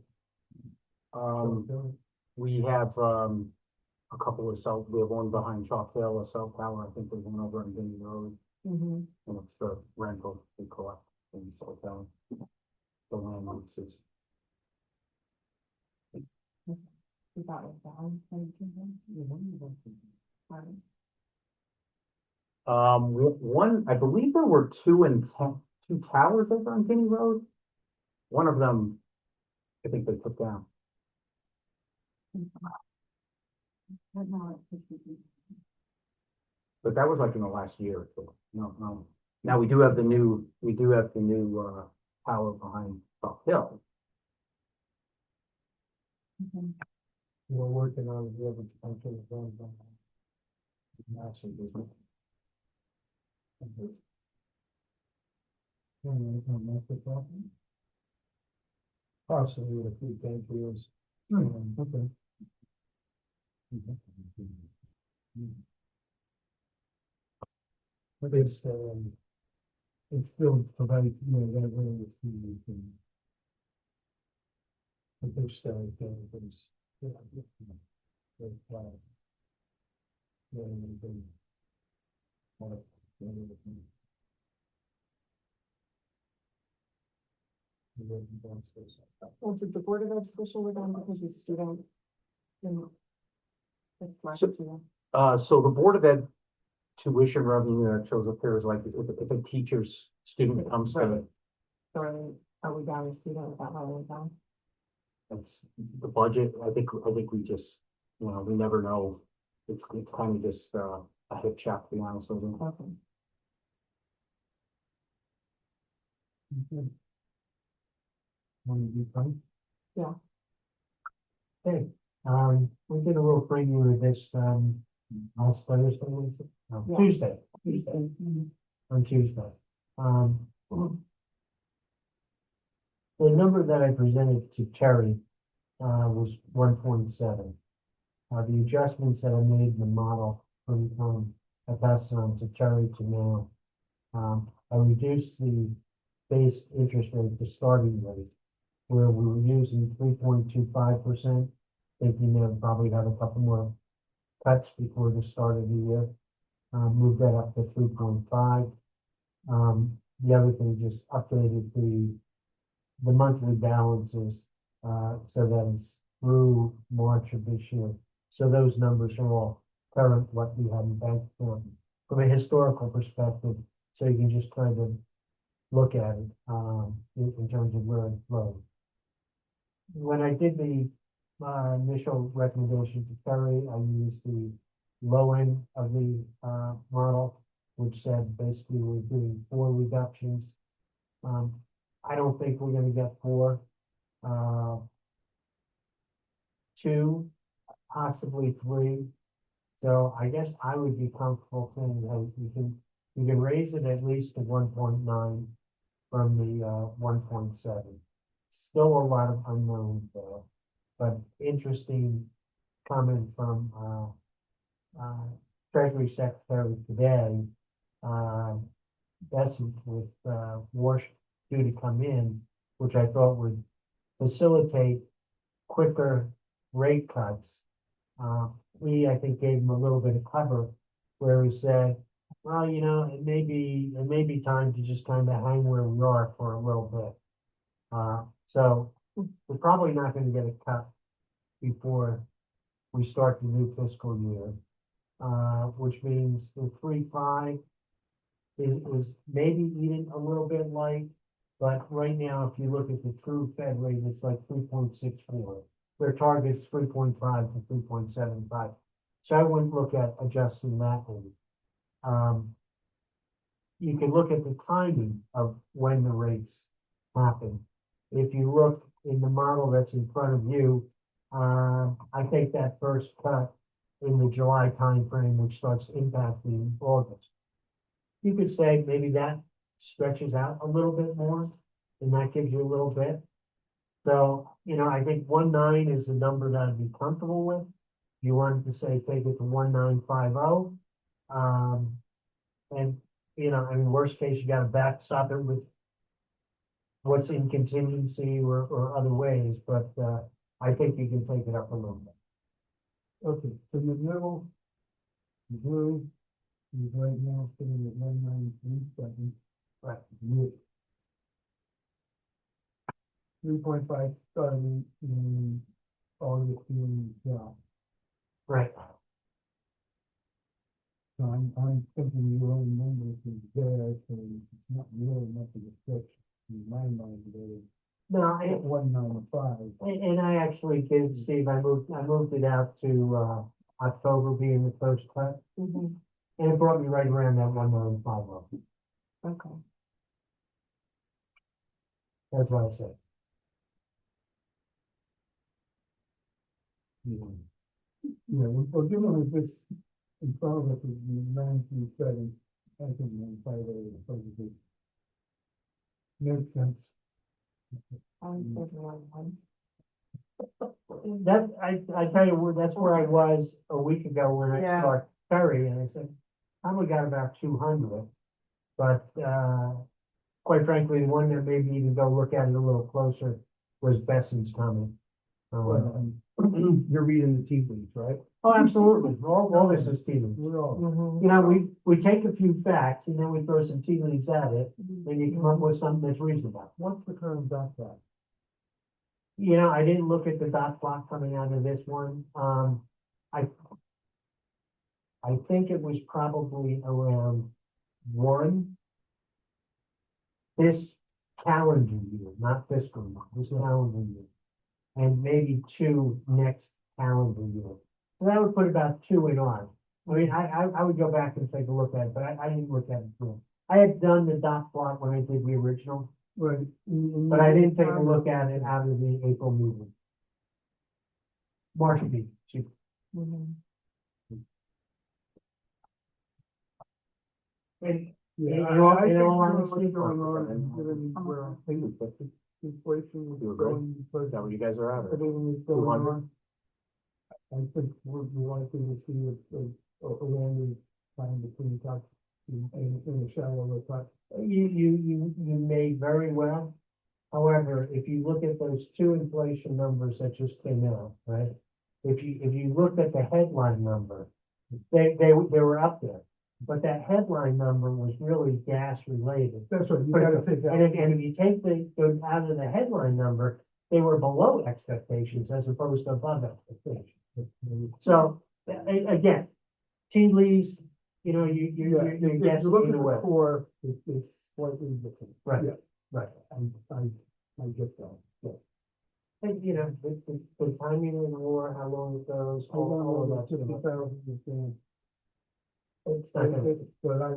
We have, a couple of cell, we have one behind Chalkdale, a cell tower, I think there's one over on Guinea Road, Mm-hmm. and it's the rental we collect in cell tower. The land uses. We got it down. One, I believe there were 2 towers over on Guinea Road. One of them, I think they took down. But that was like in the last year or two. No. Now we do have the new tower behind Top Hill. We're working on the other potential zones on that. Actually, business. Possibly with a few thank yous. Okay. But It still provides, that way it's. I think so, things. Very flat. Yeah, and then, Well, did the Board of Education with them because the student didn't? It's last So- year. So the Board of Ed tuition revenue that shows up here is like if a teacher's student comes to, Right. So are we down a student? Is that why we're down? it's the budget, I think we just, we never know. It's kind of just, a hip check, to be honest with you. Okay. Want to do fine? Yeah. Okay, we did a little preview of this, last Thursday, was it? No, Yeah. Tuesday, Mhm. on Tuesday. The number that I presented to Terry, was 1.7. The adjustments that I made in the model from the time I passed it on to Terry to now. I reduced the base interest rate, the starting rate, where we were using 3.25%, thinking they'll probably have a couple more cuts before the start of the year. Moved that up to 3.5. The other thing, just updated the monthly balances, so that it's through March of this year. So those numbers are all current, what we had in bank account from a historical perspective, so you can just kind of look at it, in terms of where it flowed. When I did the, initial recommendation to Terry, I used the low end of the, model, which said basically we're doing 4 reductions. I don't think we're gonna get 4. 2, possibly 3. So I guess I would be comfortable saying that you can raise it at least to 1.9 from the 1.7. Still a lot of unknowns there, but interesting comment from Treasury Secretary today, Bessie with Warsh due to come in, which I thought would facilitate quicker rate cuts. We, I think, gave him a little bit of cover where he said, well, it may be time to just kind of hang where we are for a little bit. So we're probably not going to get a cut before we start the new fiscal year, which means the 3.5 is maybe eating a little bit light, but right now, if you look at the true Fed rate, it's like 3.64. Their target's 3.5 to 3.75. So I wouldn't look at adjusting that one. You can look at the timing of when the rates happen. If you look in the model that's in front of you, I think that first cut in the July timeframe, which starts impacting August. You could say maybe that stretches out a little bit more, and that gives you a little bit. So, I think 1.9 is the number that I'd be comfortable with. You wanted to say take it to 1.950. And, worst case, you got to backstop it with what's in contingency or other ways, but I think you can take it up a little bit. Okay, so the middle, blue, is right now sitting at 193.7. Right. 3.5 starting in August, yeah. Right. So I'm thinking your own numbers is there, so it's not really much of a stretch in my mind today. No, I, 195. and I actually did, Steve, I moved it out to October being the first cut, Mhm. and it brought me right around that 1.950. Okay. That's what I said. Yeah, well, given that this in front of us is 937, I think 158 probably makes sense. That, I tell you, that's where I was a week ago when I Yeah. saw Terry, and I said, probably got about 200. But, quite frankly, the one that made me even go look at it a little closer was Besson's comment. You're reading the tea leaves, right? Oh, absolutely. All this is tea leaves. We're all. You know, we take a few facts and then we throw some tea leaves at it, and you come up with something that's reasonable. What's the current dot plot? You know, I didn't look at the dot plot coming out of this one. I think it was probably around 1 this calendar year, not fiscal year, this calendar year. And maybe 2 next calendar year. So that would put about 2 in ours. I mean, I would go back and take a look at it, but I didn't look at it through. I had done the dot plot when I did the original, Right. but I didn't take a look at it out of the April meeting. March meeting, excuse me. And Yeah, in I all think honesty, what's going on, given where inflation is You agree? going, because Is that what you guys are at? or everything is going 200? on. I think we're likely to see a landing time between touch in the shallow touch. you may very well. However, if you look at those 2 inflation numbers that just came out, right? If you look at the headline number, they were up there. But that headline number was really gas related. That's right, you But gotta if- take that. And if you take those out of the headline number, they were below expectations as opposed to above expectations. So, again, tea leaves, you know, Yeah, you're if guessing you look at either the way. core, it's slightly different. Right. Yeah, Right. I get that. Yeah. And, you know, the timing of the war, how long it goes, all of that. 50,000 It's not gonna, But I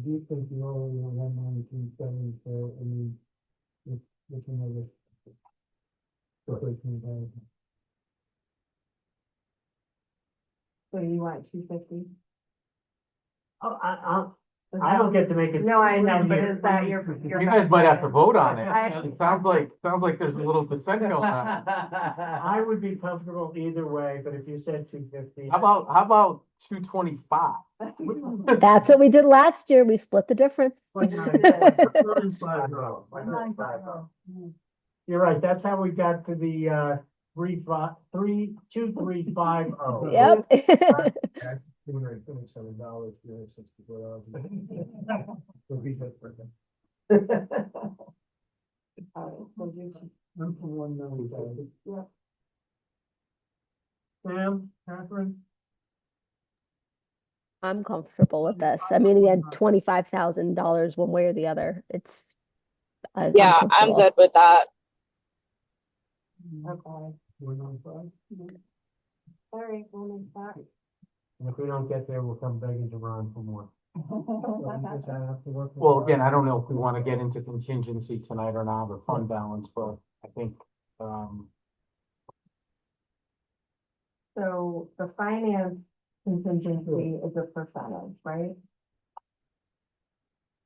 do think the early one had 1970, so I mean, it's another. So you want 250? I don't get to make it. No, I know, but is that your? You guys might have to vote on it. I- It sounds like there's a little dissent going on. I would be comfortable either way, but if you said 250. How about 225? That's what we did last year. We split the difference. You're right, that's how we got to the 2350. Yep. $227, $64. Would be good for them. So do two- I'm for 195. Sam, Catherine? I'm comfortable with this. I mean, again, $25,000 one way or the other. It's. I'm Yeah, I'm comfortable. good with that. Okay, 195. all right, we'll make that. And if we don't get there, we'll come begging to Ron for more. Well, again, I don't know if we want to get into contingency tonight or not, or fund balance, but I think, So the finance contingency is a percentage, right?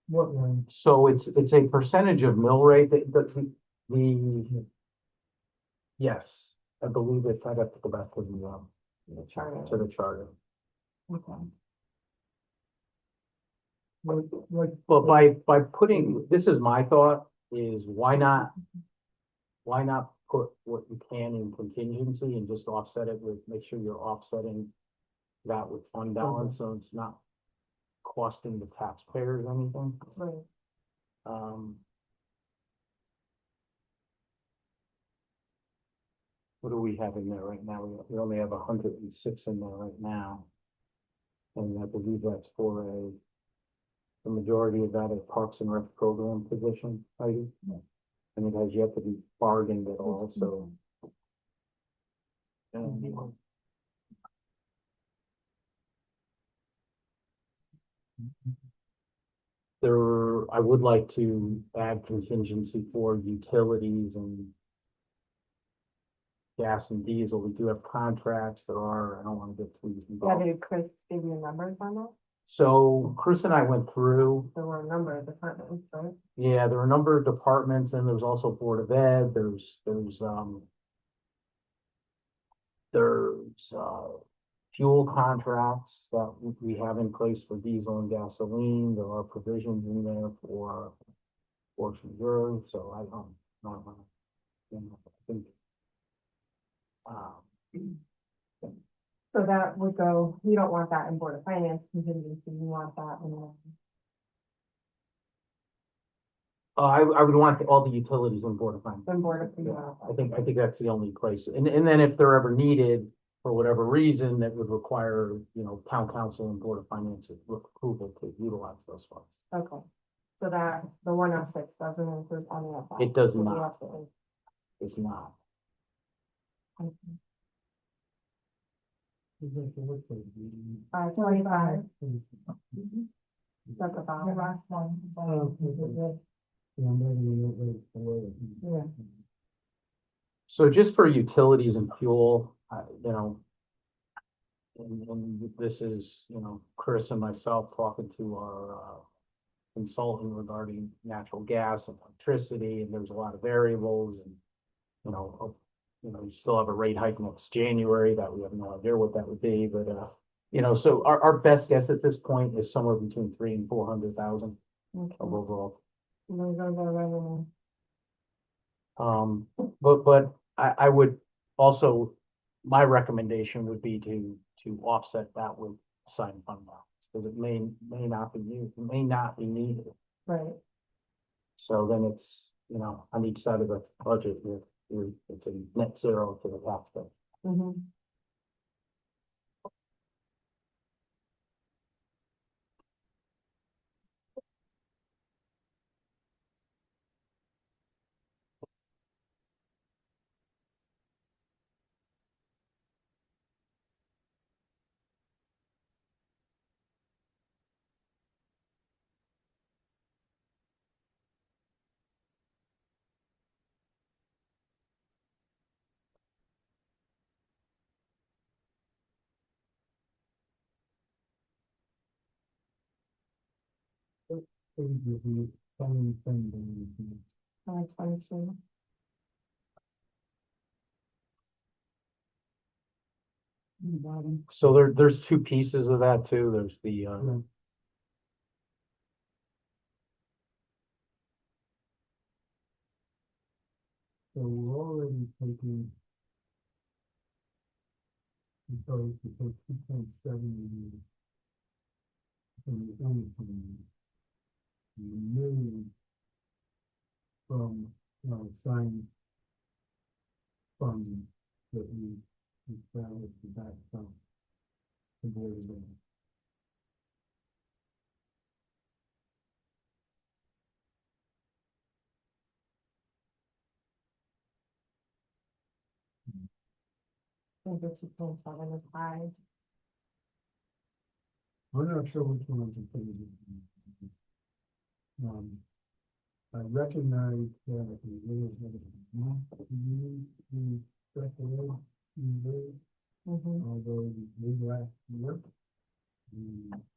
What one? so it's a percentage of mill rate that, yes, I believe it's, I'd have to go back to The charter. the charter. Okay. Like, But by putting, this is my thought, is why not put what you can in contingency and just offset it with, make sure you're offsetting that with fund balance, so it's not costing the taxpayers anything. Right. What do we have in there right now? We only have 106 in there right now. And I believe that's for the majority of that is Parks and Rec program position, Heidi. And it has yet to be bargained at all, so. There, I would like to add contingency for utilities and gas and diesel. We do have contracts that are, I don't want to get too Yeah, involved. did Chris give you numbers on that? So Chris and I went through, There were a number of departments, right? yeah, there are a number of departments, and there's also Board of Ed, there's fuel contracts that we have in place for diesel and gasoline. There are provisions in there for force reserve, so I don't know. I think So that would go, you don't want that in Board of Finance contingency, you want that in. I would want all the utilities on Board of Finance. Board of. Yeah, I think that's the only place. And then if they're ever needed for whatever reason, that would require, you know, town council and Board of Finance approval to utilize those funds. Okay, so that, the 106 doesn't include any of that. It does So we not. have to- It's not. okay. Is that the what they do? 25, Mhm. that's about. The last one. Yeah, I'm not even know where it's below. Yeah. So just for utilities and fuel, you know, and this is, you know, Chris and myself talking to our consultant regarding natural gas and electricity, and there's a lot of variables and, you still have a rate hike next January that we have no idea what that would be, but, so our best guess at this point is somewhere between 300,000 and 400,000 Okay. of overall. Those are the revenue. But I would also, my recommendation would be to offset that with assigned fund balance, because it may not be used, it may not be needed. Right. So then it's, on each side of the budget, it's a net zero to the taxpayer. Mm-hmm. The same thing. 22. So there's two pieces of that too. There's the, So we're already taking. So to take 2.7 from the million from, signed funds that we established the back from the board of them. I think the 2.7 is high. I'm not sure which one to put it in. I recognize that the rules have not used the special ed, Mm-hmm. although we last year.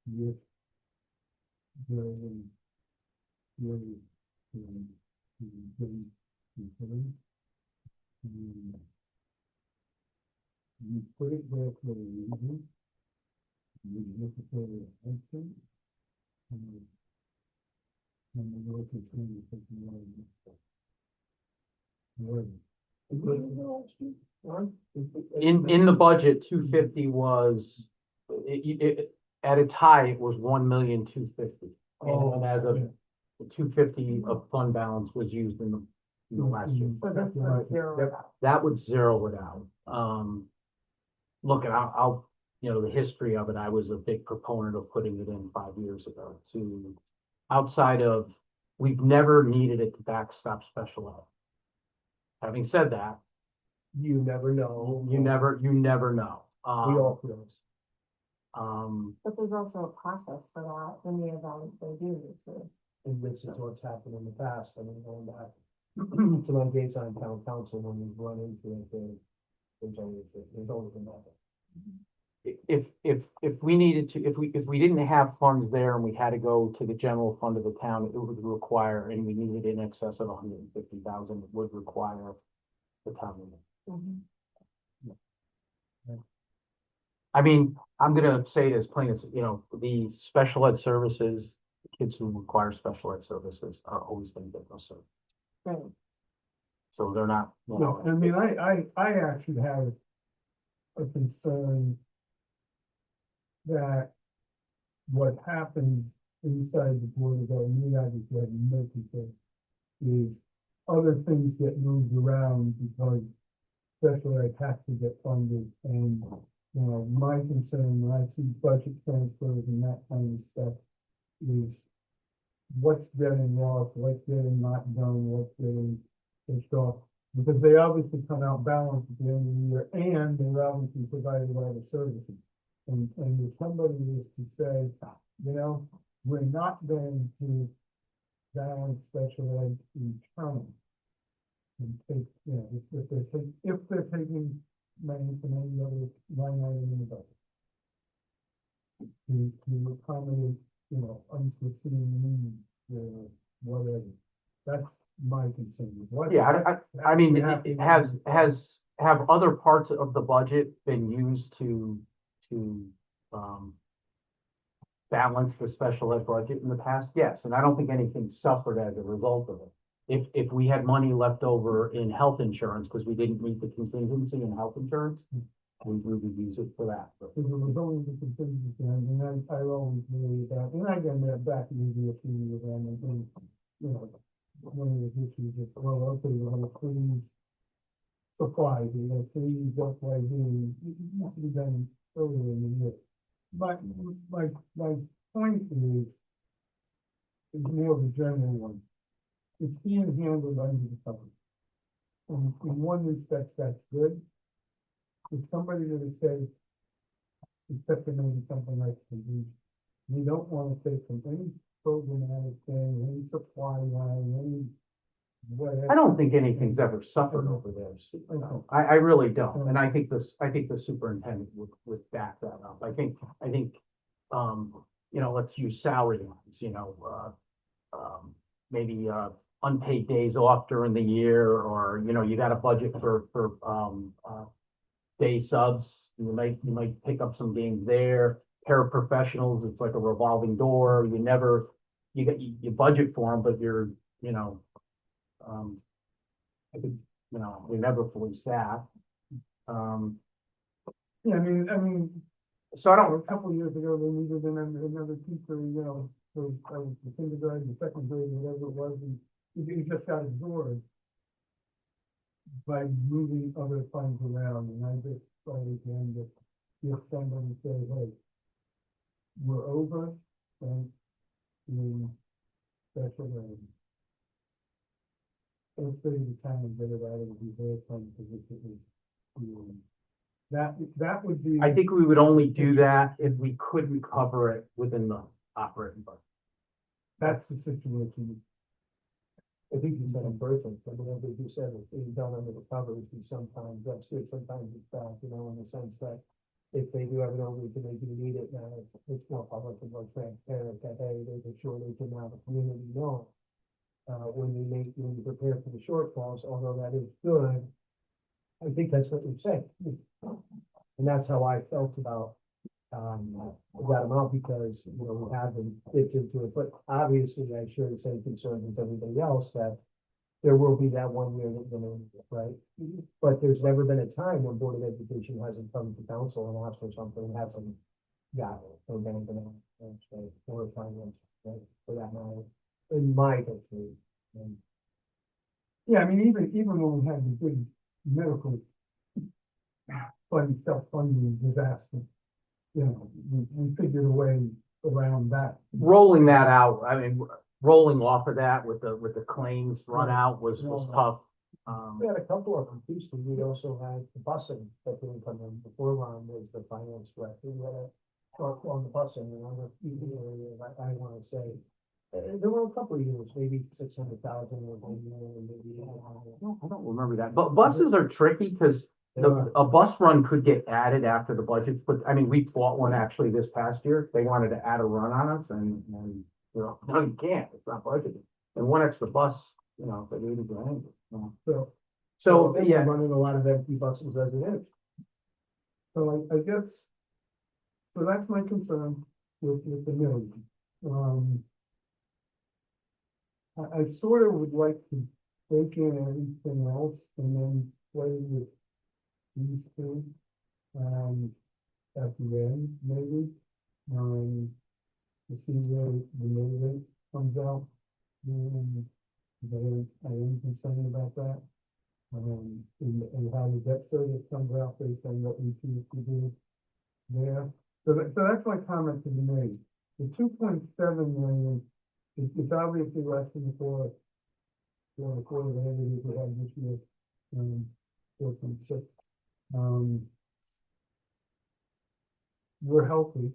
With the really, you put it there for a reason. You necessarily attention. And the work is going to take more in the budget, 250 was, at its high, it was 1,250,000. And as of the 250 of fund balance was used in the last year. So this was zero. That would zero it out. Look, I'll, the history of it, I was a big proponent of putting it in 5 years ago to, outside of, we've never needed it to backstop special ed. Having said that, You never know. you never know. We all feel. But there's also a process for that in the event they do need to. And this is what's happened in the past, I mean, going back to my days on town council, when we run into it, there's always another. If we needed to, if we didn't have funds there and we had to go to the general fund of the town, it would require, and we needed in excess of 150,000, it would require the town meeting. Mm-hmm. I mean, I'm gonna say it as plain as, the special ed services, kids who require special ed services are always gonna get those services. Right. So they're not, No, I mean, I actually have a concern that what happens inside the Board of Ed, and I just had no concern, is other things get moved around because special ed has to get funded. And, you know, my concern when I see budget transfers and that kind of stuff is what's getting lost, what's getting not done, what's getting pushed off. Because they obviously come out balanced at the end of the year, and they're obviously provided all the services. And if somebody is to say, you know, we're not going to balance special ed internally. And take, you know, if they're taking money from any other line item in the budget. To accommodate, you know, unforeseen needs or whatever. That's my concern. Yeah, I mean, it have other parts of the budget been used to, balance the special ed budget in the past? Yes, and I don't think anything suffered as a result of it. If we had money left over in health insurance, because we didn't meet the contingency in health insurance, we would use it for that. But Because it was always the contingency, and I always worry about, and I get that back maybe a few years ago, and, you know, one of the issues is, well, okay, we're gonna freeze supplies, we're gonna freeze what I do, it used to be done earlier in the year. But my point is more of a general one. It's being handled under the cover. And in one respect, that's good. If somebody were to say, except for maybe something like we don't want to take from any programmatic thing, any supply line, any whatever. I don't think anything's ever suffered over there. I really don't, and I think the superintendent would back that up. I think, you know, let's use salary lines, you know, maybe, unpaid days off during the year, or, you know, you got a budget for, day subs, you might pick up some games there. Paraprofessionals, it's like a revolving door, you budget for them, but you're, you know, I think, you know, we're never fully staffed. Yeah, I mean, So I a don't, couple of years ago, they needed another teacher, you know, for the kindergarten, the second grade, whatever it was, and he just got absorbed by moving other funds around, and I just thought again that if somebody say, hey, we're over, and in special ed. Let's go to the town and get it out of the reserve fund, because it was, that would be. I think we would only do that if we couldn't cover it within the operating budget. That's the situation. I think you said in person, but whatever you said, it's being done under the covers, and sometimes that's good, sometimes it's bad, you know, in the sense that if they do have an overage and they do need it now, it's more public and more transparent that, hey, there's a shortage and now the community knows. When you prepare for the shortfalls, although that is good, I think that's what you're saying. And that's how I felt about that amount, because, you know, we haven't dipped into it, but obviously I share the same concerns with everybody else that there will be that 1 year that, you know, right? But there's never been a time when Board of Education hasn't come to council and asked for something, and hasn't got it, or been or finance, right, for that matter, in my history. And Yeah, I mean, even when we had the big medical self-funding disaster, you know, we figured a way around that. Rolling that out, I mean, rolling off of that with the claims run out was tough. we had a couple of them, too, we also had the busing that didn't come in before Ron was the finance director. We had a talk on the busing, and other areas, I wanna say. There were a couple of years, maybe 600,000 or maybe. I don't remember that, but buses are tricky because a bus run could get added after the budget's put. I mean, we fought one actually this past year. They wanted to add a run on us, and you know, no, you can't. It's not budgeted. And one extra bus, you know, if they needed to end it, you know. So yeah, yeah, running a lot of empty buses as it is. So I guess, so that's my concern with the million. I sort of would like to take in everything else and then play with these two. at the end, maybe, to see where the mill rate comes out. And I am concerned about that. And how the debt service comes out based on what we choose to do there. So that's my comment to be made. The 2.7 million, it's obviously less than the quarter of revenue we had this year, 4.6. We're healthy.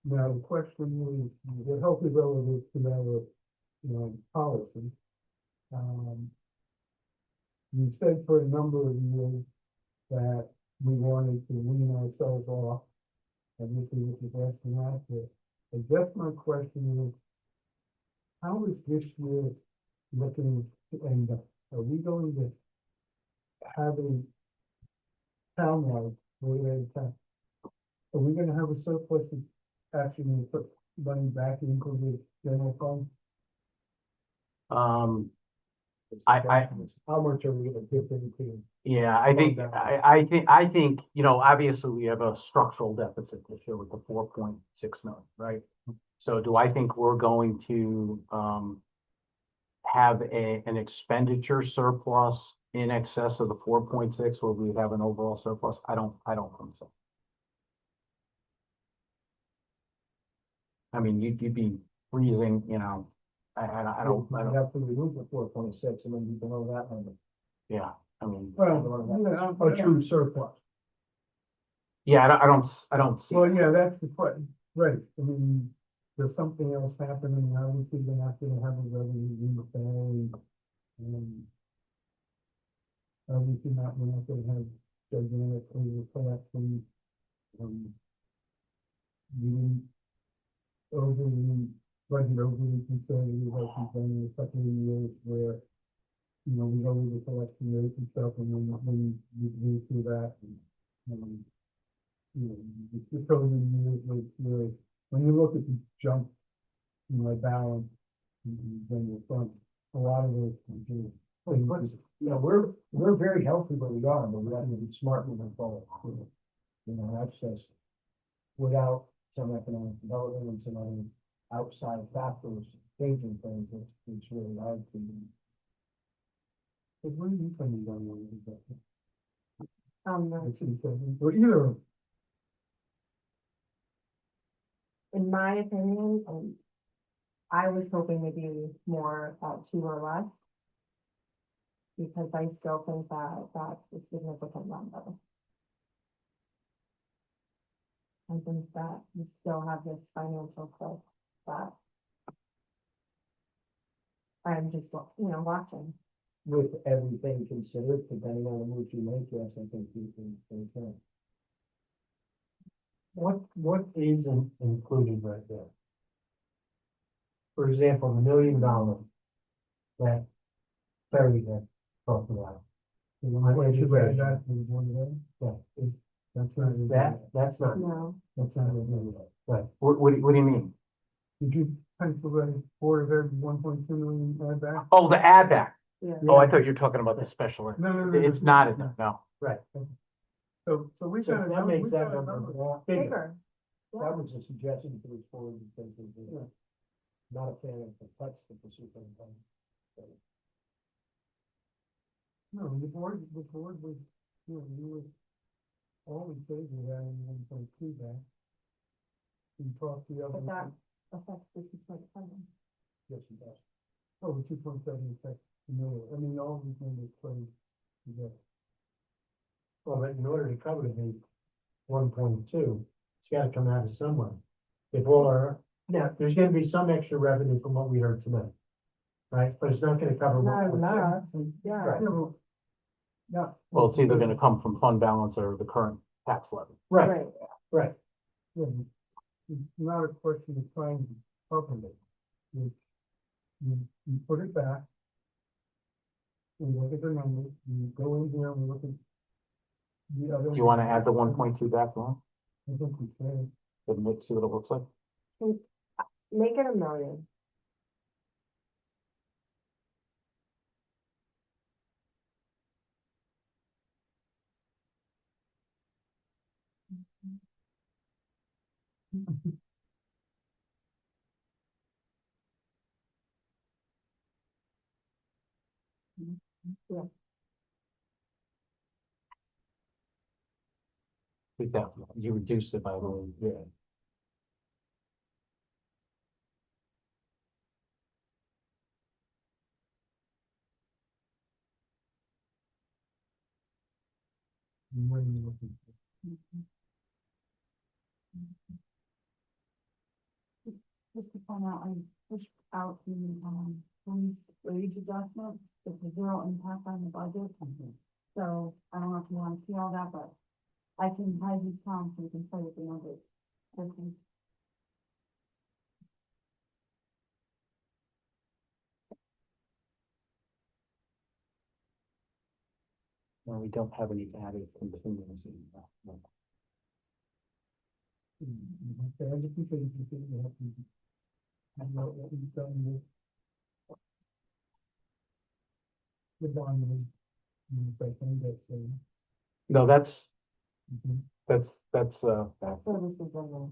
Now, the question is, we're healthy relative to our, policy. You said for a number of years that we wanted to wean ourselves off, obviously, which is less than accurate. I guess my question is, how is this year looking to end up? Are we going to have a townwide, are we gonna have a surplus to actually put money back into the general fund? How much are we gonna dip into? Yeah, I think, obviously we have a structural deficit this year with the 4.6 million, right? So do I think we're going to, have an expenditure surplus in excess of the 4.6, where we have an overall surplus? I don't think so. I mean, you'd be freezing, I don't, You have to remove the 4.6 and then be below that number. yeah, I mean, Well, Or true surplus. yeah, I don't see. well, yeah, that's the question, right, I mean, there's something else happening, obviously, they're not gonna have a revenue in the family. Obviously not, we're not gonna have gigantic over collection. We didn't overly, budget overly conservative, like we've done in a couple of years where, we go with the collection rate and stuff, and then when we do through that, the COVID years, where, when you look at the jump in my balance, then you're from, a lot of those things. We're very healthy where we are, but we have to be smart moving forward. That's just without some economic development and some other outside factors changing things, it's really hard to. But when you coming down on that? No. Or either, In my opinion, I was hoping to be more, 2 or less. Because I still think that that's a significant number. I think that you still have this financial cliff that I'm just, watching. With everything considered, depending on the move you make, yes, I think you can. What isn't included right there? For example, the $1 million that Terry had talked about. That's not. No. That's not. Right. What do you mean? did you pencil that Board of Ed 1.2 million add back? Oh, the add back. Yeah. Oh, I thought you were talking about the special. No. It's not in there, no. Right. So we So got. that makes that number a lot bigger. Bigger. That was a suggestion to this board because we're not a fan of the cuts that the superintendent. No, the board was, you were all in favor of that 1.2 back. We talked the other. But that affects the 2.7. Yes, it does. Oh, the 2.7 affects the middle. I mean, all these numbers play together. Well, but in order to cover the 1.2, it's gotta come out of somewhere. If all our, now, there's gonna be some extra revenue from what we heard tonight. Right, but it's not gonna cover. Not 1.2. enough, yeah. Right. Yeah. Well, it's either gonna come from fund balance or the current tax levy. Right, right. Yeah, it's not a question of trying to cover it. You put it back. We look at the numbers, you go in here and look at the other. Do you wanna add the 1.2 back, Ron? I think we can. See what it looks like? Make it $1 million. Think that you reduced it by a little, yeah. What are you looking for? Just to point out, I pushed out the, police wage adjustment, with the zero impact on the budget. So I don't know if you wanna see all that, but I can hide these columns so you can play with the numbers. Okay. No, we don't have any added contingency. No. Okay, I just think that you have to. I know what we've done with. The bond. No, that's, Mhm. that's, Services only.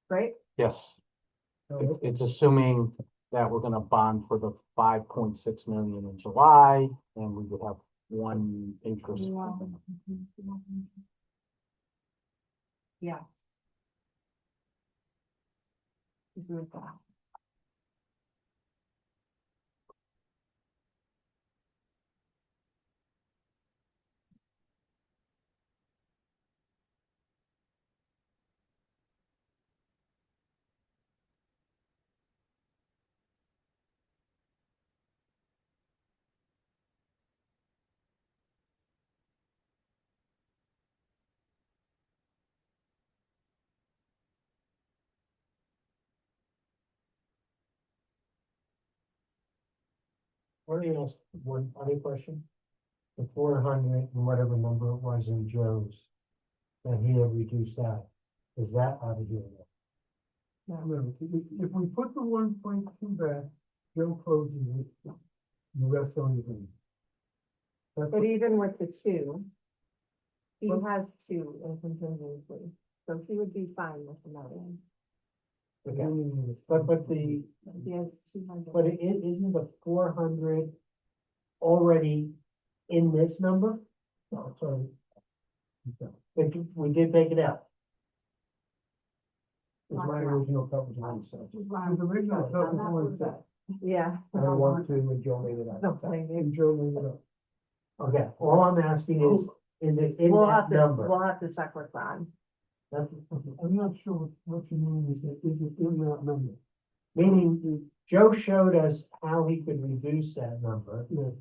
Right? yes. It's assuming that we're gonna bond for the 5.6 million in July, and we would have one interest. Yeah. Is with that. Let me ask one other question. The 400 and whatever number it was in Joe's, that he had reduced that, is that out of here? No, if we put the 1.2 back, Joe closes it, the rest on his own. That's But what- even with the two, he Well- has two in contingency, so he would be fine with the million. Okay, Okay. but He has 200. but it isn't the 400 already in this number? No, sorry. We did take it out. It's my original coverage. The original coverage was that, Yeah. I don't want to, and Joe made it No, up. thank you. and Joe made it up. Okay, all I'm asking is it in We'll that have to, number? we'll have to check with Ron. That's, I'm not sure what you mean, is it in that number? meaning, Joe showed us how he could reduce that number, Yeah.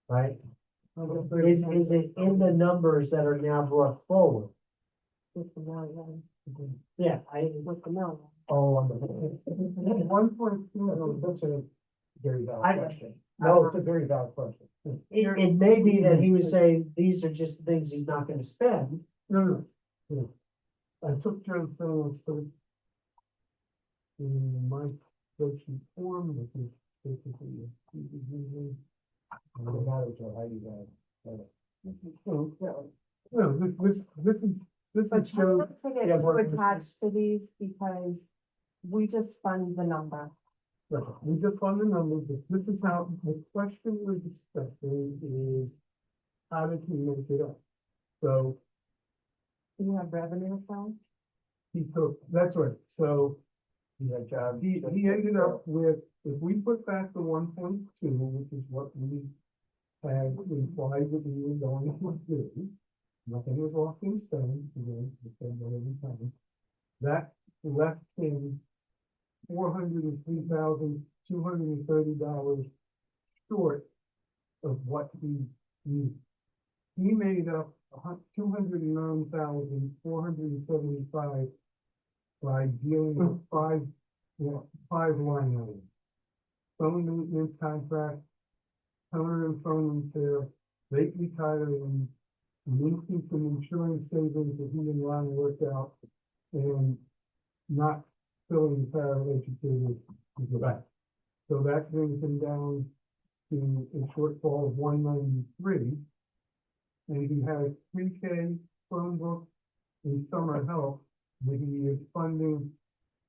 right? Is it in the numbers that are now brought forward? With the million. Yeah, With the million. oh, I'm. 1.2, That's a very valid I- question. No, it's a very valid question. It may be that he was saying, these are just things he's not gonna spend. no. I took Joe's bill and put it in my spreadsheet form, which is basically. I don't know, Joe, how you got it. No, this But is try Joe. not to get yeah, too working with- attached to these because we just fund the number. Right, we just found the numbers, but this is how, the question we're discussing is, how did he make it up? So, Do you have revenue accounts? he took, that's right, so Yeah, John. he ended up with, if we put back the 1.2, which is what we had implied that we were going to do, nothing was locked in stone, again, the same way every time. That left him $403,230 short of what he needed. He made up 209,475 by dealing with five line items. Phone maintenance contract, toner and phone repair, late retiring, making some insurance savings that he and Ron worked out, and not filling the paraeducator with the back. So that brings him down to a shortfall of 193. And he has pre-K, Chromebook, in summer help, that he is funding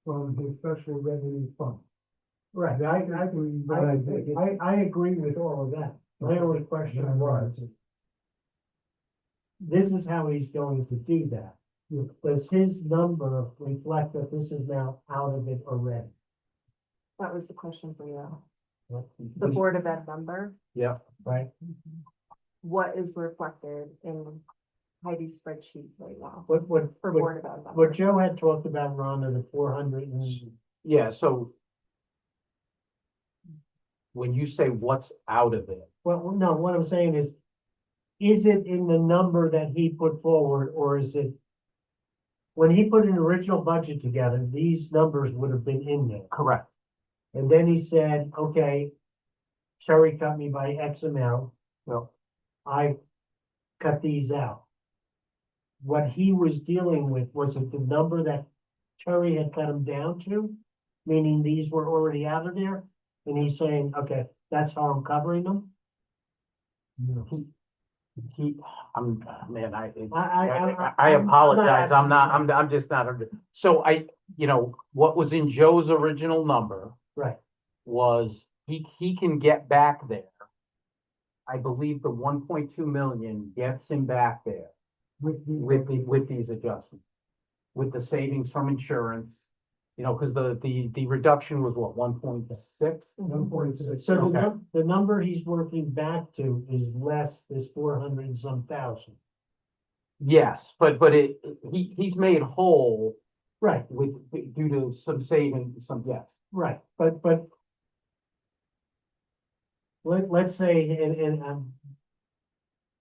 from his special revenue fund. Right, I agree with all of that. My only question was, this is how he's going to do that. Does his number reflect that this is now out of it already? That was the question for you. The Board of Ed number, Yeah, Right? what is reflected in Heidi's spreadsheet right now What, for Board of Ed what numbers? Joe had talked about, Rhonda, the 400 and, yeah, so when you say what's out of it, well, no, what I'm saying is it in the number that he put forward, or is it? When he put an original budget together, these numbers would have been in there. correct, And then he said, okay, Sherry cut me by X amount, well, I cut these out. What he was dealing with, was it the number that Terry had cut him down to? Meaning these were already out of there? And he's saying, okay, that's how I'm covering them? he, I'm, man, I- I I'm not apologize, asking I'm just not, so you know, what was in Joe's original number Right, was, he can get back there. I believe the 1.2 million gets him back there with these adjustments. With the savings from insurance, you know, because the reduction was what, 1.6? 1.6. so Okay. the number he's working back to is less this 400 and some thousand. Yes, but he's made whole Right, due to some savings, yes. right, but. Let's say,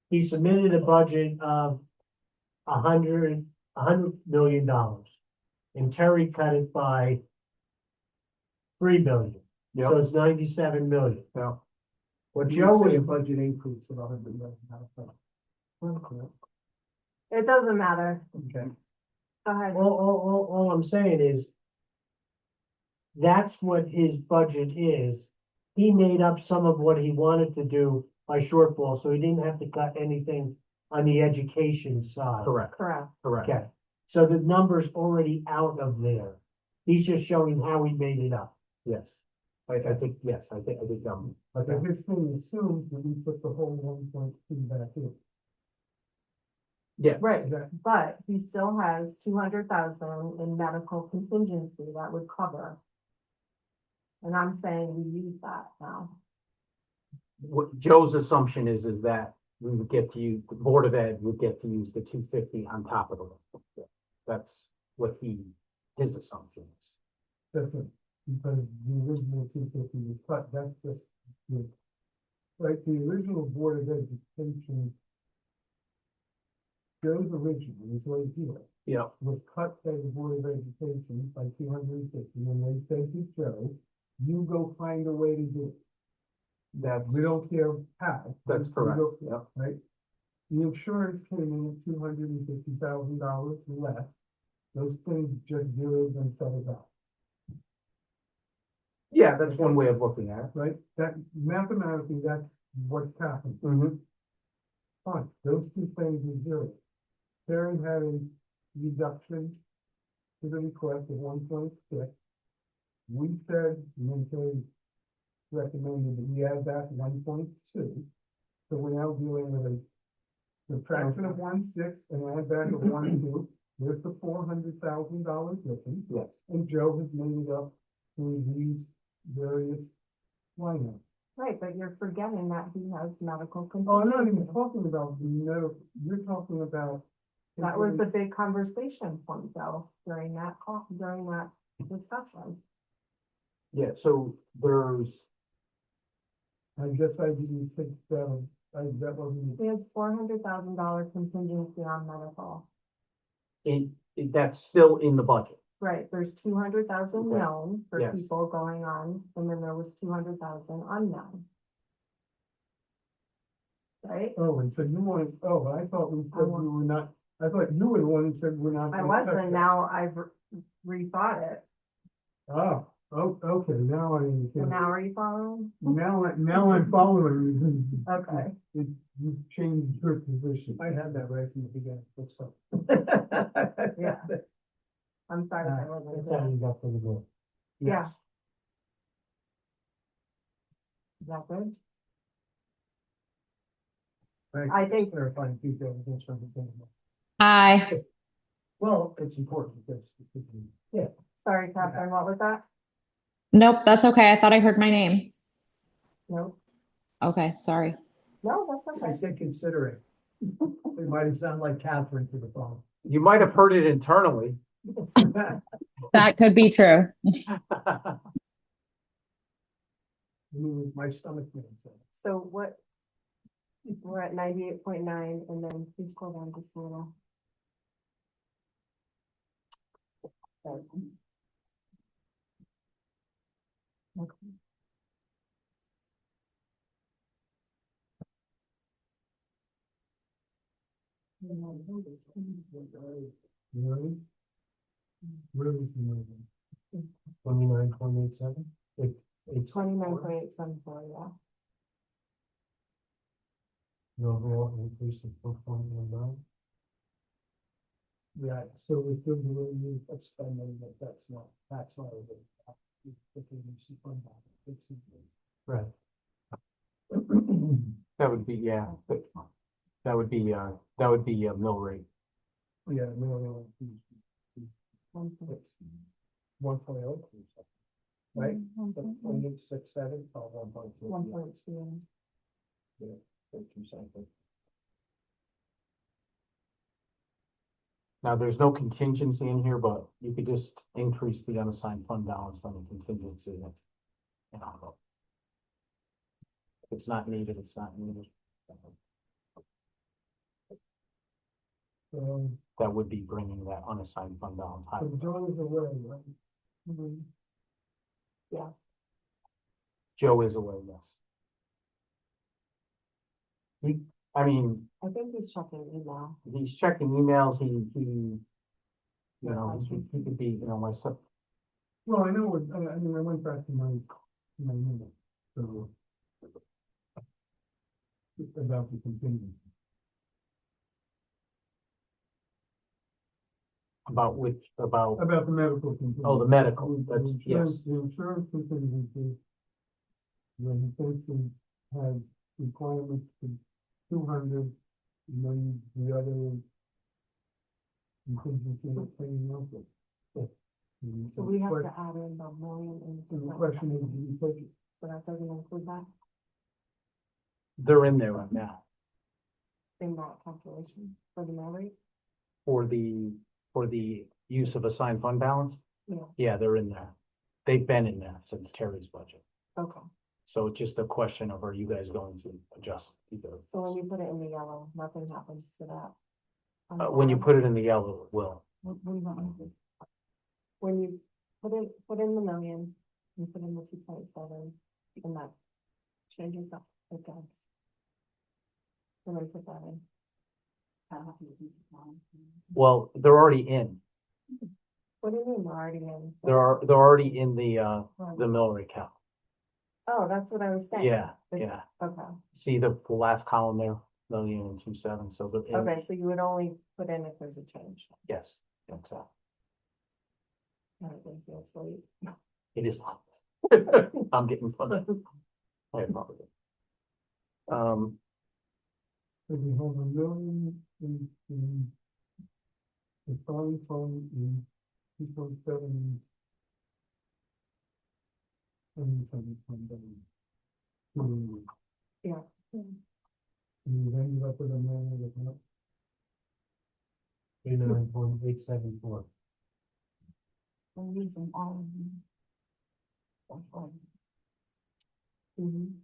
he submitted a budget of $100 million. And Terry cut it by 3 million, so it's 97 million. Yeah. What You Joe would say was, a budget increase of $100 million. It doesn't matter. okay, Go ahead. all I'm saying is, that's what his budget is. He made up some of what he wanted to do by shortfall, so he didn't have to cut anything on the education side. Correct, Correct. correct. Okay, so the number's already out of there. He's just showing how he made it up. Yes. I think, yes, I think, But then his thing assumes that we put the whole 1.2 back in. yeah, Right, That- but he still has 200,000 in medical contingency that would cover. And I'm saying we use that now. what Joe's assumption is that we would get to use, the Board of Ed would get to use the 250 on top of it. That's what his assumption is. That's it, because the original 250 was cut, that's just, like, the original Board of Education, Joe's original, is right here, Yeah. was cut by the Board of Education by 250, and they said to Joe, you go find a way to do it. That's, We don't care how. that's You correct, go- yeah. Right? The insurance came in at $250,000 less. Those things just zeroed themselves out, Yeah, that's one way of looking at it. right? That mathematically, that's what's happened. Mm-hmm. Fine, those two things are zero. Karen had a reduction to the request of 1.6. We said, and then Terry recommended that we add back 1.2. So we're now dealing with a subtraction of 1.6 and add back of 1.2. There's the $400,000 missing. Yes. And Joe has made it up through these various line items. Right, but you're forgetting that he has medical Oh, I'm not even contingency. talking about the no, you're talking about. That was the big conversation point though, during that call, during that discussion. Yeah, so there's, I guess I didn't think that, that wasn't. He has $400,000 contingency on medical. that's still in the budget. Right, there's 200,000 Okay. known for Yes. people going on, and then there was 200,000 unknown. Right? Oh, and so you wanted, oh, I thought we said we were not, I thought you were the one who said we're not. I gonna touch wasn't, it. now I've rethought it. Ah, Oh, okay, now I So understand. now are you following? Now I'm following you. Okay. You've changed your position. I had that right from the beginning, so. Yeah. I'm sorry. if I wasn't That's clear. how you got to the door. Yeah. Is that good? I think- Clarifying details against everything. Hi. Well, it's important because, yeah, Sorry, Catherine, what was that? Nope, that's okay. I thought I heard my name. No, Okay, sorry. no, that's I okay. said considering. It might have sounded like Catherine to the phone. You might have heard it internally. That could be true. My stomach. pain, so. So what? We're at 98.9 and then please scroll down just a little. Sorry. Okay. Really? Really? 29.87. It's 29.874, yeah. the overall increase of 4.19. Yeah, so we could really use spending, but that's not a good. Right. That would be, yeah, that would be a mill rate. Yeah, no. 1.0. Right? 1.867. Oh, 1.2. 1.2. Yeah, 2 Now, there's no contingency in here, but you could just increase the unassigned fund balance from the contingency. You know, if it's not needed, it's not needed. That would be bringing that unassigned fund balance higher. So Joe is away, right? Yeah. Joe is away, yes. I mean, I think he's checking email. he's checking emails, you know, he could be, you know, my son. Well, I know, I mean, I went back to my minute, so. About the contingency. About About the medical contingency. oh, the medical, The that's, yes. The insurance contingency. When he thinks he has requirements for 200, and then the other. Contingency is paying out. So we have to add in the million The into. question is, do you take it? So that doesn't include that They're in there right now in that calculation for the mill rate? for the use of assigned fund balance. Yeah, Yeah, they're in there. They've been in there since Terry's budget. okay. So it's just a question of, are you guys going to adjust either? So when you put it in the yellow, nothing happens to that. On the When you bottom. put it in the yellow, it will. What do you want me to do? When you put in the million, you put in the 2.7, and that changes that, it does. When I put that in. Well, they're already in. What do you mean, we're already in? They're already in the mill rate count. Oh, that's what I was saying. Yeah, It's- yeah. Okay, See the last column there, 1,000,027, so they're in. okay, so you would only put in if there's a change. Yes, exactly. I don't think it's late. It is. I'm getting fun. I apologize. So we have a million in the starting fund in 2.7. And Yeah. you ended up with a million with that. 29.874. I'm using all of them. That's fine. Mhm.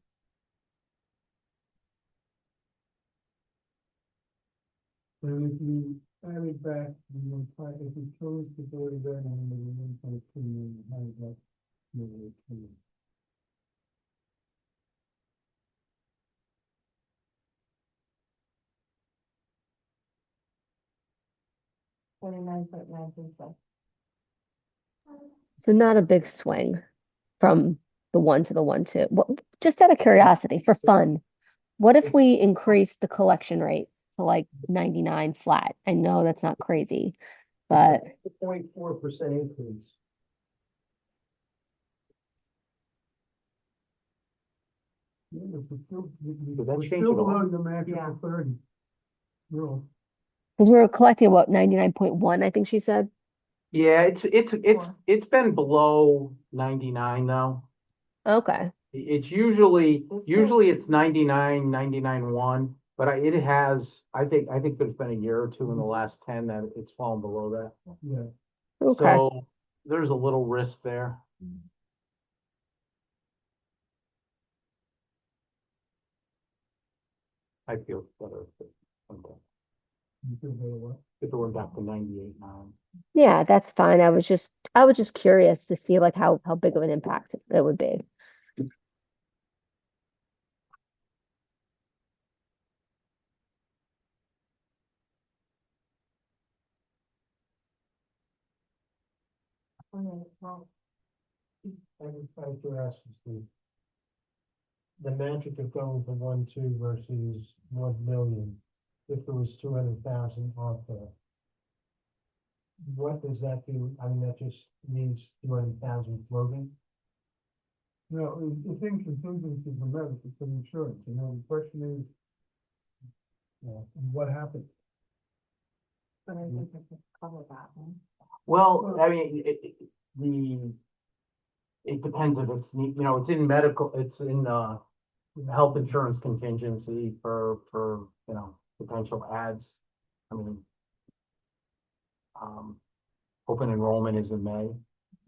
And if you add it back, if you chose to go to that, and then 1.2 million, how does that? Million, million. 29.9%. So not a big swing. from the 1 to the 1-2? What, just out of curiosity, for fun, what if It's- we increase the collection rate to like 99 flat? I know that's not crazy, but 0.4% increase. Yeah, it's still, But that we're changed still it all. below the Yeah. magical 30. Real. because we were collecting what, 99.1, I think she said. Yeah, it's been below 99 though. Okay. It's usually, This usually is- it's 99, 99.1, but I think there's been a year or two in the last 10 that it's fallen below that. Yeah. Okay. So there's a little risk there. I feel better You feel better what? if it went back to 98.9. Yeah, that's fine. I was just curious to see like how big of an impact it would be. Okay, well, I was trying to ask you, Steve. The magic of going to 1-2 versus 1 million, if there was 200,000 off there. What does that do? I mean, that just means 200,000 floating. No, it's in contingency for medical, for insurance, you know, the question is, what happened? but I think I could cover that one. Well, I mean, it depends if it's, it's in medical, it's in, health insurance contingency for, potential ads. I mean, open enrollment is in May,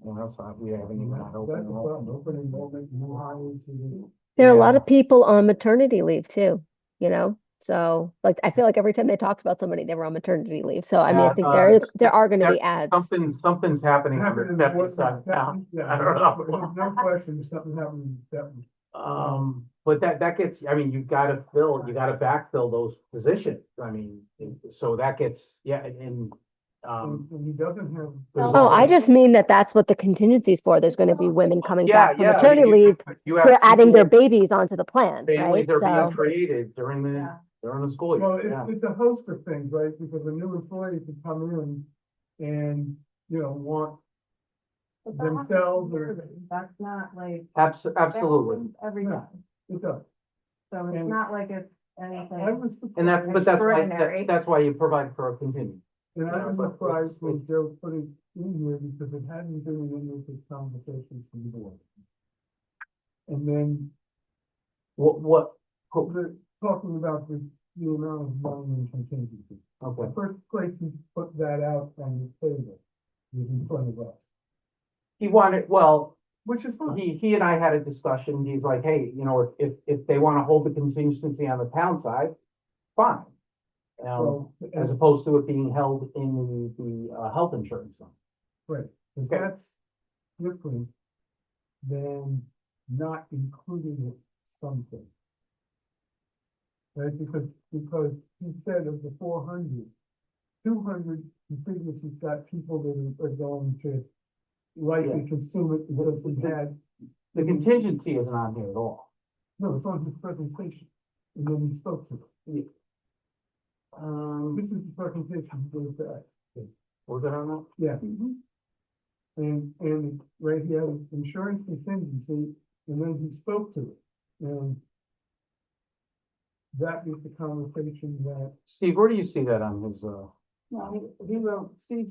so we haven't even had open That's the problem, enrollment. open enrollment, new hires to There are a lot Yeah. of people on maternity leave too, you know? So like I feel like every time they talked about somebody, they were on maternity leave. So I mean, I think there are going to be ads. Something's happening on the Happened in deputy side of town. I don't know. No question, something happened with that. But that gets, I mean, you gotta backfill those positions. I mean, so that gets, yeah, and, And he doesn't have. There's Oh, I also- just mean that that's what the contingency is for. There's going to be women coming back from yeah, maternity leave you who have are adding their people- babies onto the plan, families right? are being So created during the school Well, year, yeah. it's a host of things, right, because a new employee could come in and, want But that happens themselves or, yearly. That's not like. Absolutely. That happens every Yeah. time, it does. so it's And- not like it's I anything. was And surprised, but that's why, Extraordinary. that's why you provide for a contingency. and I yeah, was but surprised it's- when it's- Joe put it in here because it hadn't been in any of his conversations before. And then What, the, talking about the amount of money in contingency. okay. The first place he put that out on his table was in front of us, He wanted, well, which is fine. he and I had a discussion. He's like, hey, if they want to hold the contingency on the town side, fine. So, As opposed to it being held in the health insurance fund. right, because Okay. that's different than not including it something. Right, because he said of the 400, 200, he figures he's got people that are going to likely consume it because he had, The contingency isn't on here at all. no, it's on his presentation. And then he spoke to it. This is the presentation he gave to us. Was it on that? Yeah. And right, he had insurance contingency, and then he spoke to it. And that was the conversation that, Steve, where do you see that on his, No, he wrote, Steve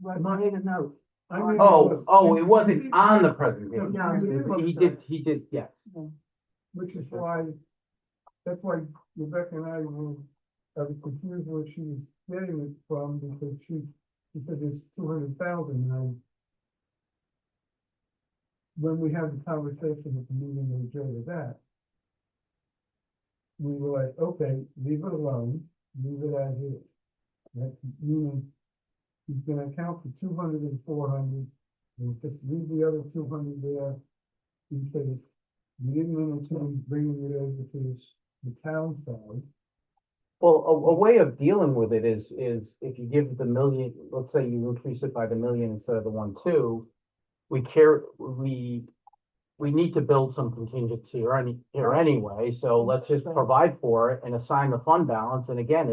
made a note. I made. it wasn't on the presentation. No. He did, yes. Which is why, that's why Rebecca and I was confused where she was getting it from, because she said there's 200,000, and when we had the conversation at the meeting that Joe was at, we were like, okay, leave it alone, leave it as is. That's meaning he's gonna account for 200 and 400, and just leave the other 200 there in case we didn't entertain bringing it over to the town side. Well, a way of dealing with it is if you give the million, let's say you increase it by the million instead of the 1.2, we we need to build some contingency here anyway, so let's just provide for it and assign the fund balance, and again,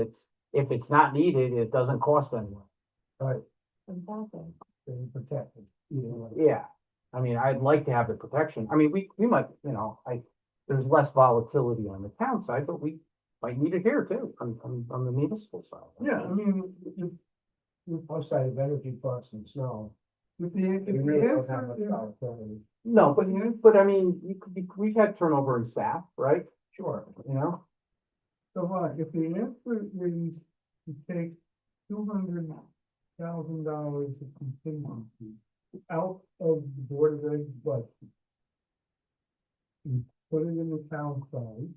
if it's not needed, it doesn't cost anyone. Right, Exactly. they're protected, either way. Yeah, I mean, I'd like to have the protection, I mean, we might, there's less volatility on the town side, but we might need it here too, on the municipal side. Yeah, I mean, Outside of energy costs and snow, if we the really don't have answer, much is- volatility. No, but I mean, we've had turnover in staff, right? Sure. You know, so what, if the answer is to take $200,000 of contingency out of the Board of Ed's budget and put it in the town side,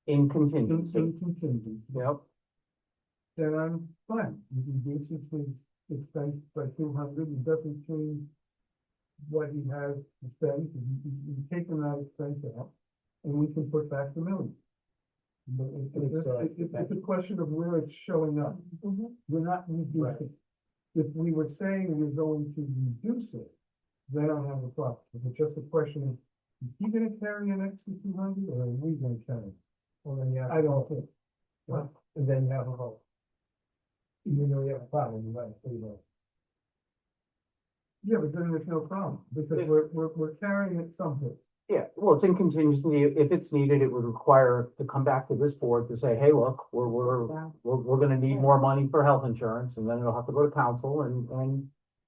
in in contingency, contingency, yep. then I'm fine. He reduces his expense by 200, it doesn't change what he has to spend, he's taken that expense out, and we can put back the million. But it's a question of where it's showing up. We're not reducing. If we were saying we're going to reduce it, then I have a problem. If it's just a question of, is he gonna carry an extra 200, or are we gonna carry? Well, then you have. I don't think. And then you have a vote. Even though you have a problem, you might say that. Yeah, but then there's no problem, because Yeah. we're carrying it someplace. Yeah, well, it's in contingency. If it's needed, it would require to come back to this board to say, hey, look, we're gonna need more money for health insurance, and then it'll have to go to council, and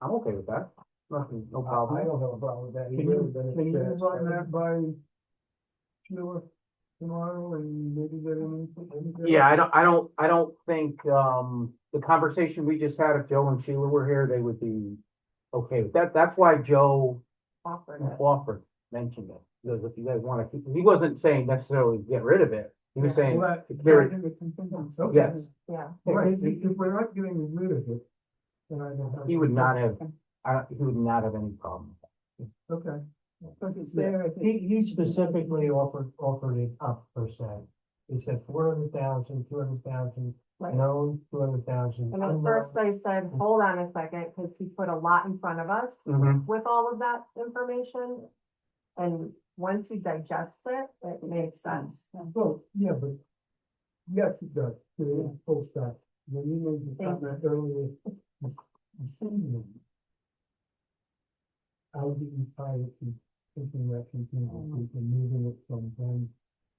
I'm okay with that. Nothing, no I problem. don't have a problem with that Can either. you, then can it's, you run that by Sheila tomorrow and maybe get an input? Yeah, I don't think, the conversation we just had, if Joe and Sheila were here, they would be okay with that. That's why Joe Offered it. Wofford mentioned it, because if you guys wanna keep, he wasn't saying necessarily get rid of it. He was saying Well, to carry, Okay. yes, Yeah. Right, if we're not getting rid of it, then I don't have. he would not have, he would not have any problem. Okay. Because it's there. He specifically offered it up per se. He said 400,000, 200,000, Right. known, 200,000. And at first I said, hold on a second, because he put a lot in front of us Mhm. with all of that information. And once you digest it, it makes sense. Well, yeah, but, yes, it does, to post that, when you made the Thank comment earlier, this evening. I would be tired of thinking that contingency and moving it from them.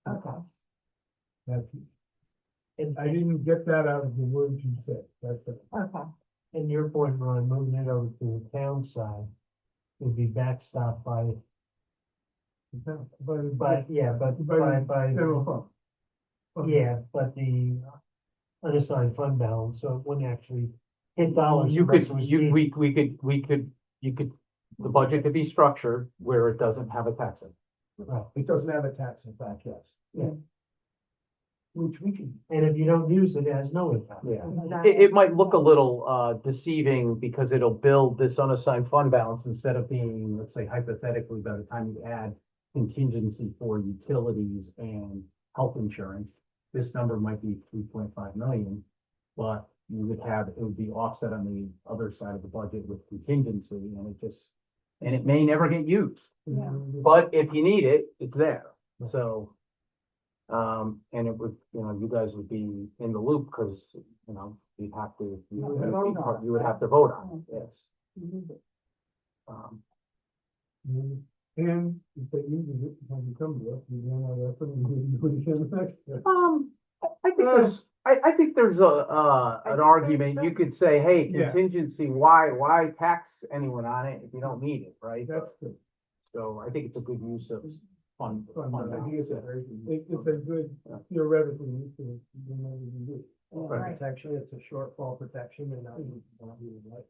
to Okay. us. That's, I didn't get that out of the words you said, that's it. Okay. And your point, Ron, moving it over to the town side would be backstopped by, yeah, but by. General fund. Yeah, but the unassigned fund balance, so it wouldn't actually hit dollars. You could, unless it was you, needed. you could, the budget could be structured where it doesn't have a tax. Right. It doesn't have a tax impact, yes. Yeah. Which we can, And if you don't use it, it has no impact. Yeah. Exactly. It might look a little, deceiving because it'll build this unassigned fund balance instead of being, let's say hypothetically, by the time you add contingency for utilities and health insurance, this number might be 3.5 million, but you would have, it would be offset on the other side of the budget with contingency, and it may never get used. Yeah. But if you need it, it's there, so. And it would, you guys would be in the loop, because, you'd have to, you would have to vote on it, yes. And if they use it, when you come to us, you know, that's what we do next year. I think there's an argument, you could say, hey, Yeah. contingency, why tax anyone on it if you don't need it, right? That's good. So I think it's a good use of fund. Fund, fund I think it's a balance. very, it's a good theoretical use of, it. Right. protection, it's a shortfall protection and not even like.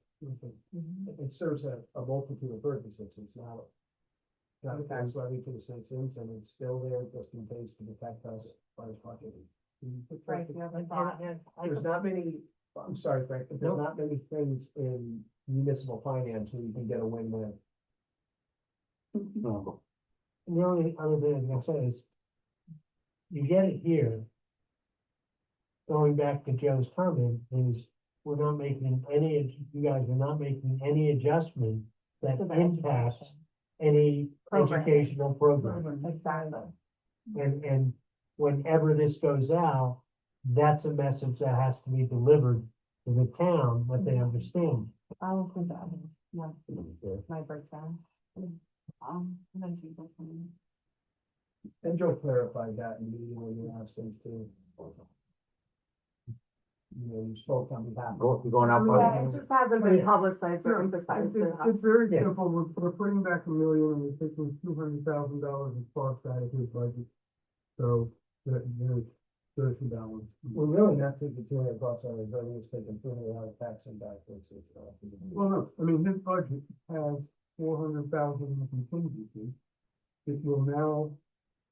It serves a multitude of purposes, it's not a tax levy to the citizens, and it's still there just in case to protect us by as much as. Right, you have a thought. There's not many, I'm sorry, Frank, but there's not many things in municipal finance where you can get a win-win. No. And the only other thing I'm gonna say is, you get it here. Going back to Joe's comment is, we're not making any, you guys are not making any adjustment that To the impacts education. any Program. educational program. Exactly. And whenever this goes out, that's a message that has to be delivered to the town, that they understand. I'll send that, yeah, my breakdown. And then she goes from And Joe clarified that in the meeting when you asked him to. You know, you spoke on behalf of. You're going out. Yeah, it just hasn't been publicized or Yeah, emphasized It's enough. it's very Yeah. simple, we're putting back $1 million and we're taking $200,000 of cost out of his budget. So, there's the balance. We're really not taking $200 on his revenue, it's taking $200 out of tax and back. Well, no, I mean, his budget has 400,000 in contingency. It will now,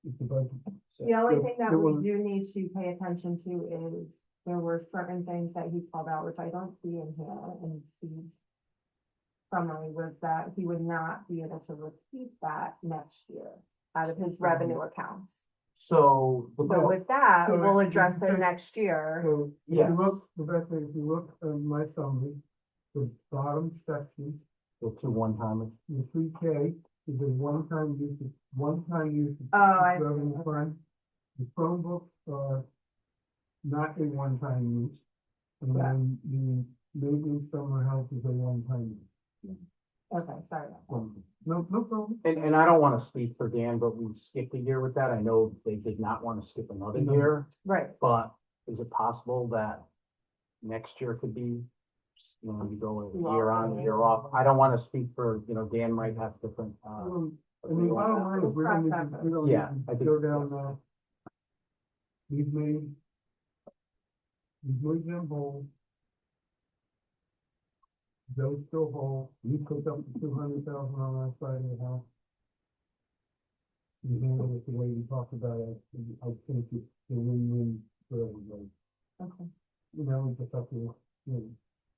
if the budget. The only it- thing that it we will- do need to pay attention to is there were certain things that he called out, which I don't see in here in Steve's summary, was that he would not be able to repeat that next year out of his revenue accounts. So. So with that, So we'll it- address it it- next year. So, if Yes. you look, Rebecca, if you look at my summary, the bottom section, The two one-timers. the 3K is a one-time use, of Oh, I see, revenue okay. fund. The Chromebooks are not a one-time use. And then the maintenance summer help is a one-time use. Okay, sorry about that. No problem. And I don't wanna speak for Dan, but we skipped a year with that. I know they did not wanna skip another No. year, Right, but is it possible that next year could be, you know, you go a year on, year off? I don't wanna speak for, you know, Dan might have different, I mean, bottom line is, we don't need to, we don't Yeah, need I to think- go down, we've made them whole. Those still whole, we put up the 200,000 on our side of the house. You handle it the way you talked about it, and I think it's a win-win for everybody. okay. You know, it's just up to, you know,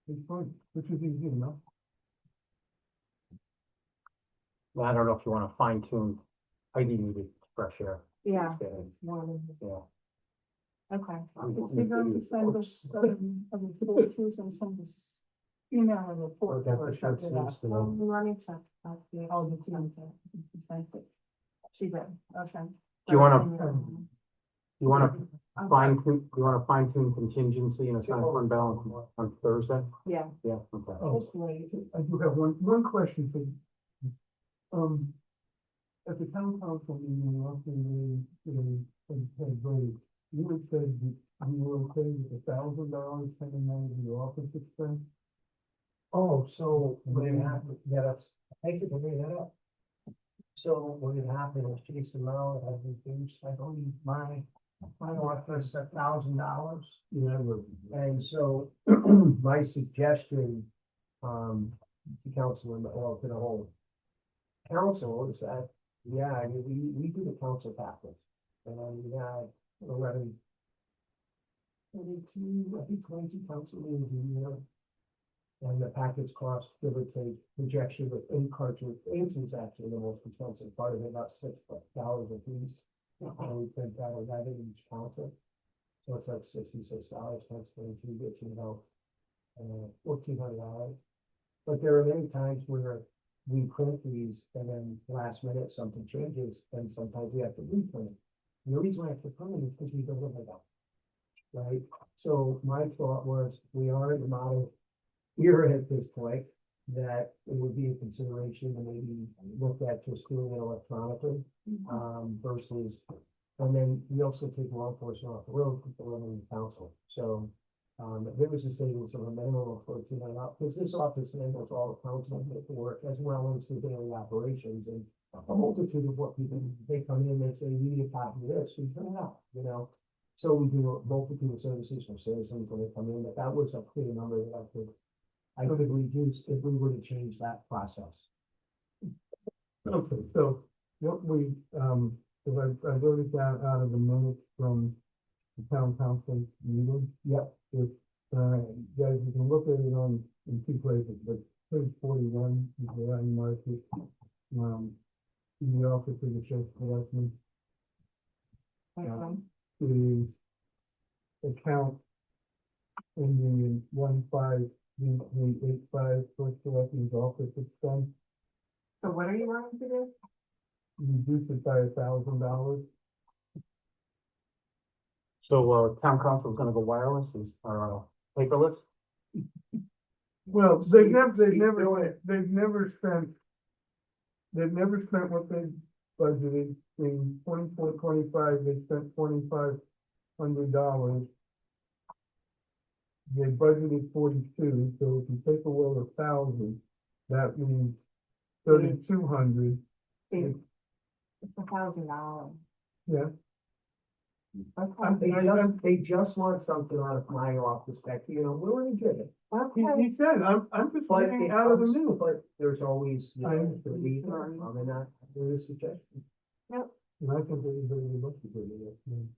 it's fun, which is easy enough. I don't know if you wanna fine tune, Heidi needed fresh air. Yeah, Yeah. it's more than, Yeah. okay. Is he going to send us, a report to us and send us email a report? Okay, or for sure, something it's else? Let me check. I'll see if Oh, the she sent it. He sent it. She did, okay. Do you wanna- Um, You wanna Okay. fine tune contingency and assign fund balance on Thursday? Yeah, Yeah, okay. Oh, I do have one question for you. At the town council meeting, last meeting, had voted, you had said that you were okay with $1,000 coming out of your office expense. Oh, so what had happened, yeah, that's, I hate to bring that up. So what had happened is Jason Merrill had reduced, I believe, my office $1,000. Yeah, but And so my suggestion, to council and, or to the whole council is that, yeah, I mean, we do the council package. And we had 11, 22, I think 22 council meetings a year. And the package cost, give or take, projection with in-cart is actually the most expensive part of it, about $6 a piece. And we think that would have it in each council. So it's like $66 times 22, gets you know, $1,400. But there are many times where we print these and then last minute something changes and sometimes we have to reprint. And the reason we have to print them is because we deliver them. Right? So my thought was, we are in the model here at this point, that it would be a consideration to maybe look at just doing it electronically, versus, and then we also take law enforcement off the road, put them in the council. So, there was a savings of a minimum of $1,400, because this office handles all the council paperwork as well as the daily operations, and a multitude of what people, they come in, they say, we need a copy of this, we turn it out, you know? So we do a multitude of services for citizens when they come in, but that was a clear number that I could reduce if we were to change that process. Okay, so what we, because I wrote it down out of the minutes from the town council meeting. Yep. If, guys, you can look at it in two places, but page 41 is where I marked it. In the office of the sheriff's selectmen is account ending in 15385 for selectmen's office expense. so what are you wanting to do? reduce it by $1,000. So, town council's gonna go wireless or paperless? Well, Steve- Steve doing it. they've never spent what they budgeted in 24-25. They spent $2,500. They budgeted 42, so if you take away 1,000, that means 3,200. It's $1,000. Yeah. They just want something out of my office back, we're gonna get it. He said, I'm just But reading it out of the comes- news. But there's always, I the lead, I'm not, there's a suggestion. And I think everybody would look to do it.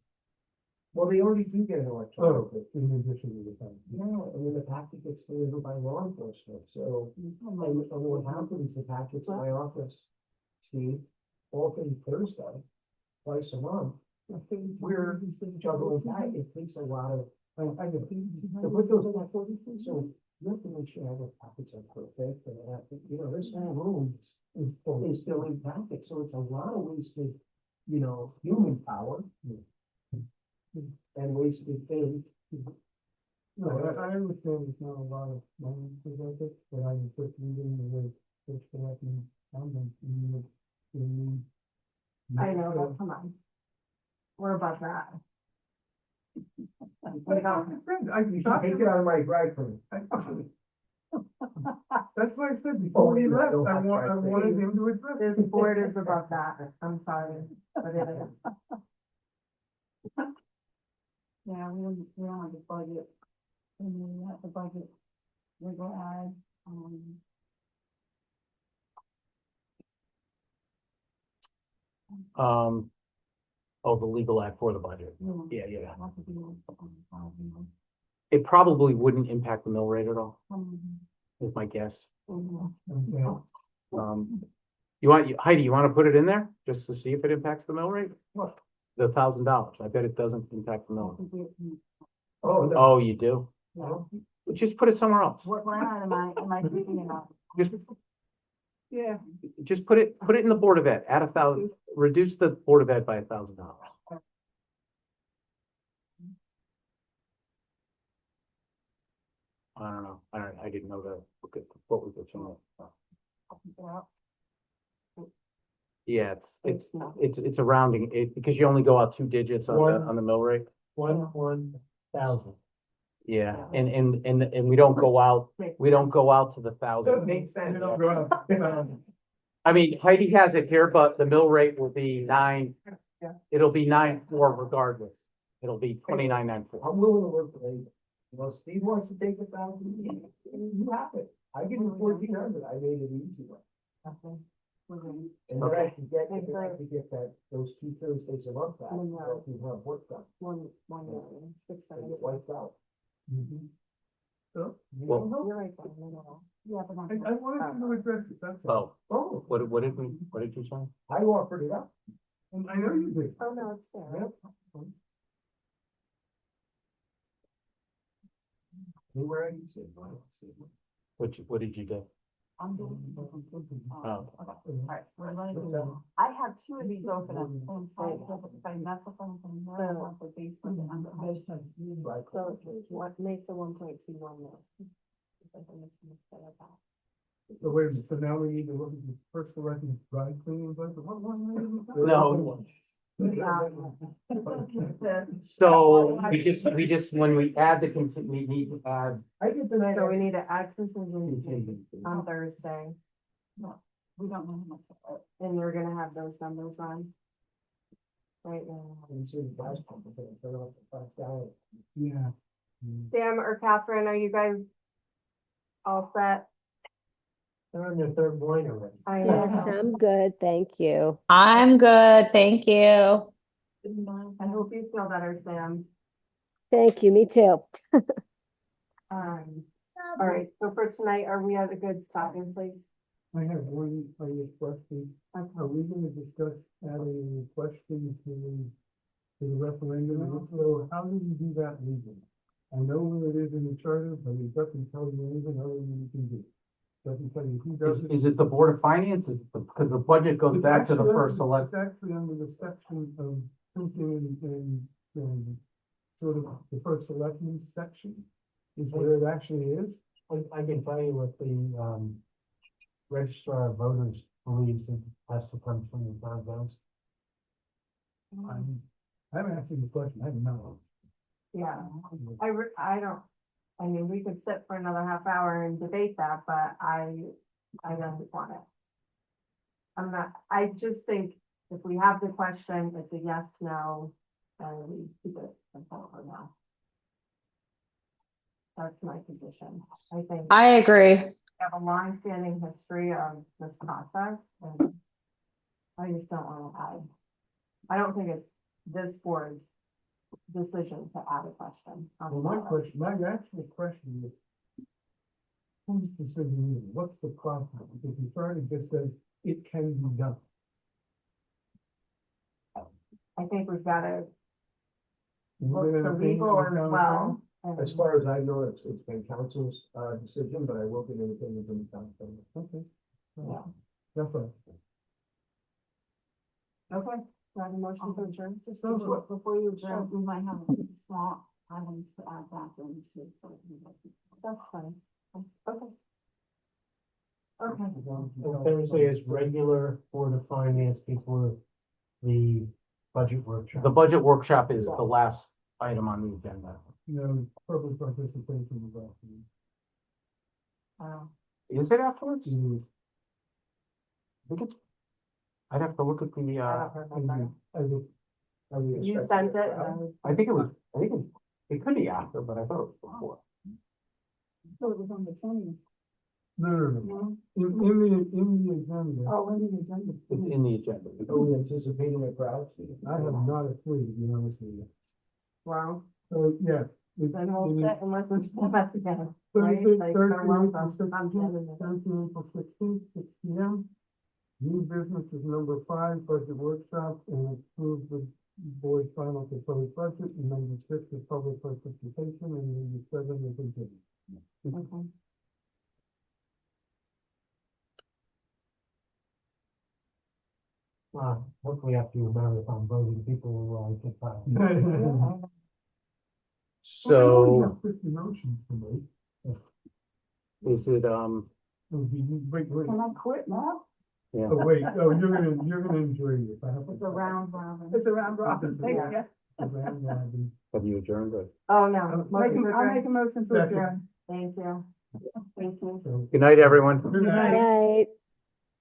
Well, they already do get an electronic. Oh, in addition to the time. Yeah, and then the packet gets delivered by law enforcement, so, and what happens, the packet's in my office, Steve, often Thursday, twice a month. We're juggling that, it takes a lot of, I get, to put those in that 42, so you have to make sure all the packets are perfect, and that, this whole room is filling packets, so it's a lot of wasted, human power. And wasted things. No, I understand it's not a lot of money to get it, but I was just reading the way it's collecting comments I know, but come on. We're above that. You should take it out of my drive for me. That's why I said before he Oh, left, no, I no, wanted him to address. This board is above that. I'm sorry, but it is. Yeah, we don't have the budget. And we have the budget, we go add, Oh, the legal ad for the budget. you Yeah, yeah. have to do, It probably wouldn't impact the mill rate at all, um, is my guess. Okay. Heidi, you want to put it in there just to see if it impacts the mill rate? What? The $1,000. I bet it doesn't impact the mill. rate. Oh, no. Oh, you do? Just put it somewhere else. what line am I thinking about? Just, Yeah. just put it in the Board of Ed, add 1,000, reduce the Board of Ed by $1,000. I don't know. I didn't know that. What was the channel? Yeah, it's a rounding, because you only go out 2 digits on the mill rate. 1,000. Yeah, and we don't go out to the That 1,000. makes sense. You don't go out. I mean, Heidi has it here, but the mill rate will be 9. It'll be 9.4 regardless. It'll be 29.94. I'm willing to work with David. Steve wants to take 1,000, you have it. I give him 1,400, I made it easy. And then I can get that, those 2 Thursdays a month back, Monroe. you have work done, One million, six I seventy. get wiped out. So, Well, You're right, Ben, no. Yeah, but I wanted him to address it, that's all. oh, what did you say? I offered it up. And I know you did. Oh, no, it's there. Anywhere I can see. What did you do? I'm doing. Oh. Alright, we're gonna What's do, that? I have 2 of these open at the same time, because if I mess up on some more, I want the basement and I'm gonna. Right. So what, make the 1.21 now. So wait a minute, so now we need to look at the first selecting dry cleaning budget, what line are you? No. So we just, when we add we need to add I get the night. So we need to add contingency contingency. on Thursday, We don't know how much. and you're gonna have those numbers on. Right now. Yeah. Sam or Catherine, are you guys all set? They're on their 3rd point already. I Yes, know. I'm good, thank you. I'm good, thank you. I hope you feel better, Sam. Thank you, me too. All right, so for tonight, are we at a good stopping place? I have one question. Are we gonna discuss adding a question to the referendum? And if so, how do we do that legally? I know where it is in the charter, but it doesn't tell you anything other than you can do. Doesn't can tell you who does it. Is it the Board of Finance? Because the budget goes It's back to the actually first under- select. It's actually under the section of thinking and sort of the first selectmen section is where it actually is. I can tell you what the, registrar of voters believes it has to come from the town council. I haven't asked you the question, I don't know. Yeah, I don't, I mean, we could sit for another half hour and debate that, but I don't want it. I just think if we have the question, it's a yes, no, and we keep it simple for now. That's my position. I think I agree. we have a long-standing history of this process, and I just don't want to add. I don't think it's this board's decision to add a question. on Well, the my ballot. question, my actual question is, whose decision is it? What's the process? Because the charter just says it can be done. I think we've got to Is look there an to opinion legal of as the town well. As far as I know, it's been council's, decision, but I will get an opinion from the council. attorney? Okay. Yeah. That's right. Okay, do I have a motion to adjourn? Just So before you adjourn, we might have a small items to add back into. That's fine. Okay. Okay. And Thursday is regular Board of Finance before the budget workshop. The budget workshop is the last item on the agenda. No, public participation is actually. Is it afterwards? Mm, I think it's, I'd have to look at the, I don't remember. I would You expect sent that, it. And I think it could be after, but I thought it was before. So it was on the 20th. No. In the agenda, Oh, when did you send it? It's in the agenda. Are we anticipating a crowd? I have not a clue, to be honest with you. Well, So, yeah. then we'll sit and listen to them at the end. Right? Thursday, Like, Thursday, they're welcome. April I'm 16th, sending it. Thursday, April 16th, 6 P.M. New business is number 5, budget workshop, and approve the board's final proposed budget, and number 6 is public participation, and number 7 is adjournment. Okay. Hopefully after your marathon voting, people will, get tired. So 50 motions to make. is it, Wait. Can I quit now? yeah, Oh, wait, oh, you're gonna enjoy this. I have to. It's a round robin. It's a round robin, thank you. A round robin. have you adjourned or? Oh, no. I'll Motion to I'll adjourn. make a motion to Second. adjourn. Thank you. Thank you. So, Good night, everyone. good night. Right.